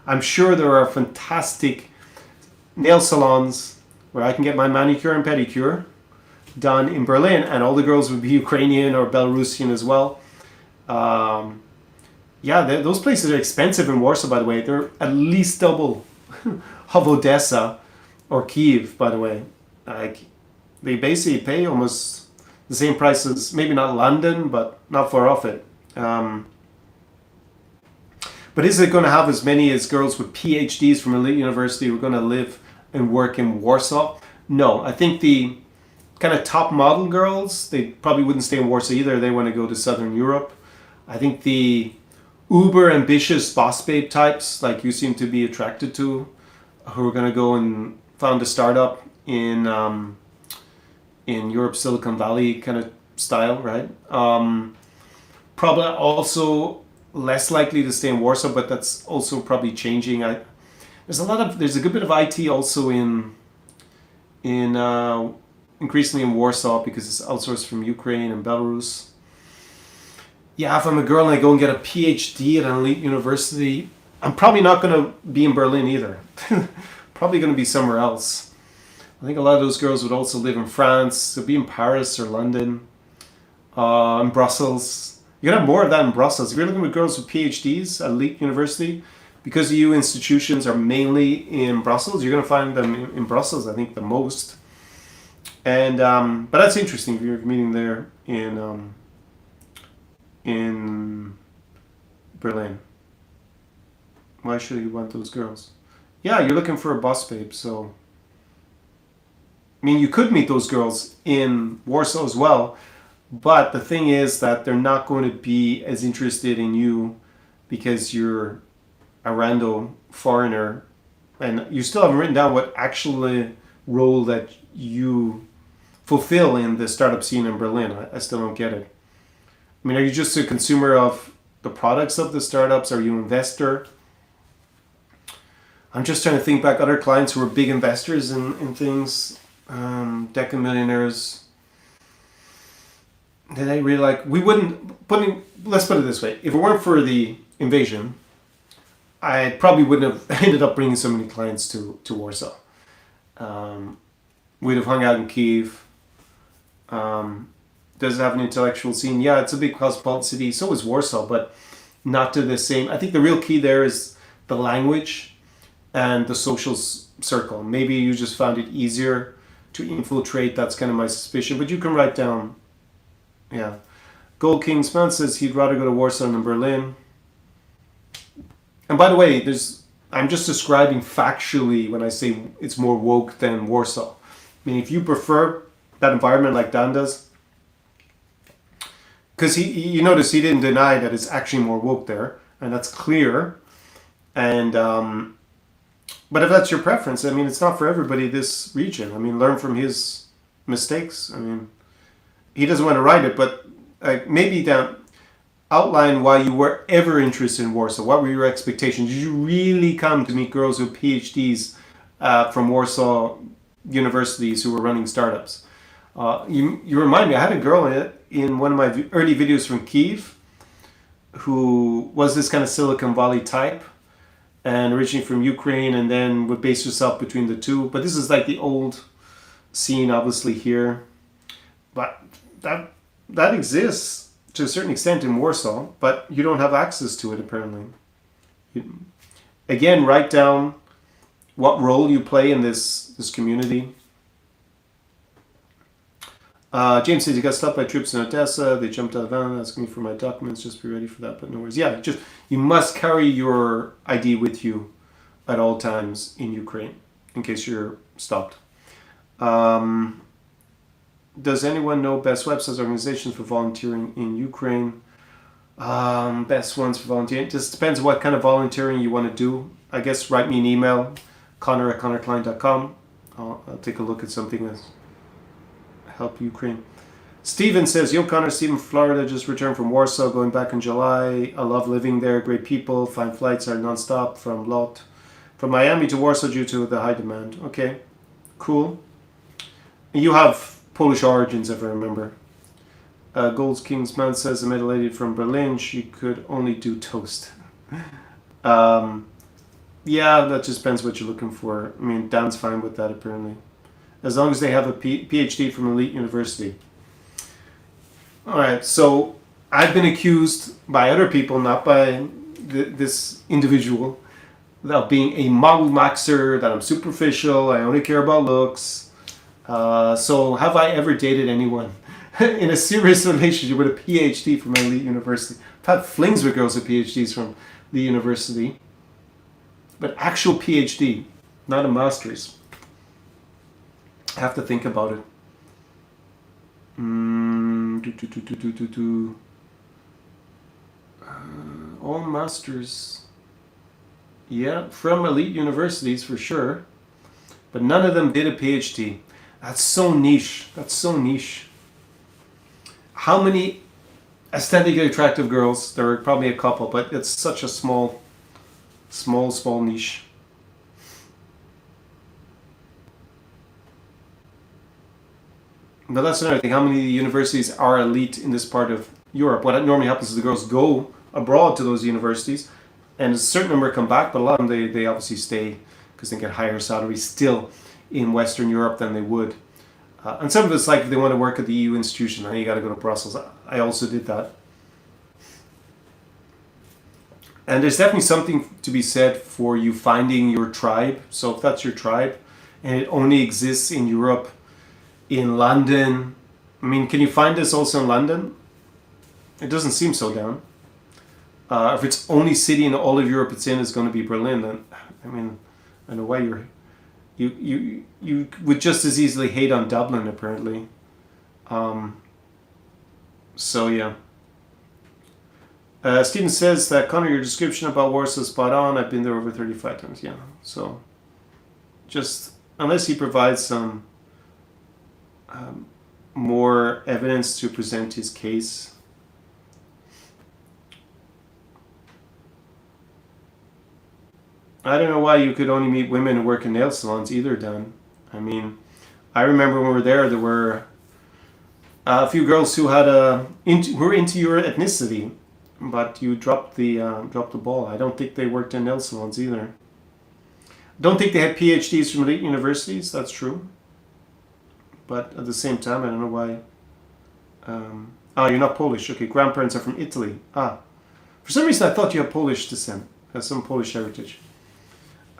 Speaker 1: I'm sure there are fantastic nail salons where I can get my manicure and pedicure done in Berlin, and all the girls would be Ukrainian or Belarusian as well. Yeah, those places are expensive in Warsaw, by the way. They're at least double of Odessa or Kyiv, by the way. Like, they basically pay almost the same price as, maybe not London, but not far off it. But is it going to have as many as girls with PhDs from elite university who are going to live and work in Warsaw? No, I think the kind of top model girls, they probably wouldn't stay in Warsaw either. They want to go to Southern Europe. I think the uber ambitious boss babe types, like you seem to be attracted to, who are going to go and found a startup in Europe, Silicon Valley kind of style, right? Probably also less likely to stay in Warsaw, but that's also probably changing. There's a good bit of IT also in increasingly in Warsaw because it's outsourced from Ukraine and Belarus. Yeah, if I'm a girl and I go and get a PhD at an elite university, I'm probably not going to be in Berlin either. Probably going to be somewhere else. I think a lot of those girls would also live in France, so be in Paris or London, in Brussels. You're going to have more of that in Brussels. If you're looking with girls with PhDs at elite university, because EU institutions are mainly in Brussels, you're going to find them in Brussels, I think, the most. And but that's interesting if you're meeting there in Berlin. Why should you want those girls? Yeah, you're looking for a boss babe, so I mean, you could meet those girls in Warsaw as well, but the thing is that they're not going to be as interested in you because you're a rando foreigner and you still haven't written down what actually role that you fulfill in the startup scene in Berlin. I still don't get it. I mean, are you just a consumer of the products of the startups? Are you an investor? I'm just trying to think back other clients who were big investors in things, deca millionaires. Did I really like? We wouldn't let's put it this way: if it weren't for the invasion, I probably wouldn't have ended up bringing so many clients to Warsaw. We'd have hung out in Kiev. Does it have an intellectual scene? Yeah, it's a big cosmopolitan city. So is Warsaw, but not to the same. I think the real key there is the language and the social circle. Maybe you just found it easier to infiltrate. That's kind of my suspicion. But you can write down, yeah. Gold King's man says he'd rather go to Warsaw than Berlin. And by the way, I'm just describing factually when I say it's more woke than Warsaw. I mean, if you prefer that environment like Dan does, because you notice he didn't deny that it's actually more woke there, and that's clear. And but if that's your preference, I mean, it's not for everybody, this region. I mean, learn from his mistakes. I mean, he doesn't want to write it, but maybe down outline why you were ever interested in Warsaw. What were your expectations? Did you really come to meet girls with PhDs from Warsaw universities who were running startups? You remind me, I had a girl in one of my early videos from Kiev who was this kind of Silicon Valley type and originally from Ukraine, and then would base herself between the two. But this is like the old scene, obviously, here. But that exists to a certain extent in Warsaw, but you don't have access to it, apparently. Again, write down what role you play in this community. James says he got stopped by troops in Odesa. They jumped out of the van asking me for my documents. Just be ready for that, but no worries. Yeah, just you must carry your ID with you at all times in Ukraine in case you're stopped. Does anyone know best websites, organizations for volunteering in Ukraine? Best ones for volunteering. It just depends what kind of volunteering you want to do. I guess write me an email, Conor@conorklein.com. I'll take a look at something that's help Ukraine. Steven says, yo Conor, Steven from Florida, just returned from Warsaw, going back in July. I love living there, great people, fine flights are non-stop from Lot. From Miami to Warsaw due to the high demand. Okay, cool. You have Polish origins, if I remember. Gold's King's man says, I met a lady from Berlin, she could only do toast. Yeah, that just depends what you're looking for. I mean, Dan's fine with that, apparently. As long as they have a PhD from an elite university. Alright, so I've been accused by other people, not by this individual, of being a model maxer, that I'm superficial, I only care about looks. So have I ever dated anyone in a serious relationship with a PhD from an elite university? I've had flings with girls with PhDs from the university. But actual PhD, not a master's. I have to think about it. All masters. Yeah, from elite universities for sure. But none of them did a PhD. That's so niche. That's so niche. How many aesthetically attractive girls? There are probably a couple, but it's such a small niche. But that's another thing. How many universities are elite in this part of Europe? What normally happens is the girls go abroad to those universities, and a certain number come back, but a lot of them, they obviously stay because they get higher salaries still in Western Europe than they would. And some of it's like if they want to work at the EU institution, then you got to go to Brussels. I also did that. And there's definitely something to be said for you finding your tribe. So if that's your tribe, and it only exists in Europe, in London, I mean, can you find this also in London? It doesn't seem so, Dan. If it's only city in all of Europe it's in is going to be Berlin, then I mean, I don't know why you would just as easily hate on Dublin, apparently. So yeah. Stephen says that, Conor, your description about Warsaw is spot on. I've been there over 35 times. Yeah, so just unless he provides some more evidence to present his case. I don't know why you could only meet women who work in nail salons either, Dan. I mean, I remember when we were there were a few girls who were into your ethnicity, but you dropped the ball. I don't think they worked in nail salons either. Don't think they had PhDs from elite universities. That's true. But at the same time, I don't know why. You're not Polish. Okay, grandparents are from Italy. For some reason I thought you had Polish descent, some Polish heritage.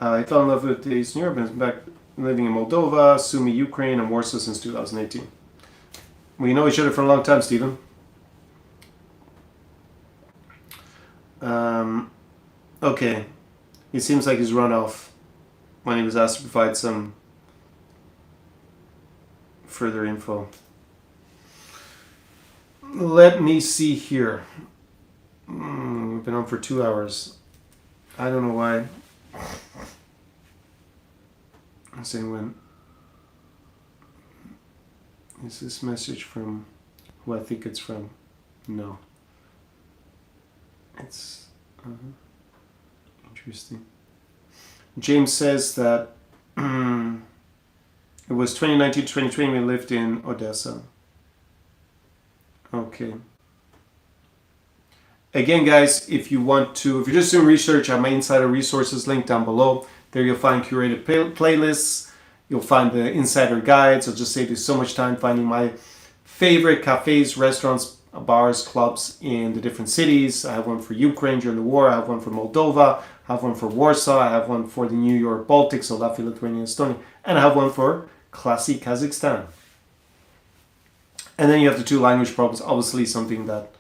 Speaker 1: I fell in love with Eastern Europe and back living in Moldova, Sumy, Ukraine, and Warsaw since 2018. We know each other for a long time, Stephen. Okay. It seems like he's run off when he was asked to provide some further info. Let me see here. We've been on for 2 hours. I don't know why. I'm saying when. Is this message from who I think it's from? No. It's interesting. James says that it was 2019 to 2020 we lived in Odesa. Okay. Again, guys, if you're just doing research, I have my insider resources link down below. There you'll find curated playlists. You'll find the insider guides. I'll just save you so much time finding my favorite cafes, restaurants, bars, clubs in the different cities. I have one for Ukraine during the war. I have one for Moldova. I have one for Warsaw. I have one for the New York Baltics, so Latvia, Lithuania, Estonia. And I have one for classic Kazakhstan. And then you have the 2 language problems, obviously something that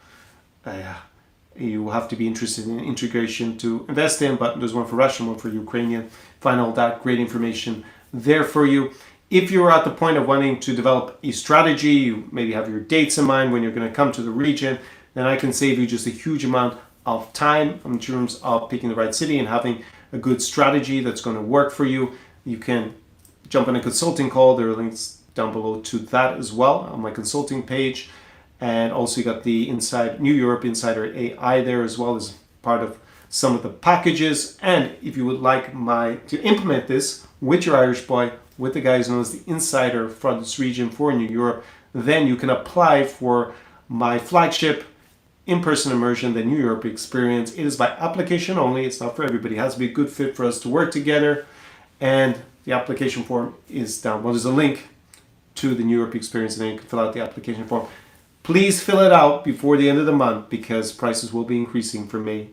Speaker 1: you have to be interested in integration to invest in, but there's one for Russian, one for Ukrainian. Find all that great information there for you. If you're at the point of wanting to develop a strategy, you maybe have your dates in mind when you're going to come to the region, then I can save you just a huge amount of time in terms of picking the right city and having a good strategy that's going to work for you. You can jump on a consulting call. There are links down below to that as well on my consulting page. And also you got the New Europe Insider AI there as well as part of some of the packages. And if you would like to implement this with your Irish boy, with the guys known as the Insider for this region for New Europe, then you can apply for my flagship in-person immersion, the New Europe experience. It is by application only. It's not for everybody. It has to be a good fit for us to work together. And the application form is down. Well, there's a link to the New Europe experience and then you can fill out the application form. Please fill it out before the end of the month because prices will be increasing for May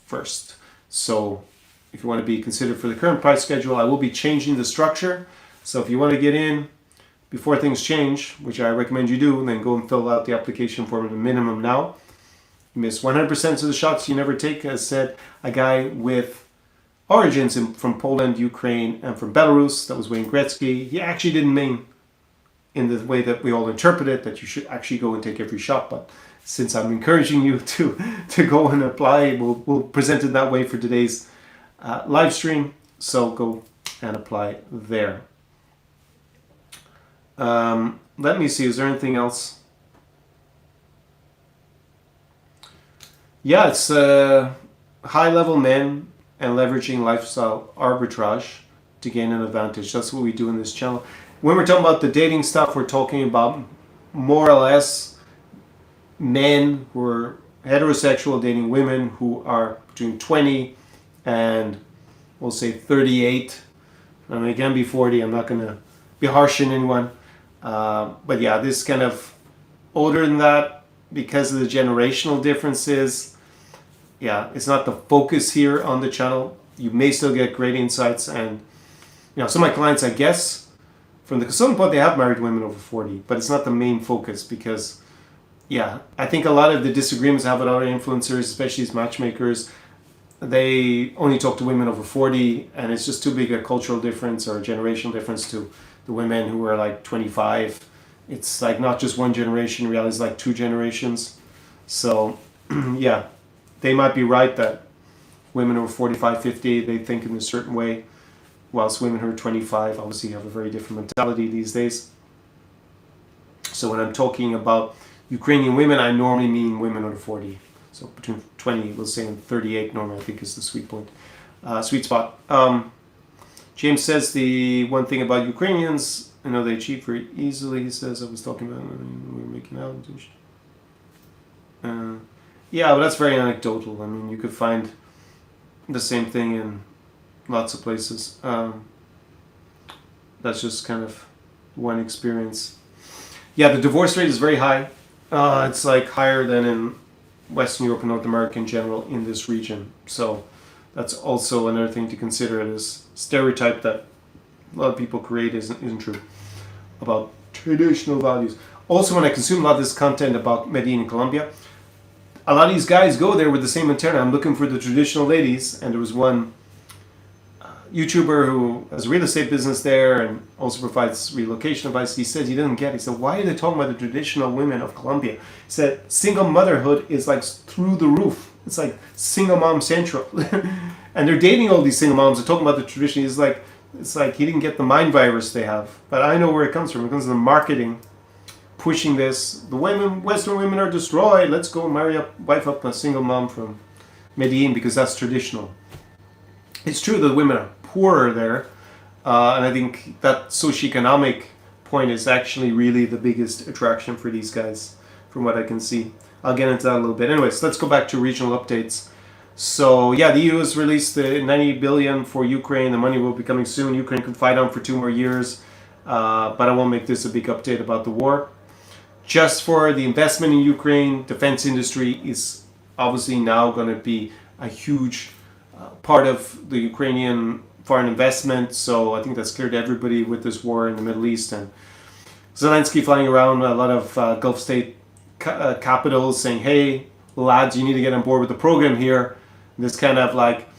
Speaker 1: 1st. So if you want to be considered for the current price schedule, I will be changing the structure. So if you want to get in before things change, which I recommend you do, then go and fill out the application form at a minimum now. You miss 100% of the shots you never take. As said, a guy with origins from Poland, Ukraine, and from Belarus, that was Wayne Gretzky. He actually didn't mean in the way that we all interpret it, that you should actually go and take every shot. But since I'm encouraging you to go and apply, we'll present it that way for today's live stream. So go and apply there. Let me see, is there anything else? Yeah, it's high-level men and leveraging lifestyle arbitrage to gain an advantage. That's what we do in this channel. When we're talking about the dating stuff, we're talking about more or less men who are heterosexual dating women who are between 20 and we'll say 38. I mean, it can be 40. I'm not going to be harsh on anyone. But yeah, this kind of older than that because of the generational differences. Yeah, it's not the focus here on the channel. You may still get great insights. And some of my clients, I guess, from the consultant point, they have married women over 40, but it's not the main focus because, yeah, I think a lot of the disagreements I have with other influencers, especially as matchmakers, they only talk to women over 40 and it's just too big a cultural difference or a generational difference to the women who are like 25. It's like not just one generation, reality is like 2 generations. So, yeah, they might be right that women over 45, 50, they think in a certain way, whilst women who are 25 obviously have a very different mentality these days. So when I'm talking about Ukrainian women, I normally mean women under 40. So between 20, we'll say, and 38 normally, I think, is the sweet spot. James says the one thing about Ukrainians, they cheat very easily. He says, I was talking about we were making out. Yeah, but that's very anecdotal. I mean, you could find the same thing in lots of places. That's just kind of one experience. Yeah, the divorce rate is very high. It's like higher than in Western Europe and North America in general in this region. So that's also another thing to consider. This stereotype that a lot of people create isn't true about traditional values. Also, when I consume a lot of this content about Medellín and Colombia, a lot of these guys go there with the same intent. I'm looking for the traditional ladies, and there was one YouTuber who has a real estate business there and also provides relocation advice. He said he didn't get it. He said, why are they talking about the traditional women of Colombia? He said, single motherhood is like through the roof. It's like single mom central. And they're dating all these single moms. They're talking about the tradition. It's like he didn't get the mind virus they have. But I know where it comes from. It comes from the marketing, pushing this. The Western women are destroyed. Let's go wife up a single mom from Medellín because that's traditional. It's true that women are poorer there, and I think that socioeconomic point is actually really the biggest attraction for these guys, from what I can see. I'll get into that a little bit. Anyways, let's go back to regional updates. So yeah, the EU has released the 90 billion for Ukraine. The money will be coming soon. Ukraine can fight on for 2 more years, but I won't make this a big update about the war. Just for the investment in Ukraine, defense industry is obviously now going to be a huge part of the Ukrainian foreign investment. So I think that's clear to everybody with this war in the Middle East. And Zelensky flying around a lot of Gulf state capitals saying, hey, lads, you need to get on board with the program here. This kind of like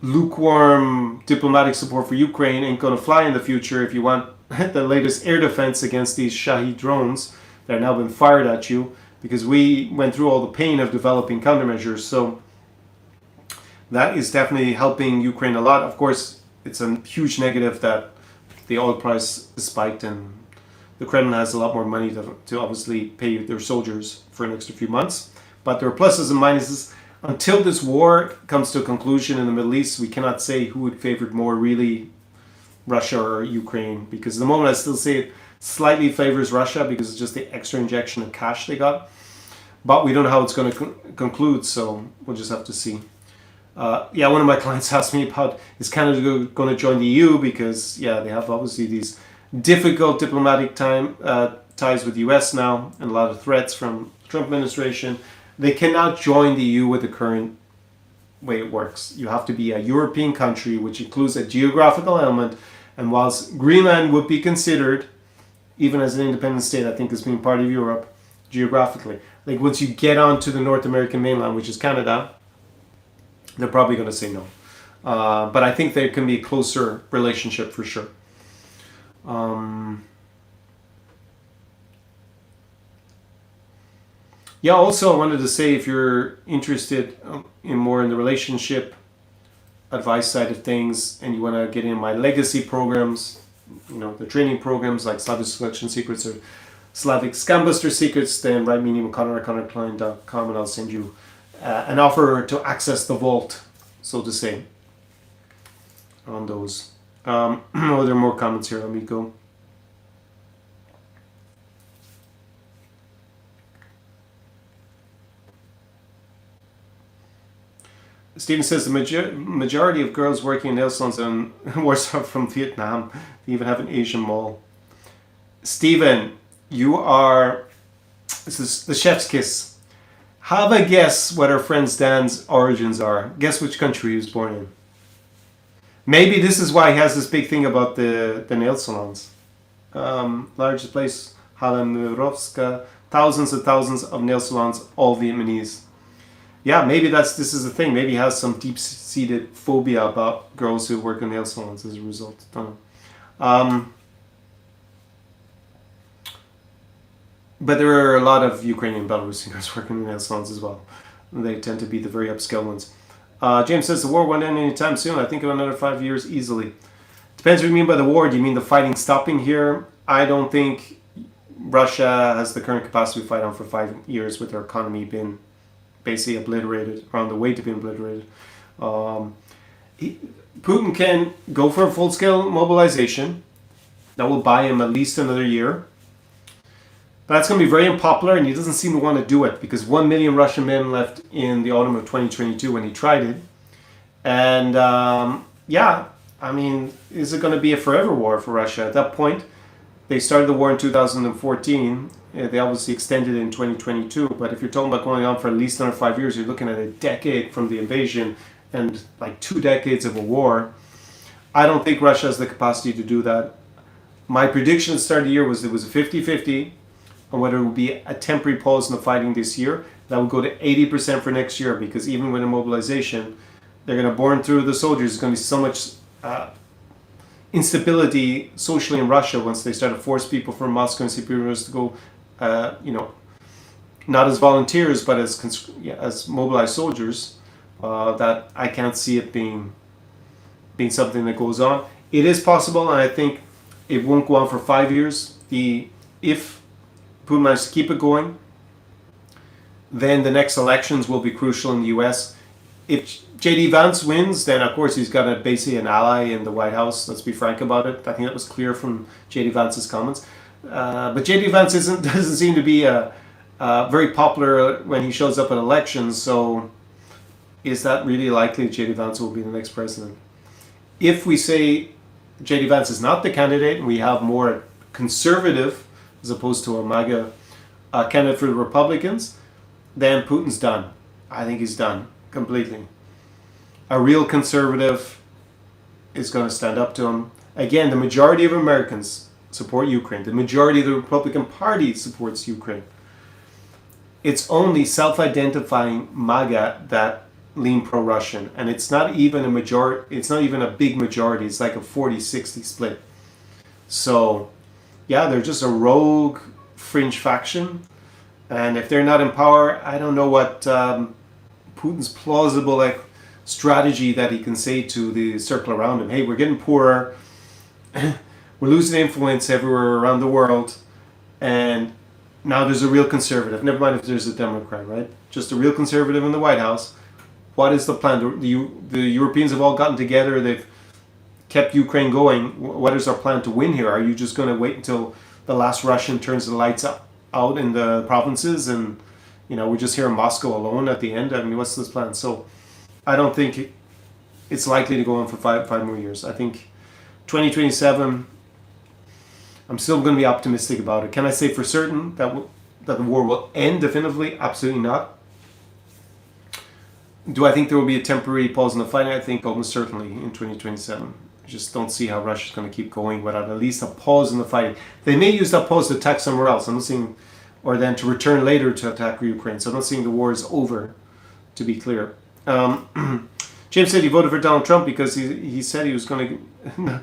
Speaker 1: lukewarm diplomatic support for Ukraine ain't going to fly in the future if you want the latest air defense against these Shahed drones that have now been fired at you, because we went through all the pain of developing countermeasures. So that is definitely helping Ukraine a lot. Of course, it's a huge negative that the oil price is spiked and the Kremlin has a lot more money to obviously pay their soldiers for an extra few months. But there are pluses and minuses. Until this war comes to a conclusion in the Middle East, we cannot say who would favor more, really, Russia or Ukraine. Because at the moment I still say it slightly favors Russia because it's just the extra injection of cash they got. But we don't know how it's going to conclude, so we'll just have to see. One of my clients asked me about, is Canada going to join the EU? Because, they have obviously these difficult diplomatic ties with the US now, and a lot of threats from the Trump administration. They cannot join the EU with the current way it works. You have to be a European country, which includes a geographical element. And whilst Greenland would be considered, even as an independent state, I think, as being part of Europe, geographically. Like once you get onto the North American mainland, which is Canada, they're probably going to say no. But I think there can be a closer relationship for sure. Also I wanted to say, if you're interested in more in the relationship advice side of things and you want to get in my legacy programs, the training programs like Slavic Selection Secrets or Slavic Scambuster Secrets, then write me an email, Conor at ConorKlein.com, and I'll send you an offer to access the vault, so to say, on those. There are more comments here. Let me go. Stephen says the majority of girls working in nail salons in Warsaw are from Vietnam. They even have an Asian mall. Stephen, this is the chef's kiss. Have a guess what our friend Dan's origins are. Guess which country he was born in. Maybe this is why he has this big thing about the nail salons. Largest place, Halemirovska, thousands and thousands of nail salons, all Vietnamese. Yeah, maybe this is the thing. Maybe he has some deep-seated phobia about girls who work in nail salons as a result. Don't know. But there are a lot of Ukrainian Belarusian girls working in nail salons as well. They tend to be the very upscale ones. James says the war won't end anytime soon. I think in another 5 years easily. Depends what you mean by the war. Do you mean the fighting stopping here? I don't think Russia has the current capacity to fight on for 5 years with their economy being basically obliterated, or on the way to being obliterated. Putin can go for a full-scale mobilization. That will buy him at least another year. But that's going to be very unpopular, and he doesn't seem to want to do it because 1 million Russian men left in the autumn of 2022 when he tried it. And yeah, I mean, is it going to be a forever war for Russia? At that point, they started the war in 2014. They obviously extended it in 2022. But if you're talking about going on for at least another 5 years, you're looking at a decade from the invasion and like 2 decades of a war. I don't think Russia has the capacity to do that. My prediction at the start of the year was it was a 50-50 on whether it would be a temporary pause in the fighting this year. That would go to 80% for next year, because even with a mobilization, they're going to burn through the soldiers. There's going to be so much instability socially in Russia once they start to force people from Moscow and St. Petersburg to go, not as volunteers, but as mobilized soldiers, that I can't see it being something that goes on. It is possible, and I think it won't go on for 5 years. If Putin manages to keep it going, then the next elections will be crucial in the US. If J.D. Vance wins, then of course he's got basically an ally in the White House. Let's be frank about it. I think that was clear from J.D. Vance's comments. But J.D. Vance doesn't seem to be very popular when he shows up at elections. So is that really likely J.D. Vance will be the next president? If we say J.D. Vance is not the candidate and we have more conservative as opposed to a MAGA candidate for the Republicans, then Putin's done. I think he's done completely. A real conservative is going to stand up to him. Again, the majority of Americans support Ukraine. The majority of the Republican Party supports Ukraine. It's only self-identifying MAGA that lean pro-Russian, and it's not even a majority. It's not even a big majority. It's like a 40-60 split. So yeah, they're just a rogue fringe faction, and if they're not in power, I don't know what Putin's plausible strategy that he can say to the circle around him. Hey, we're getting poorer, we're losing influence everywhere around the world, and now there's a real conservative. Never mind if there's a Democrat, right? Just a real conservative in the White House. What is the plan? The Europeans have all gotten together. They've kept Ukraine going. What is our plan to win here? Are you just going to wait until the last Russian turns the lights out in the provinces and we're just here in Moscow alone at the end? I mean, what's this plan? So I don't think it's likely to go on for five more years. I think 2027, I'm still going to be optimistic about it. Can I say for certain that the war will end definitively? Absolutely not. Do I think there will be a temporary pause in the fighting? I think almost certainly in 2027. I just don't see how Russia's going to keep going without at least a pause in the fighting. They may use that pause to attack somewhere else. I'm not seeing, or then to return later to attack Ukraine. So I'm not seeing the war is over, to be clear. James said he voted for Donald Trump because he said he was going to,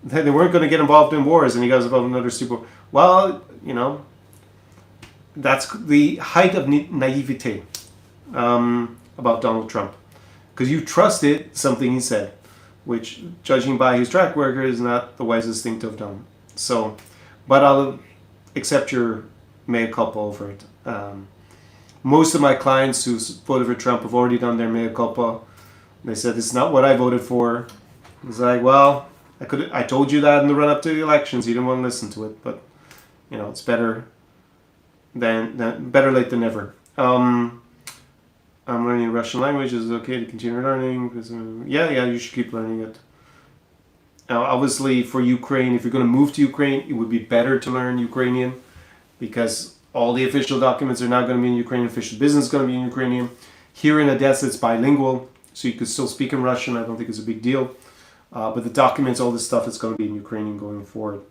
Speaker 1: they weren't going to get involved in wars, and he got involved in another super. Well, that's the height of naivete about Donald Trump, because you trusted something he said, which, judging by his track record, is not the wisest thing to have done. So, but I'll accept your mea culpa over it. Most of my clients who voted for Trump have already done their mea culpa. They said, "This is not what I voted for." It's like, well, I told you that in the run-up to the elections. You didn't want to listen to it, but it's better late than never. I'm learning Russian language. Is it okay to continue learning? Yeah, you should keep learning it. Now, obviously, for Ukraine, if you're going to move to Ukraine, it would be better to learn Ukrainian, because all the official documents are now going to be in Ukrainian. Official business is going to be in Ukrainian. Here in Odesa, it's bilingual, so you could still speak in Russian. I don't think it's a big deal. But the documents, all this stuff, is going to be in Ukrainian going forward.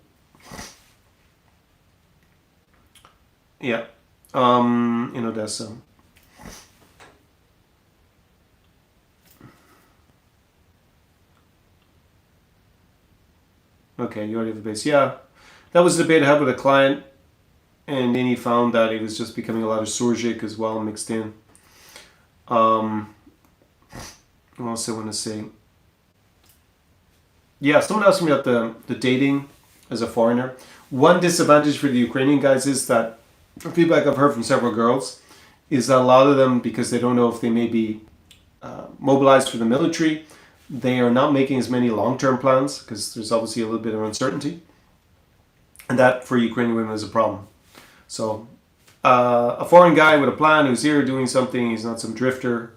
Speaker 1: Yeah, in Odesa. Okay, you already have the base. Yeah, that was the debate I had with a client, and then he found that it was just becoming a lot of Surgic as well mixed in. What else I want to say? Yeah, someone asked me about the dating as a foreigner. One disadvantage for the Ukrainian guys is that, from feedback I've heard from several girls, is that a lot of them, because they don't know if they may be mobilized for the military, they are not making as many long-term plans because there's obviously a little bit of uncertainty. And that, for Ukrainian women, is a problem. So, a foreign guy with a plan who's here doing something, he's not some drifter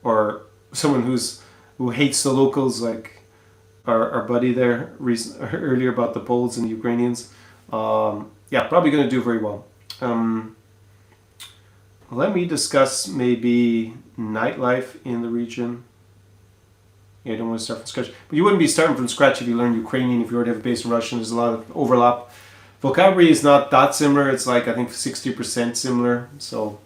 Speaker 1: or someone who hates the locals, like our buddy there earlier about the Poles and the Ukrainians. Yeah, probably going to do very well. Let me discuss maybe nightlife in the region. Yeah, I don't want to start from scratch. But you wouldn't be starting from scratch if you learn Ukrainian, if you already have a base in Russian. There's a lot of overlap. Vocabulary is not that similar. It's like, I think, 60% similar. So,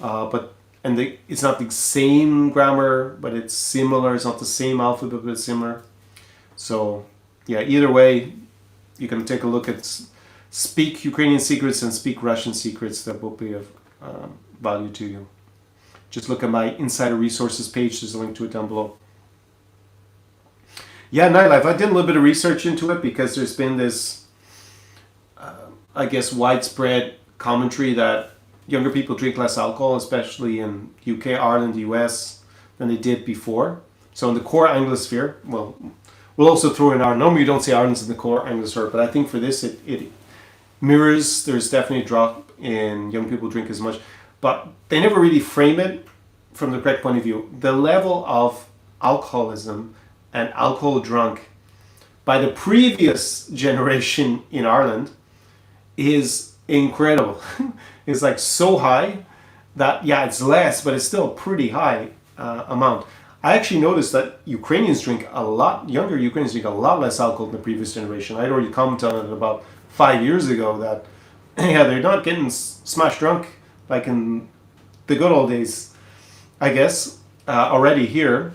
Speaker 1: it's not the same grammar, but it's similar. It's not the same alphabet, but it's similar. So, yeah, either way, you can take a look at Speak Ukrainian Secrets and Speak Russian Secrets. That will be of value to you. Just look at my Insider Resources page. There's a link to it down below. Yeah, nightlife. I did a little bit of research into it because there's been this, I guess, widespread commentary that younger people drink less alcohol, especially in UK, Ireland, US, than they did before. So in the core Anglosphere, well, we'll also throw in Ireland. Normally you don't see Ireland's in the core Anglosphere, but I think for this it mirrors. There's definitely a drop in young people drink as much, but they never really frame it from the correct point of view. The level of alcoholism and alcohol drunk by the previous generation in Ireland is incredible. It's like so high that, yeah, it's less, but it's still a pretty high amount. I actually noticed that Ukrainians drink a lot, younger Ukrainians drink a lot less alcohol than the previous generation. I'd already commented on it about 5 years ago that, yeah, they're not getting smashed drunk like in the good old days, I guess, already here.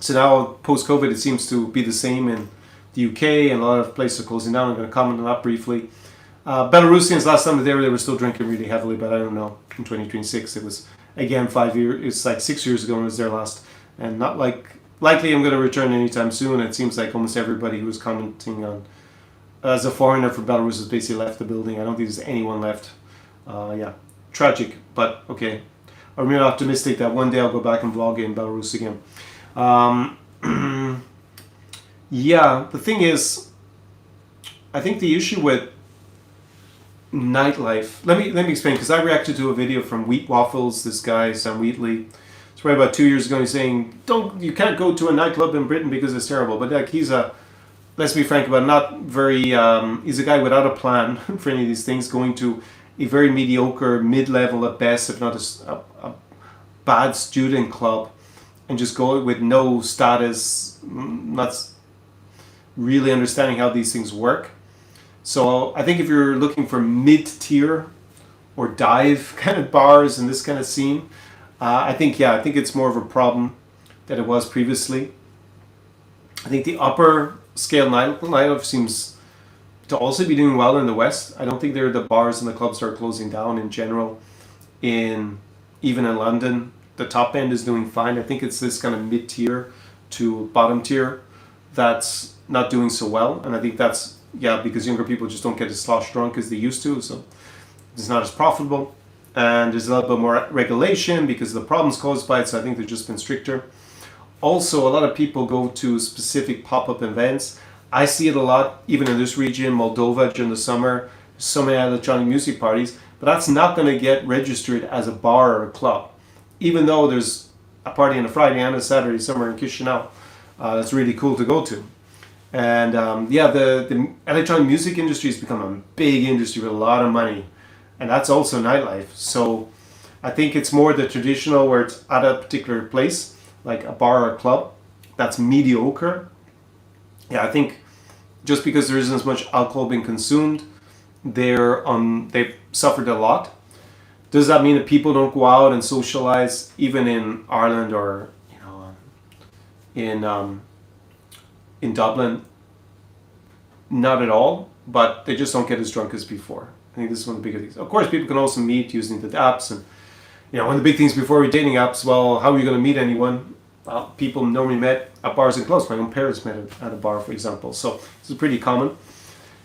Speaker 1: So now, post-COVID, it seems to be the same in the UK, and a lot of places are closing down. I'm going to comment on that briefly. Belarusians, last time they were still drinking really heavily, but I don't know, in 2026, it was, again, 5 years, it's like 6 years ago when I was there last, and not likely I'm going to return anytime soon. It seems like almost everybody who was commenting on, as a foreigner from Belarus, has basically left the building. I don't think there's anyone left. Yeah, tragic, but okay. I'm really optimistic that one day I'll go back and vlog in Belarus again. Yeah, the thing is, I think the issue with nightlife, let me explain, because I reacted to a video from Wheat Waffles, this guy Sam Wheatley. It's probably about 2 years ago. He's saying you can't go to a nightclub in Britain because it's terrible. But like, let's be frank about it, not very, he's a guy without a plan for any of these things, going to a very mediocre, mid-level at best, if not a bad student club, and just go with no status, not really understanding how these things work. So I think if you're looking for mid-tier or dive kind of bars in this kind of scene, I think it's more of a problem than it was previously. I think the upper scale nightlife seems to also be doing well in the West. I don't think they're the bars and the clubs that are closing down in general. Even in London, the top end is doing fine. I think it's this kind of mid-tier to bottom tier that's not doing so well. And I think that's, because younger people just don't get as slosh drunk as they used to, so it's not as profitable. And there's a little bit more regulation because of the problems caused by it, so I think they've just been stricter. Also, a lot of people go to specific pop-up events. I see it a lot, even in this region, Moldova during the summer. So many electronic music parties, but that's not going to get registered as a bar or a club, even though there's a party on a Friday and a Saturday somewhere in Chisinau. That's really cool to go to. And the electronic music industry has become a big industry with a lot of money, and that's also nightlife. So I think it's more the traditional, where it's at a particular place, like a bar or a club, that's mediocre. Yeah, I think just because there isn't as much alcohol being consumed, they've suffered a lot. Does that mean that people don't go out and socialize, even in Ireland or in Dublin? Not at all, but they just don't get as drunk as before. I think this is one of the bigger things. Of course, people can also meet using the apps and one of the big things before we dating apps, well, how are you going to meet anyone? Well, people normally met at bars and clubs. My own parents met at a bar, for example. So this is pretty common.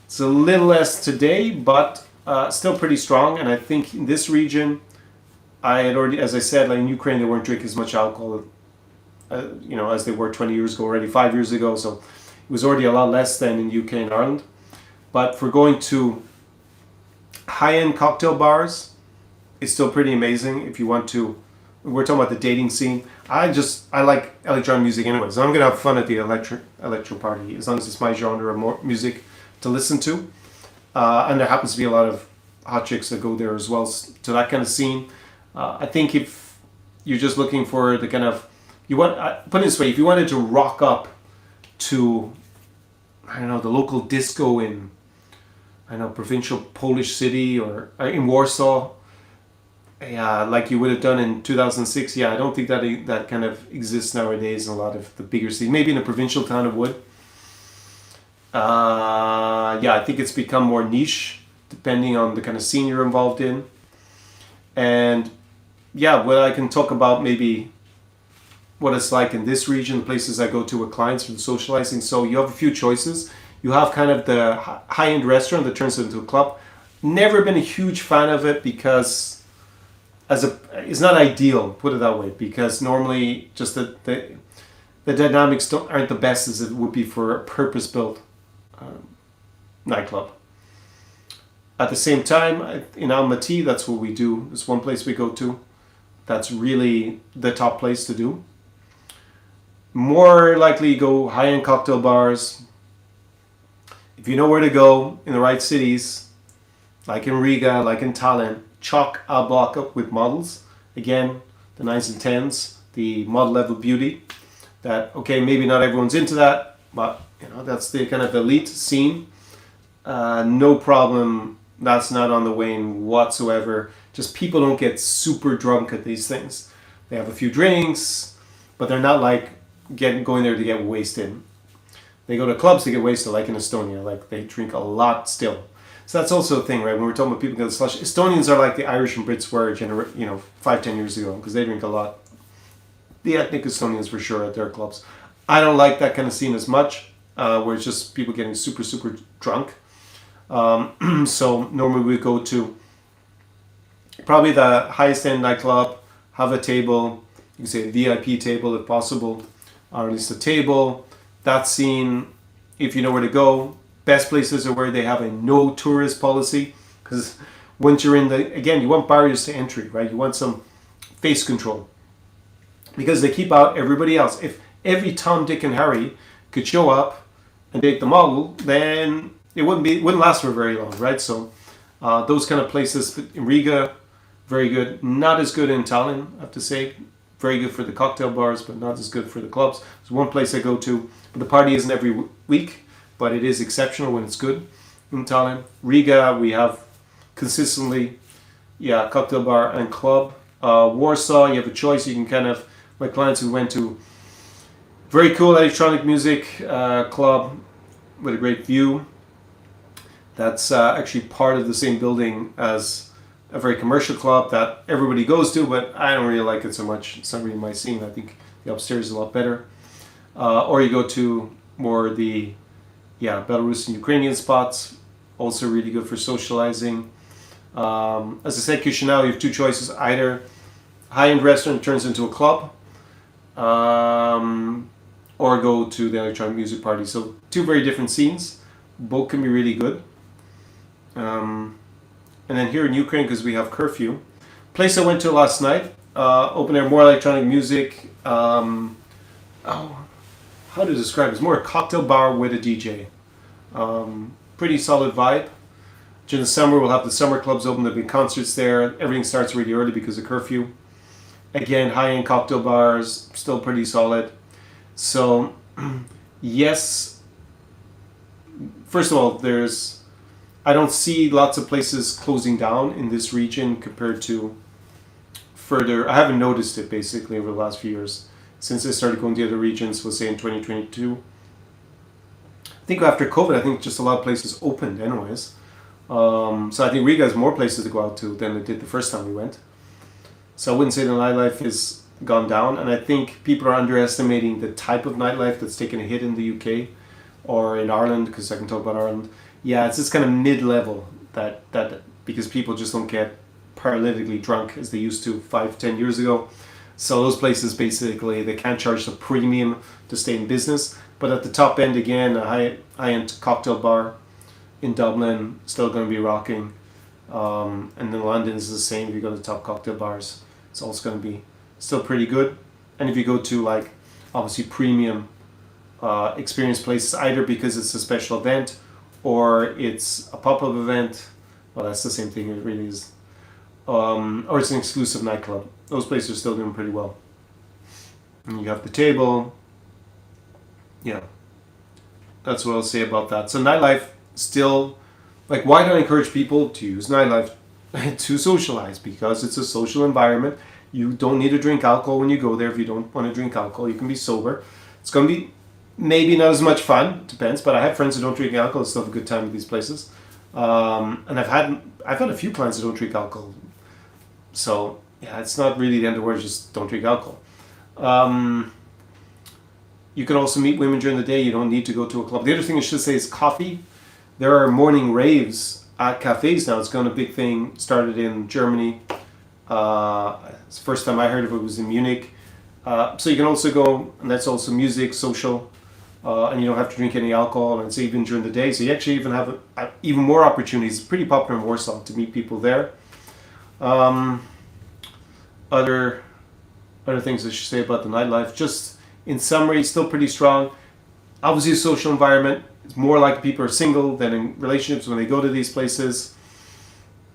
Speaker 1: It's a little less today, but still pretty strong. And I think in this region, I had already, as I said, like in Ukraine, they weren't drinking as much alcohol, as they were 20 years ago, already 5 years ago. So it was already a lot less than in UK and Ireland. But for going to high-end cocktail bars, it's still pretty amazing. If you want to, we're talking about the dating scene. I like electronic music anyway, so I'm gonna have fun at the electro party as long as it's my genre of music to listen to. And there happens to be a lot of hot chicks that go there as well to that kind of scene. I think if you're just looking for the kind of put it this way, if you wanted to rock up to, I don't know, the local disco in, I don't know, provincial Polish city or in Warsaw, yeah, like you would have done in 2006. Yeah, I don't think that kind of exists nowadays in a lot of the bigger cities. Maybe in a provincial town it would. Yeah, I think it's become more niche depending on the kind of scene you're involved in. And yeah, well, I can talk about maybe what it's like in this region, the places I go to with clients for the socializing. So you have a few choices. You have kind of the high-end restaurant that turns into a club. Never been a huge fan of it because it's not ideal, put it that way, because normally just the dynamics aren't the best as it would be for a purpose-built nightclub. At the same time, in Almaty, that's what we do. It's one place we go to. That's really the top place to do. More likely go high-end cocktail bars. If you know where to go in the right cities, like in Riga, like in Tallinn, chock a block up with models. Again, the 9s and 10s, the model level beauty. That, okay, maybe not everyone's into that, but that's the kind of elite scene. No problem. That's not on the wane whatsoever. Just people don't get super drunk at these things. They have a few drinks, but they're not like going there to get wasted. They go to clubs to get wasted, like in Estonia. Like they drink a lot still. So that's also a thing, right? When we're talking about people getting slush, Estonians are like the Irish and Brits were, 5-10 years ago, because they drink a lot. The ethnic Estonians for sure at their clubs. I don't like that kind of scene as much, where it's just people getting super, super drunk. So normally we go to probably the highest end nightclub, have a table, you can say a VIP table if possible, or at least a table. That scene, if you know where to go, best places are where they have a no tourist policy, because once you're in again, you want barriers to entry, right? You want some face control, because they keep out everybody else. If every Tom, Dick, and Harry could show up and take the model, then it wouldn't last for very long, right? So those kind of places in Riga, very good. Not as good in Tallinn, I have to say. Very good for the cocktail bars, but not as good for the clubs. There's one place I go to, but the party isn't every week, but it is exceptional when it's good in Tallinn. Riga, we have consistently, cocktail bar and club. Warsaw, you have a choice. You can kind of, my clients who went to very cool electronic music club with a great view. That's actually part of the same building as a very commercial club that everybody goes to, but I don't really like it so much. It's not really my scene. I think the upstairs is a lot better. Or you go to more the Belarus and Ukrainian spots, also really good for socializing. As I said, Chisinau, you have two choices. Either high-end restaurant turns into a club, or go to the electronic music party. So two very different scenes. Both can be really good. And then here in Ukraine, because we have curfew, place I went to last night, open air, more electronic music. How to describe it? It's more a cocktail bar with a DJ. Pretty solid vibe. During the summer, we'll have the summer clubs open. There'll be concerts there. Everything starts really early because of curfew. Again, high-end cocktail bars, still pretty solid. So, yes. First of all, I don't see lots of places closing down in this region compared to further. I haven't noticed it basically over the last few years since I started going to the other regions, we'll say in 2022. I think after COVID, I think just a lot of places opened anyways. So I think Riga has more places to go out to than it did the first time we went. So I wouldn't say the nightlife has gone down, and I think people are underestimating the type of nightlife that's taken a hit in the UK or in Ireland, because I can talk about Ireland. Yeah, it's this kind of mid-level that because people just don't get paralytically drunk as they used to 5-10 years ago. So those places basically they can't charge the premium to stay in business. But at the top end again, a high-end cocktail bar in Dublin still going to be rocking. And in London is the same. If you go to top cocktail bars, it's also going to be still pretty good. And if you go to like obviously premium experience places, either because it's a special event or it's a pop-up event, well, that's the same thing. It really is. Or it's an exclusive nightclub. Those places are still doing pretty well. And you have the table. Yeah, that's what I'll say about that. So nightlife still, like, why do I encourage people to use nightlife to socialize? Because it's a social environment. You don't need to drink alcohol when you go there. If you don't want to drink alcohol, you can be sober. It's going to be maybe not as much fun, depends. But I have friends who don't drink alcohol and still have a good time at these places. And I've had a few clients who don't drink alcohol. So yeah, it's not really the end of the world. Just don't drink alcohol. You can also meet women during the day. You don't need to go to a club. The other thing I should say is coffee. There are morning raves at cafes now. It's gone a big thing. Started in Germany. It's the first time I heard of it was in Munich. So you can also go, and that's also music, social, and you don't have to drink any alcohol. And it's even during the day. So you actually even have even more opportunities. It's pretty popular in Warsaw to meet people there. Other things I should say about the nightlife. Just in summary, still pretty strong. Obviously a social environment. It's more like people are single than in relationships when they go to these places.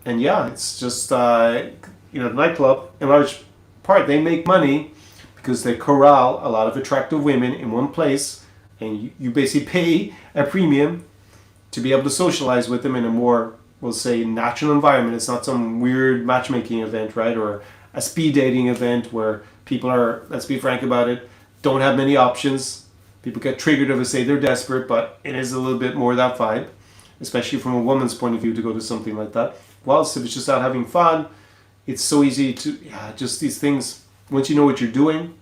Speaker 1: And yeah, it's just, the nightclub, in large part, they make money because they corral a lot of attractive women in one place. And you basically pay a premium to be able to socialize with them in a more, we'll say, natural environment. It's not some weird matchmaking event, right? Or a speed dating event where people are, let's be frank about it, don't have many options. People get triggered if they say they're desperate, but it is a little bit more that vibe, especially from a woman's point of view to go to something like that. Whilst if it's just out having fun, it's so easy to, just these things, once you know what you're doing,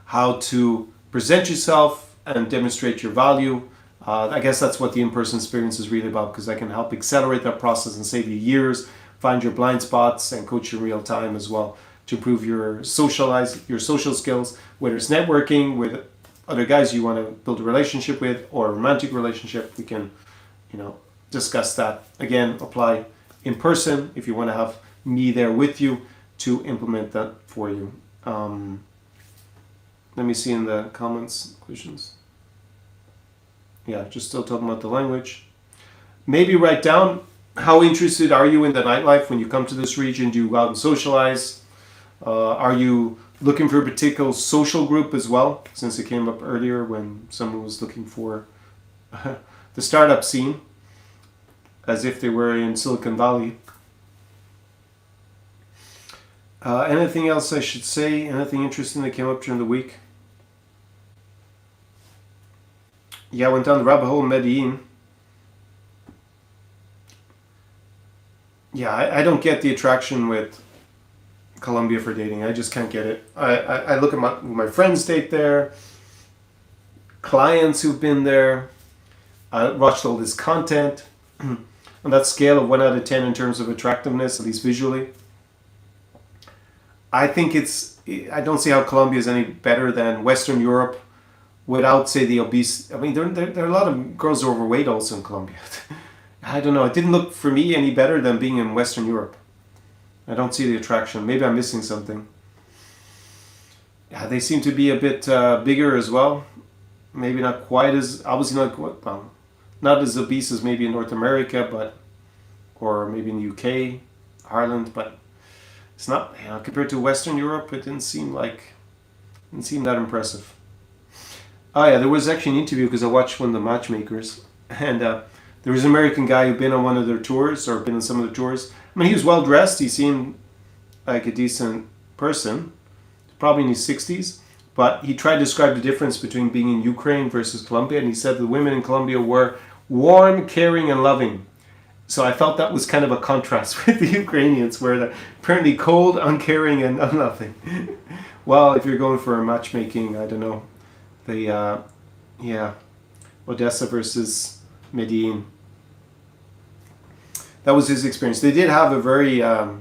Speaker 1: how to present yourself and demonstrate your value, I guess that's what the in-person experience is really about, because I can help accelerate that process and save you years, find your blind spots and coach you in real time as well to improve your social skills, whether it's networking with other guys you want to build a relationship with or a romantic relationship. We can, discuss that. Again, apply in person if you want to have me there with you to implement that for you. Let me see in the comments, questions. Yeah, just still talking about the language. Maybe write down, how interested are you in the nightlife when you come to this region? Do you go out and socialize? Are you looking for a particular social group as well? Since it came up earlier when someone was looking for the startup scene, as if they were in Silicon Valley. Anything else I should say? Anything interesting that came up during the week? Yeah, I went down the rabbit hole in Medellín. Yeah, I don't get the attraction with Colombia for dating. I just can't get it. I look at my friends date there, clients who've been there. I watched all this content on that scale of 1 out of 10 in terms of attractiveness, at least visually. I think I don't see how Colombia is any better than Western Europe without, say, the obese. I mean, there are a lot of girls who are overweight also in Colombia. I don't know. It didn't look for me any better than being in Western Europe. I don't see the attraction. Maybe I'm missing something. Yeah, they seem to be a bit bigger as well. Maybe not quite as, obviously not as obese as maybe in North America, or maybe in the UK, Ireland, but it's not, compared to Western Europe, it didn't seem that impressive. Oh yeah, there was actually an interview because I watched one of the matchmakers, and there was an American guy who'd been on one of their tours, or been on some of the tours. I mean, he was well dressed. He seemed like a decent person, probably in his 60s. But he tried to describe the difference between being in Ukraine versus Colombia, and he said the women in Colombia were warm, caring, and loving, So I felt that was kind of a contrast with the Ukrainians, where they're apparently cold, uncaring, and unloving. Well, if you're going for a matchmaking, I don't know. The, yeah, Odesa versus Medellín. That was his experience. They did have a very, I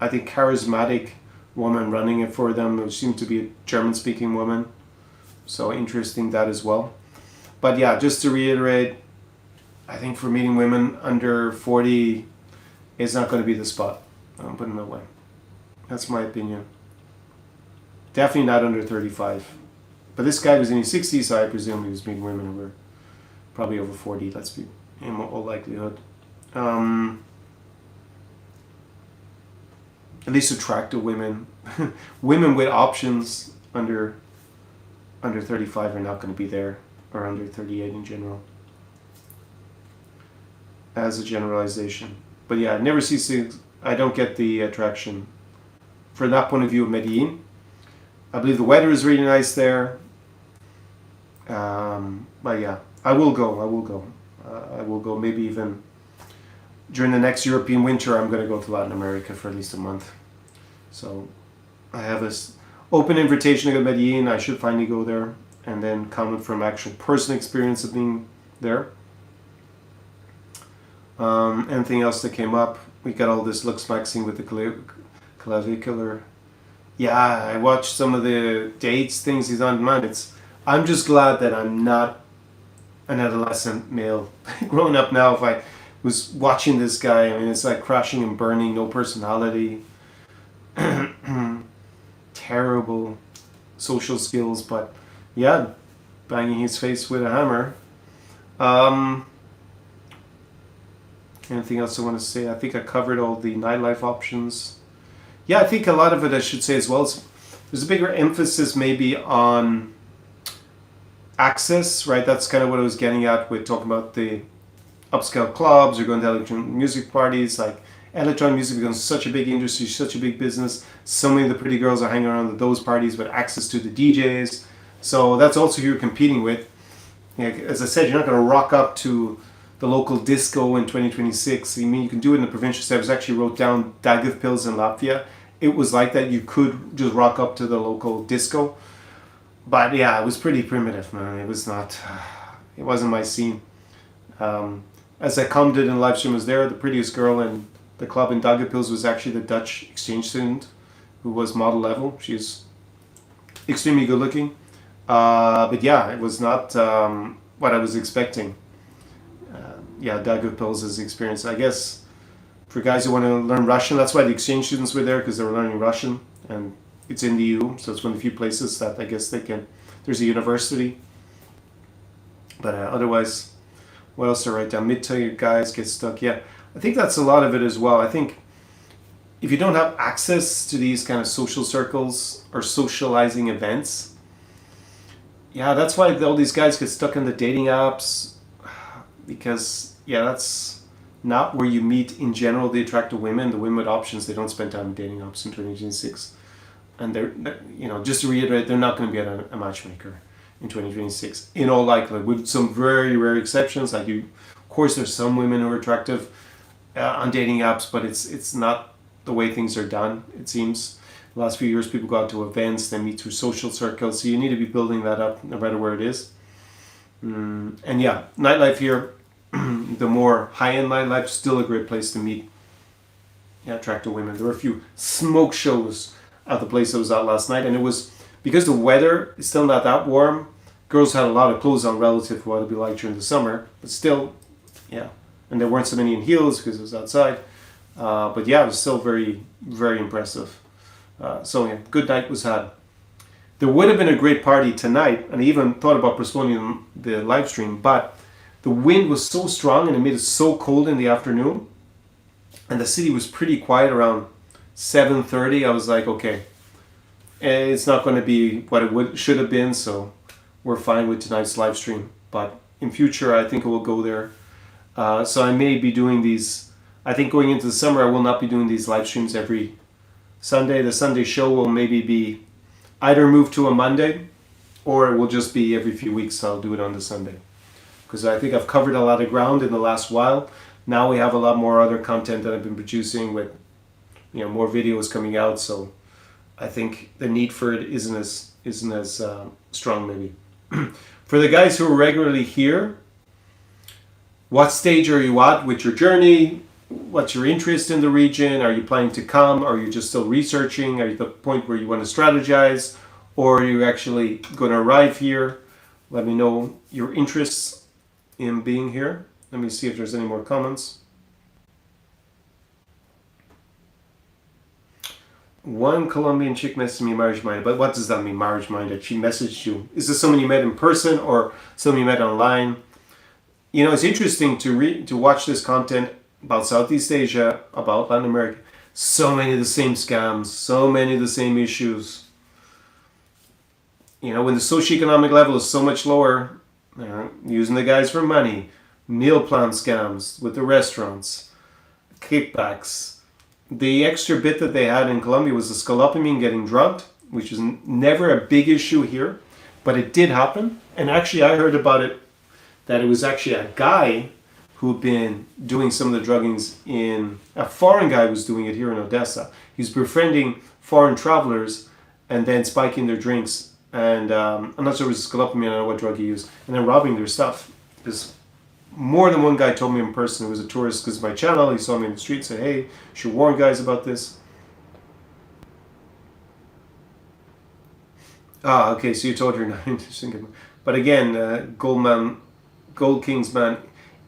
Speaker 1: think, charismatic woman running it for them, who seemed to be a German-speaking woman. So interesting that as well. But yeah, just to reiterate, I think for meeting women under 40, it's not going to be the spot. I'm putting it away. That's my opinion. Definitely not under 35. But this guy was in his 60s, so I presume he was meeting women who were probably over 40, let's be in all likelihood. At least attractive women. Women with options under 35 are not going to be there, or under 38 in general, as a generalization. But yeah, I don't get the attraction from that point of view of Medellín. I believe the weather is really nice there. But yeah, I will go. I will go maybe even during the next European winter. I'm going to go to Latin America for at least a month. So I have this open invitation to go to Medellín. I should finally go there and then comment from actual personal experience of being there. Anything else that came up? We got all this looks maxing with the clavicular. Yeah, I watched some of the dates, things he's on. Man, I'm just glad that I'm not an adolescent male. Growing up now, if I was watching this guy, I mean, it's like crashing and burning, no personality. Terrible social skills, but yeah, banging his face with a hammer. Anything else I want to say? I think I covered all the nightlife options. Yeah, I think a lot of it I should say as well is there's a bigger emphasis maybe on access, right? That's kind of what I was getting at with talking about the upscale clubs or going to electronic music parties. Like, electronic music becomes such a big industry, such a big business. So many of the pretty girls are hanging around at those parties with access to the DJs. So that's also who you're competing with. As I said, you're not going to rock up to the local disco in 2026. I mean, you can do it in the provincial steps. I actually wrote down Daugavpils in Latvia. It was like that. You could just rock up to the local disco. But yeah, it was pretty primitive, man. It wasn't my scene. As I commented in the live stream, was there, the prettiest girl in the club in Daugavpils was actually the Dutch exchange student who was model level. She's extremely good looking. But yeah, it was not what I was expecting. Yeah, Daugavpils is experience. I guess for guys who want to learn Russian, that's why the exchange students were there, because they were learning Russian, and it's in the EU, so it's one of the few places that I guess there's a university. But otherwise, what else to write down? Mid-tier guys get stuck. Yeah, I think that's a lot of it as well. I think if you don't have access to these kind of social circles or socializing events, yeah, that's why all these guys get stuck in the dating apps, because yeah, that's not where you meet in general the attractive women. The women with options, they don't spend time in dating apps in 2026. And they're, just to reiterate, they're not going to be a matchmaker in 2026 in all likelihood, with some very rare exceptions. Of course, there's some women who are attractive on dating apps, but it's not the way things are done. It seems the last few years people go out to events, they meet through social circles, so you need to be building that up no matter where it is. And yeah, nightlife here, the more high-end nightlife, still a great place to meet attractive women. There were a few smoke shows at the place I was at last night, and it was because the weather is still not that warm. Girls had a lot of clothes on relative to what it'd be like during the summer, but still, yeah. And there weren't so many in heels because it was outside. But yeah, it was still very, very impressive. So yeah, good night was had. There would have been a great party tonight, and I even thought about postponing the live stream, but the wind was so strong and it made it so cold in the afternoon, and the city was pretty quiet around 7:30. I was like, okay, it's not going to be what it should have been, so we're fine with tonight's live stream. But in future, I think I will go there. So I may be doing these. I think going into the summer, I will not be doing these live streams every Sunday. The Sunday show will maybe be either moved to a Monday, or it will just be every few weeks I'll do it on the Sunday. Because I think I've covered a lot of ground in the last while. Now we have a lot more other content that I've been producing with, more videos coming out. So I think the need for it isn't as strong maybe. For the guys who are regularly here, what stage are you at with your journey? What's your interest in the region? Are you planning to come? Are you just still researching? Are you at the point where you want to strategize? Or are you actually going to arrive here? Let me know your interests in being here. Let me see if there's any more comments. One Colombian chick messaged me marriage-minded. But what does that mean, marriage-minded? She messaged you. Is this someone you met in person or someone you met online? It's interesting to watch this content about Southeast Asia, about Latin America. So many of the same scams, so many of the same issues. When the socioeconomic level is so much lower, using the guys for money, meal plan scams with the restaurants, kickbacks. The extra bit that they had in Colombia was the scopolamine getting drugged, which is never a big issue here, but it did happen. And actually I heard about it, that it was actually a guy who'd been doing some of the druggings a foreign guy was doing it here in Odesa. He was befriending foreign travelers and then spiking their drinks. And I'm not sure it was scopolamine, I don't know what drug he used, and then robbing their stuff. There's more than one guy told me in person who was a tourist because of my channel. He saw me in the street and said, hey, you should warn guys about this. Okay, so you told her not interested. But again, Gold Kings man,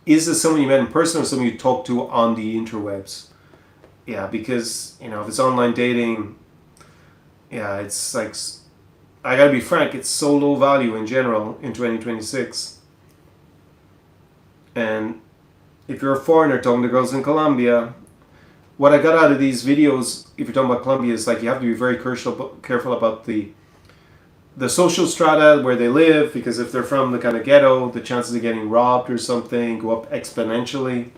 Speaker 1: is this someone you met in person or someone you talked to on the interwebs? Yeah, because, if it's online dating, it's like, I gotta be frank, it's so low value in general in 2026. And if you're a foreigner talking to girls in Colombia, what I got out of these videos, if you're talking about Colombia, is like you have to be very careful about the social strata where they live, because if they're from the kind of ghetto, the chances of getting robbed or something go up exponentially.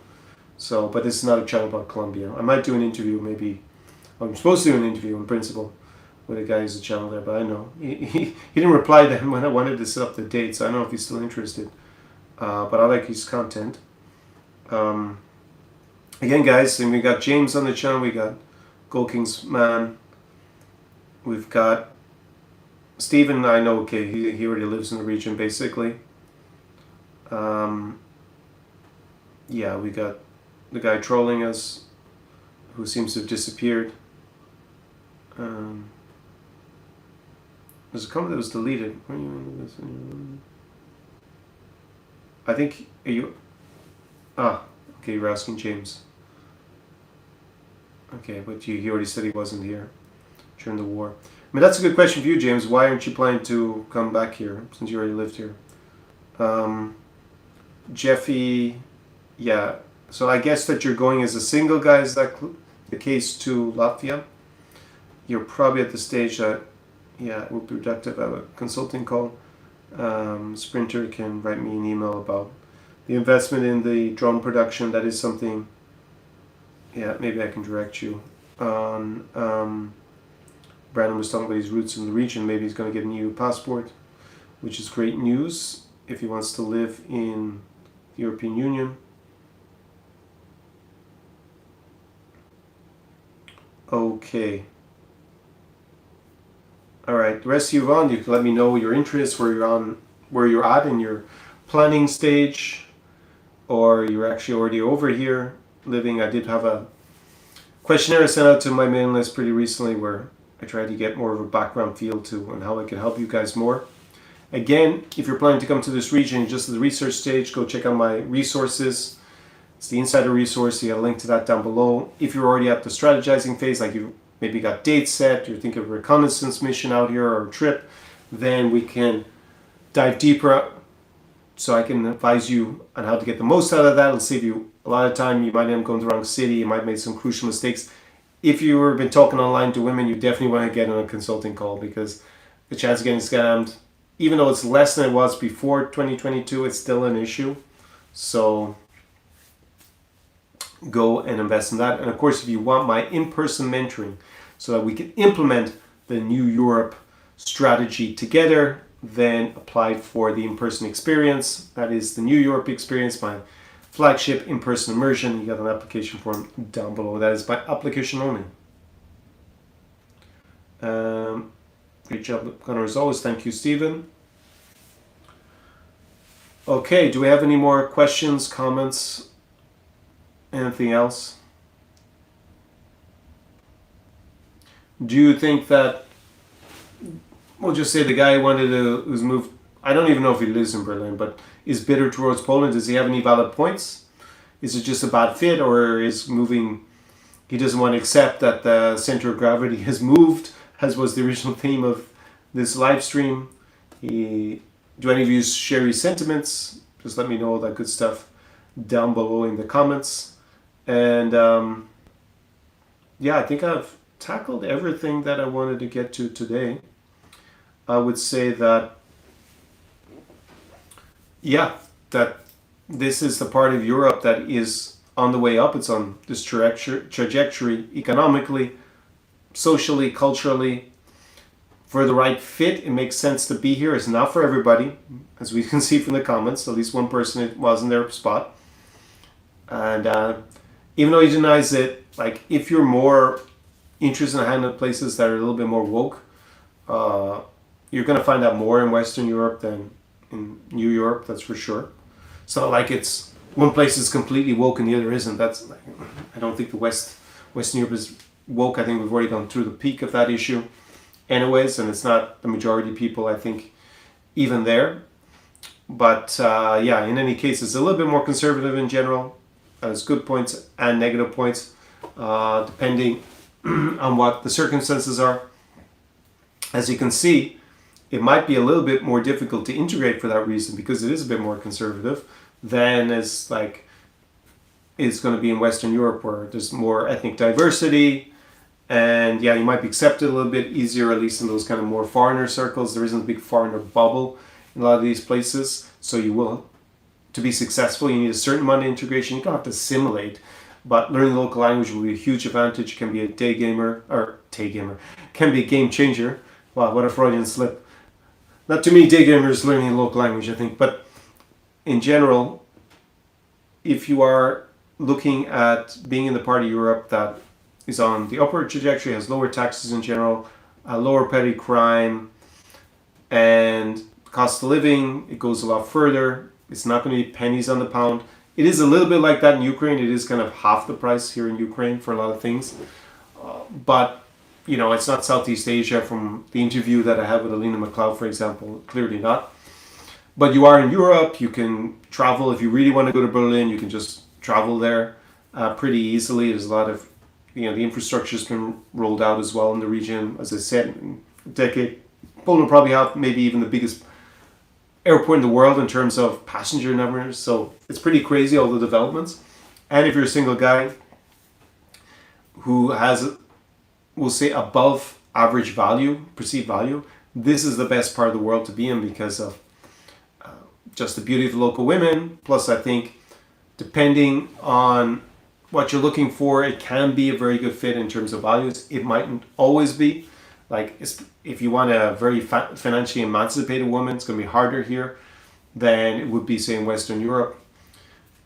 Speaker 1: So, but this is not a channel about Colombia. I might do an interview, maybe. I'm supposed to do an interview in principle with a guy who's a channel there, but I know. He didn't reply then when I wanted to set up the date, so I don't know if he's still interested. But I like his content. Again, guys, and we got James on the channel, we got Gold Kings Man, we've got Stephen. I know, okay, he already lives in the region, basically. Yeah, we got the guy trolling us, who seems to have disappeared. There's a comment that was deleted. I think, are you... okay, you're asking James. Okay, but he already said he wasn't here during the war. I mean, that's a good question for you, James. Why aren't you planning to come back here, since you already lived here? Jeffy, yeah. So I guess that you're going as a single guy. Is that the case to Latvia? You're probably at the stage that, yeah, it would be productive. I have a consulting call. Sprinter can write me an email about the investment in the drone production. That is something, yeah, maybe I can direct you on. Brandon was talking about his roots in the region. Maybe he's going to get an EU passport, which is great news if he wants to live in the European Union. Okay. All right, the rest of you, Ron, you can let me know your interests, where you're at in your planning stage, or you're actually already over here living. I did have a questionnaire sent out to my mailing list pretty recently where I tried to get more of a background feel to and how I can help you guys more. Again, if you're planning to come to this region just at the research stage, go check out my resources. It's the insider resource. You got a link to that down below. If you're already at the strategizing phase, like you maybe got dates set, you're thinking of a reconnaissance mission out here or a trip, then we can dive deeper so I can advise you on how to get the most out of that. It'll save you a lot of time. You might end up going to the wrong city. You might make some crucial mistakes. If you've been talking online to women, you definitely want to get on a consulting call, because the chance of getting scammed, even though it's less than it was before 2022, it's still an issue. So go and invest in that. And of course, if you want my in-person mentoring so that we can implement the new Europe strategy together, then apply for the in-person experience. That is the new Europe experience, my flagship in-person immersion. You got an application form down below. That is by application only. Great job, Conor, as always. Thank you, Stephen. Okay, do we have any more questions, comments, anything else? Do you think that, we'll just say the guy who's moved, I don't even know if he lives in Berlin, but is bitter towards Poland, does he have any valid points? Is it just a bad fit, or is moving, he doesn't want to accept that the center of gravity has moved, as was the original theme of this live stream? Do any of you share his sentiments? Just let me know all that good stuff down below in the comments. And yeah, I think I've tackled everything that I wanted to get to today. I would say that, yeah, that this is the part of Europe that is on the way up. It's on this trajectory economically, socially, culturally. For the right fit, it makes sense to be here. It's not for everybody, as we can see from the comments. At least one person, it wasn't their spot. And even though he denies it, like, if you're more interested in handling places that are a little bit more woke, you're going to find that more in Western Europe than in New Europe, that's for sure. It's not like it's one place is completely woke and the other isn't. That's, like, I don't think the Western Europe is woke. I think we've already gone through the peak of that issue anyways, and it's not the majority of people, I think, even there. But yeah, in any case, it's a little bit more conservative in general. Has good points and negative points, depending on what the circumstances are. As you can see, it might be a little bit more difficult to integrate for that reason, because it is a bit more conservative than it's going to be in Western Europe, where there's more ethnic diversity. And yeah, you might be accepted a little bit easier, at least in those kind of more foreigner circles. There isn't a big foreigner bubble in a lot of these places. So you will, to be successful, you need a certain amount of integration. You don't have to assimilate, but learning the local language will be a huge advantage. It can be a can be a game changer. Wow, what a Freudian slip. Not too many day gamers learning the local language, I think. But in general, if you are looking at being in the part of Europe that is on the upward trajectory, has lower taxes in general, lower petty crime, and cost of living, it goes a lot further. It's not going to be pennies on the pound. It is a little bit like that in Ukraine. It is kind of half the price here in Ukraine for a lot of things. But, you know, it's not Southeast Asia from the interview that I had with Alina McLeod, for example. Clearly not. But you are in Europe. You can travel. If you really want to go to Berlin, you can just travel there pretty easily. There's a lot of, you know, the infrastructure's been rolled out as well in the region. As I said, in a decade, Poland will probably have maybe even the biggest airport in the world in terms of passenger numbers. So it's pretty crazy, all the developments. And if you're a single guy who has, we'll say, above average value, perceived value, this is the best part of the world to be in, because of just the beauty of the local women. Plus, I think, depending on what you're looking for, it can be a very good fit in terms of values. It mightn't always be. Like, if you want a very financially emancipated woman, it's going to be harder here than it would be, say, in Western Europe.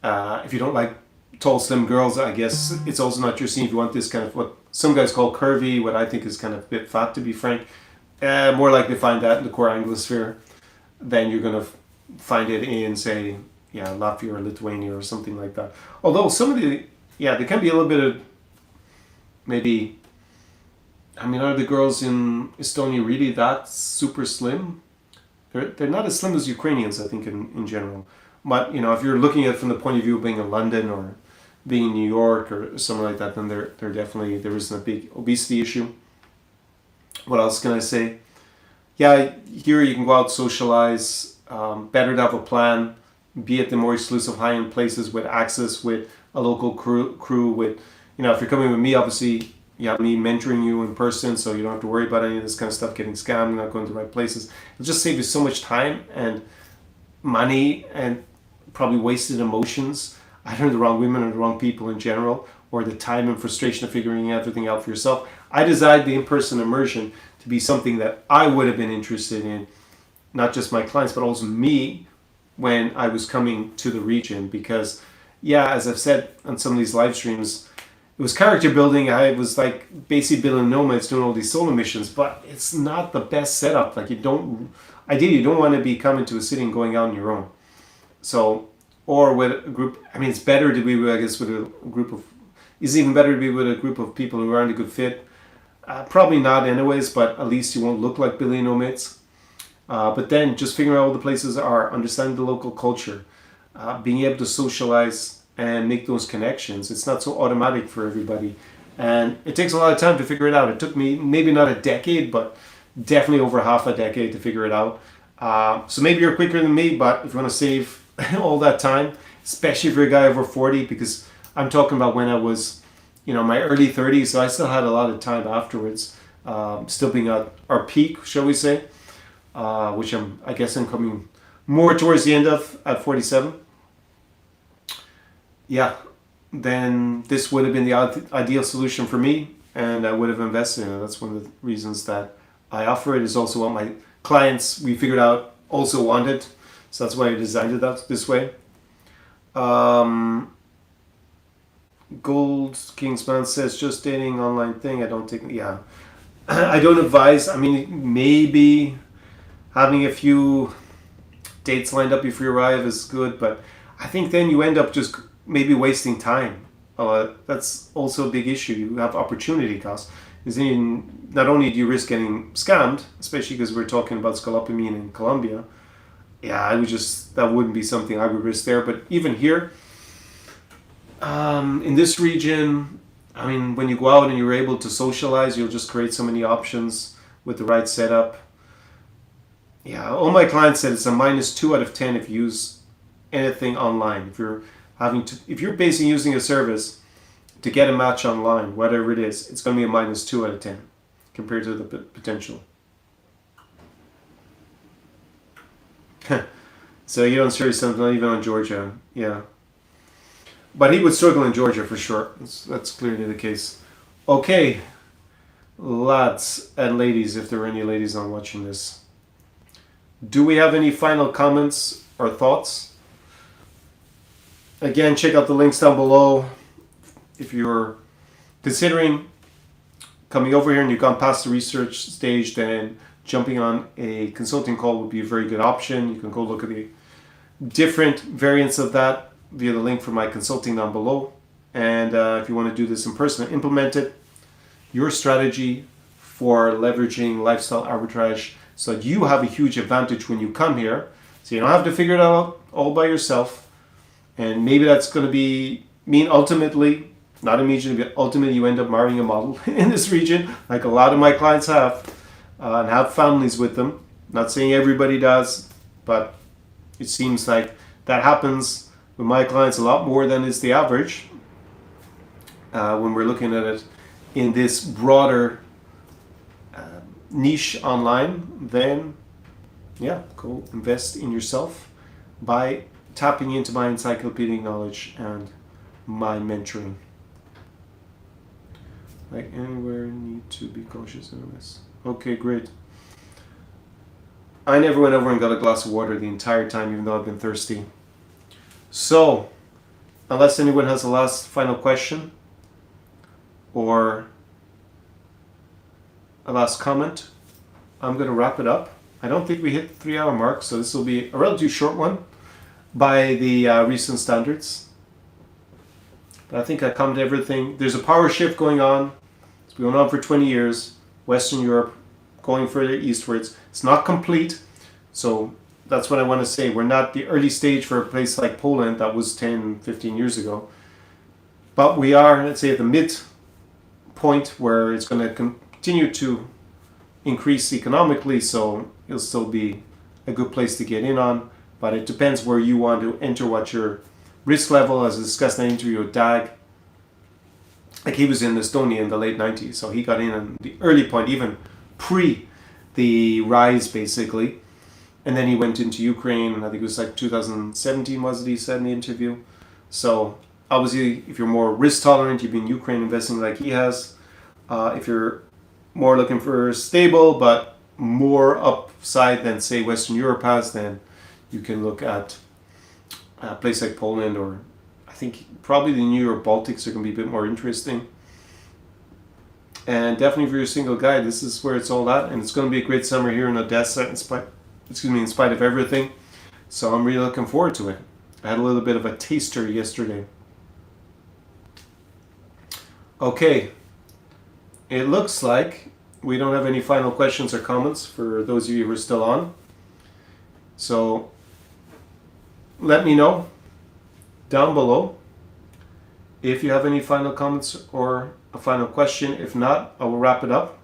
Speaker 1: If you don't like tall, slim girls, I guess it's also not your scene. If you want this kind of, what some guys call curvy, what I think is kind of a bit fat, to be frank, more likely to find that in the core Anglosphere than you're going to find it in, say, yeah, Latvia or Lithuania or something like that. Although some of the, yeah, there can be a little bit of, maybe, I mean, are the girls in Estonia really that super slim? They're not as slim as Ukrainians, I think, in general. But, you know, if you're looking at it from the point of view of being in London or being in New York or somewhere like that, then there definitely, there isn't a big obesity issue. What else can I say? Yeah, here you can go out, socialize, better to have a plan, be at the more exclusive high-end places with access with a local crew with, you know, if you're coming with me, obviously, you have me mentoring you in person, so you don't have to worry about any of this kind of stuff, getting scammed, not going to the right places. It'll just save you so much time and money and probably wasted emotions, either the wrong women or the wrong people in general, or the time and frustration of figuring everything out for yourself. I designed the in-person immersion to be something that I would have been interested in, not just my clients, but also me when I was coming to the region, because yeah, as I've said on some of these live streams, it was character building. I was like basically building nomads doing all these solo missions, but it's not the best setup. Like ideally you don't want to be coming to a city and going out on your own. So, or with a group, I mean, it's better to be, I guess, with a group of, it's even better to be with a group of people who aren't a good fit. Probably not anyways, but at least you won't look like billion nomads. But then just figuring out where the places are, understanding the local culture, being able to socialize and make those connections. It's not so automatic for everybody. And it takes a lot of time to figure it out. It took me maybe not a decade, but definitely over half a decade to figure it out. So maybe you're quicker than me, but if you want to save all that time, especially if you're a guy over 40, because I'm talking about when I was, my early 30s, so I still had a lot of time afterwards, still being at our peak, shall we say, which I guess I'm coming more towards the end of at 47. Yeah, then this would have been the ideal solution for me, and I would have invested in it. That's one of the reasons that I offer it. Is also what my clients, we figured out, also wanted. So that's why I designed it that this way. Gold Kingsman says, just dating online thing. I don't think, yeah. I don't advise. I mean, maybe having a few dates lined up before you arrive is good, but I think then you end up just maybe wasting time. That's also a big issue. You have opportunity cost. Not only do you risk getting scammed, especially because we're talking about scolopamine in Colombia. Yeah, that wouldn't be something I would risk there. But even here, in this region, I mean, when you go out and you're able to socialize, you'll just create so many options with the right setup. Yeah, all my clients said it's a -2 out of 10 if you use anything online. If you're basically using a service to get a match online, whatever it is, it's going to be a -2 out of 10 compared to the potential. So you don't serious yourself, not even on Georgia. Yeah. But he would struggle in Georgia for sure. That's clearly the case. Okay, lads and ladies, if there are any ladies on watching this, do we have any final comments or thoughts? Again, check out the links down below. If you're considering coming over here and you've gone past the research stage, then jumping on a consulting call would be a very good option. You can go look at the different variants of that via the link for my consulting down below. And if you want to do this in person and implement it, your strategy for leveraging lifestyle arbitrage so that you have a huge advantage when you come here. So you don't have to figure it out all by yourself. And maybe that's going to mean ultimately, not immediately, but ultimately you end up marrying a model in this region, like a lot of my clients have, and have families with them. Not saying everybody does, but it seems like that happens with my clients a lot more than is the average when we're looking at it in this broader niche online. Then, yeah, go invest in yourself by tapping into my encyclopedic knowledge and my mentoring. Like anywhere, need to be cautious in this. Okay, great. I never went over and got a glass of water the entire time, even though I've been thirsty. So, unless anyone has a last final question or a last comment, I'm going to wrap it up. I don't think we hit the 3-hour mark, so this will be a relatively short one by the recent standards. But I think I covered everything. There's a power shift going on. It's been going on for 20 years. Western Europe, going further eastwards. It's not complete. So that's what I want to say. We're not the early stage for a place like Poland that was 10, 15 years ago. But we are, let's say, at the mid point where it's going to continue to increase economically. So it'll still be a good place to get in on. But it depends where you want to enter, what your risk level, as I discussed in the interview with Dag. Like he was in Estonia in the late 90s, so he got in the early point, even pre the rise basically. And then he went into Ukraine, I think it was like 2017 was it, he said in the interview. So obviously if you're more risk tolerant, you've been in Ukraine investing like he has. If you're more looking for stable but more upside than say Western Europe has, then you can look at a place like Poland or I think probably the New Europe Baltics are going to be a bit more interesting. And definitely for your single guy, this is where it's all at. And it's going to be a great summer here in Odesa, in spite of everything. So I'm really looking forward to it. I had a little bit of a taster yesterday. Okay, it looks like we don't have any final questions or comments for those of you who are still on. So let me know down below if you have any final comments or a final question. If not, I will wrap it up.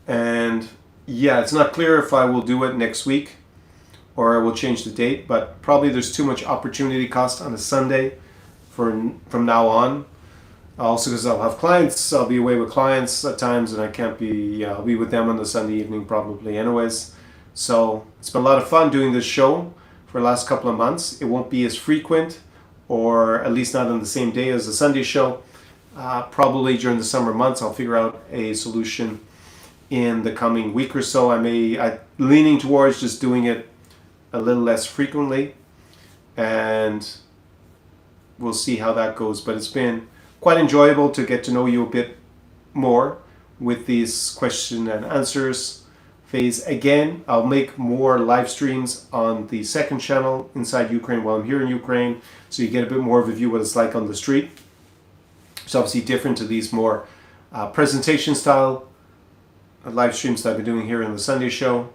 Speaker 1: And yeah, it's not clear if I will do it next week or I will change the date, but probably there's too much opportunity cost on a Sunday from now on. Also because I'll have clients, I'll be away with clients at times and I can't be, I'll be with them on the Sunday evening probably anyways. So it's been a lot of fun doing this show for the last couple of months. It won't be as frequent, or at least not on the same day as the Sunday show. Probably during the summer months I'll figure out a solution in the coming week or so. I'm leaning towards just doing it a little less frequently, and we'll see how that goes. But it's been quite enjoyable to get to know you a bit more with these question and answers phase. Again, I'll make more live streams on the second channel inside Ukraine while I'm here in Ukraine, so you get a bit more of a view what it's like on the street. It's obviously different to these more presentation style live streams that I've been doing here in the Sunday show.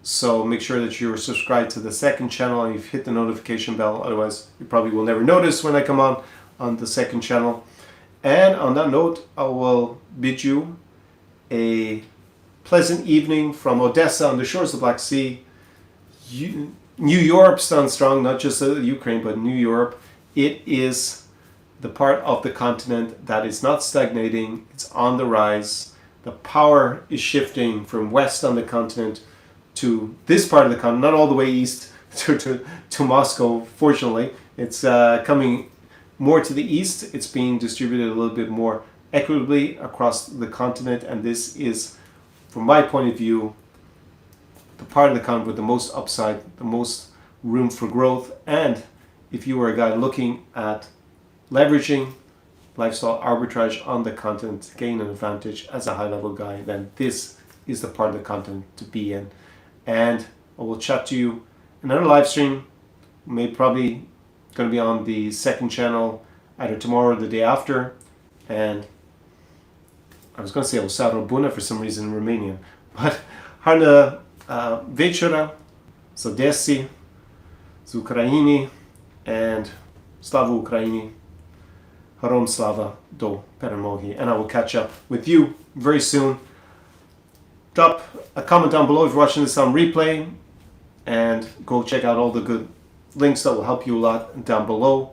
Speaker 1: So make sure that you're subscribed to the second channel and you've hit the notification bell, otherwise you probably will never notice when I come on the second channel. And on that note, I will bid you a pleasant evening from Odesa on the shores of the Black Sea. New Europe stands strong, not just Ukraine, but New Europe. It is the part of the continent that is not stagnating, it's on the rise. The power is shifting from west on the continent to this part of the continent, not all the way east to Moscow, fortunately. It's coming more to the east. It's being distributed a little bit more equitably across the continent, and this is, from my point of view, the part of the continent with the most upside, the most room for growth. And if you are a guy looking at leveraging lifestyle arbitrage on the continent to gain an advantage as a high-level guy, then this is the part of the continent to be in. And I will chat to you in another live stream, probably going to be on the second channel either tomorrow or the day after. And I was going to say Osaro Buna for some reason in Romanian, but Harna Večera z Odesi, z Ukrajini, and Slava Ukrajini, Harom Slava do Peremogi. And I will catch up with you very soon. Drop a comment down below if you're watching this on replay, and go check out all the good links that will help you a lot down below.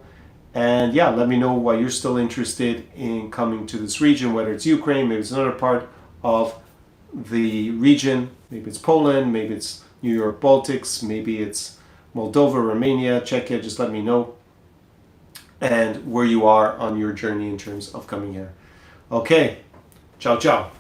Speaker 1: And yeah, let me know why you're still interested in coming to this region, whether it's Ukraine, maybe it's another part of the region, maybe it's Poland, maybe it's New York Baltics, maybe it's Moldova, Romania, Czechia. Just let me know, and where you are on your journey in terms of coming here. Okay, ciao ciao.